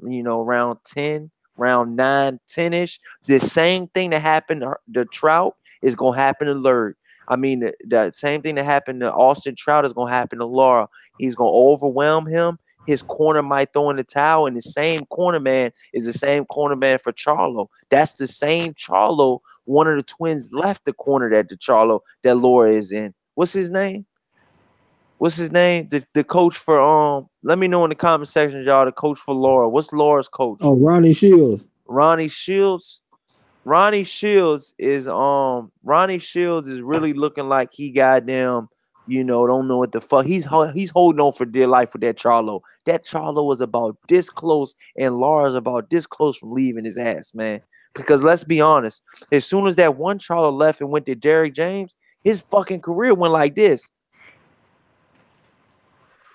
10, round 9, 10-ish. The same thing that happened to Trout is gonna happen to Lurd. I mean, the same thing that happened to Austin Trout is going to happen to Laura. He's going to overwhelm him. His corner might throw in the towel, and the same corner man is the same corner man for Charlo. That's the same Charlo. One of the twins left the corner that Laura is in. What's his name? The coach for let me know in the comment section, y'all. The coach for Laura. What's Laura's coach? Oh, Ronnie Shields. Ronnie Shields is really looking like he goddamn, don't know what the fuck. He's holding on for dear life with that Charlo. That Charlo was about this close, and Laura's about this close from leaving his ass, man. Because let's be honest, as soon as that one Charlo left and went to Derrick James, his fucking career went like this.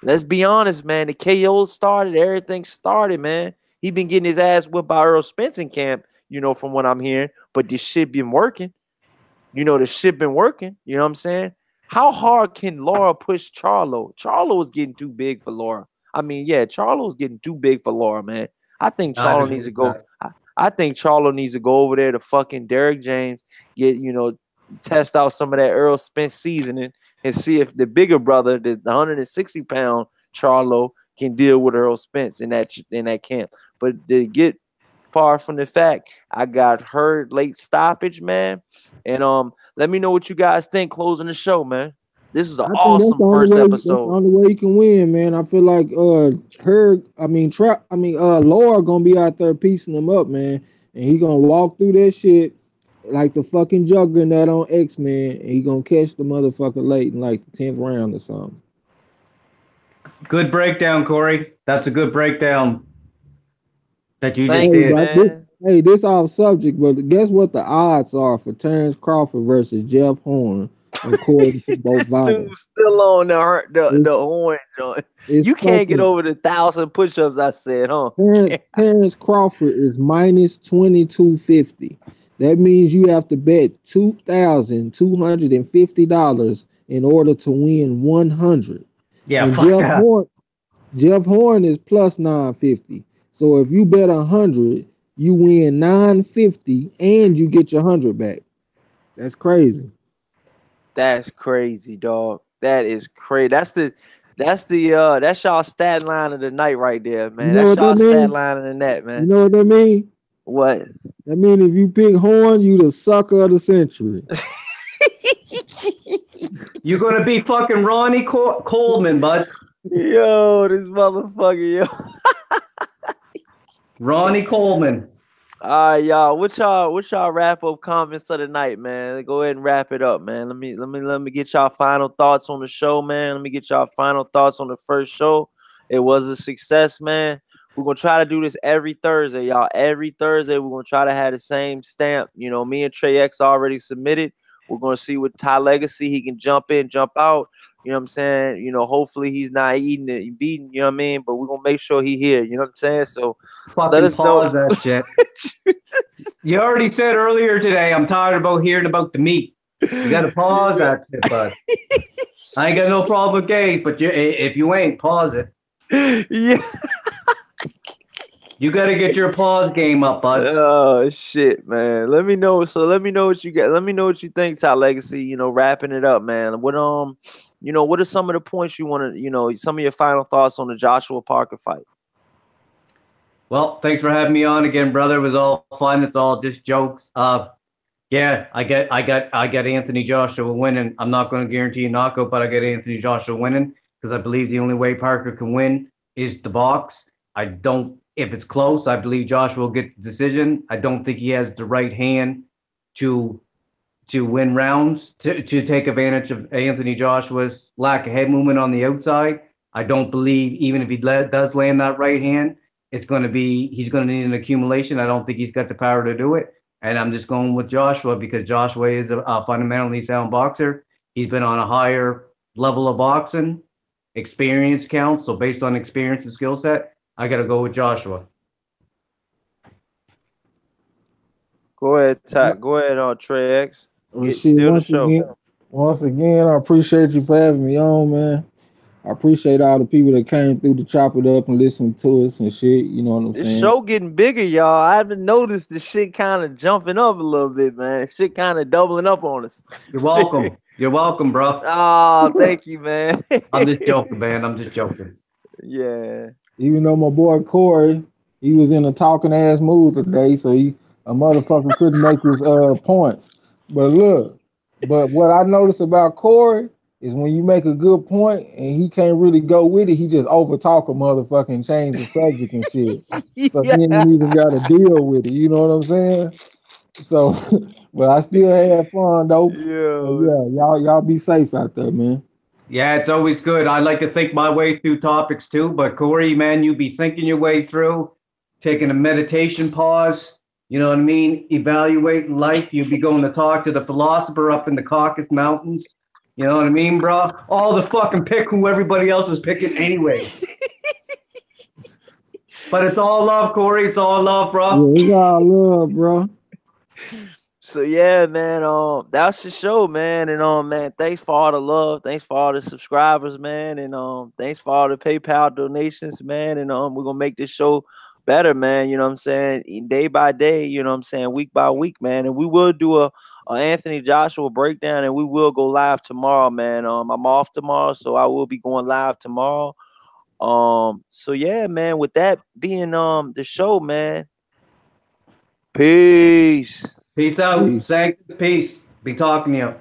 Let's be honest, man. The KOs started, everything started, man. He been getting his ass whipped by Earl Spence in camp. From what I'm hearing, but this shit been working. The shit been working. You know what I'm saying? How hard can Laura push Charlo? Charlo is getting too big for Laura. I mean, yeah, Charlo's getting too big for Laura, man. I think I'd Charlo agree needs to with go. that. I think Charlo needs to go over there to fucking Derrick James, get test out some of that Earl Spence seasoning and see if the bigger brother, the 160-pound Charlo, can deal with Earl Spence in that camp. But to get far from the fact, I got hurt late stoppage, man. And let me know what you guys think closing the show, man. This is an I think that's awesome the only first way. That's the episode. only way you can win, man. I feel like Laura gonna be out there piecing them up, man, and he gonna walk through that shit like the fucking Juggernaut on X-Men, and he gonna catch the motherfucker late in like the 10th round or something. Good breakdown, Corey. That's a good breakdown that you just Thank Hey, you, did. but this, man. hey, this off subject, but guess what the odds are for Terrence Crawford versus Jeff Horn, according to both This Vital? dude's still on the It's orange joint. it's You can't get fucking over the 1,000 push-ups I said, huh? Terrence Crawford is minus 2250. That means you have to bet $2,250 in order to win 100. Yeah, And fuck that. Jeff Horn is plus 950. So if you bet 100, you win 950 and you get your 100 back. That's crazy. That's crazy, dog. That is crazy. That's y'all stat line of the night right there, You man. know That's what that y'all stat means? line of the net, You man. know what that means? What? That means if you pick Horn, you the sucker of the century. You're gonna be fucking Ronnie Coleman, bud. Yo, this motherfucker, yo. Ronnie Coleman. All right, y'all. What y'all wrap up comments of the night, man? Go ahead and wrap it up, man. Let me get y'all final thoughts on the show, man. Let me get y'all final thoughts on the first show. It was a success, man. We're gonna try to do this every Thursday, y'all. Every Thursday, we're gonna try to have the same stamp. Me and Trey X already submitted. We're gonna see what Ty Legacy he can jump in, jump out. You know what I'm saying? Hopefully he's not eating it, beating, you know what I mean? But we're gonna make sure he here, you know what I'm saying? So let Fucking us know. pause that shit. You already said earlier today, I'm tired about hearing about the meat. You gotta pause that shit, bud. I ain't got no problem with gays, but if you ain't, pause it. Yeah. You gotta get your pause game up, buds. Oh shit, man. Let me know. So let me know what you get. Let me know what you think, Ty Legacy. Wrapping it up, man. What what are some of the points you want to, some of your final thoughts on the Joshua Parker fight? Well, thanks for having me on again, brother. It was all fun. It's all just jokes. Yeah, I got Anthony Joshua winning. I'm not going to guarantee a knockout, but I get Anthony Joshua winning because I believe the only way Parker can win is the box. I don't. If it's close, I believe Joshua will get the decision. I don't think he has the right hand to win rounds, to take advantage of Anthony Joshua's lack of head movement on the outside. I don't believe even if he does land that right hand, he's going to need an accumulation. I don't think he's got the power to do it. And I'm just going with Joshua because Joshua is a fundamentally sound boxer. He's been on a higher level of boxing. Experience counts. So based on experience and skill set, I got to go with Joshua. Go ahead, Ty. Go ahead on Trey X. Well, Get shit, still the show. once again, I appreciate you for having me on, man. I appreciate all the people that came through to chop it up and listen to us and shit. You know what I'm This saying? show getting bigger, y'all. I haven't noticed the shit kind of jumping up a little bit, man. Shit kind of doubling up on us. You're welcome. You're welcome, bro. Oh, thank you, man. I'm just joking, man. I'm just joking. Yeah. Even though my boy Corey, he was in a talking ass mood today, so a motherfucker couldn't make his points. But look, but what I noticed about Corey is when you make a good point and he can't really go with it, he just overtalk a motherfucker and change the subject and shit. So he ain't Yeah. even got to deal with it. You know what I'm saying? So, but I still had fun though. So Yo, yeah, y'all be safe out there, man. Yeah, it's always good. I like to think my way through topics too, but Corey, man, you be thinking your way through, taking a meditation pause, you know what I mean? Evaluating life. You'd be going to talk to the philosopher up in the Caucasus Mountains. You know what I mean, bro? All the fucking pick who everybody else is picking anyway. But it's all love, Corey. It's all love, bro. Yeah, it's all love, bro. So yeah, man. That's the show, man. And man, thanks for all the love. Thanks for all the subscribers, man. And thanks for all the PayPal donations, man. And we're gonna make this show better, man. You know what I'm saying? Day by day, you know what I'm saying? Week by week, man. And we will do a Anthony Joshua breakdown, and we will go live tomorrow, man. I'm off tomorrow, so I will be going live tomorrow. So yeah, man. With that being the show, man. Peace. Peace out. Peace. Peace. Be talking to you.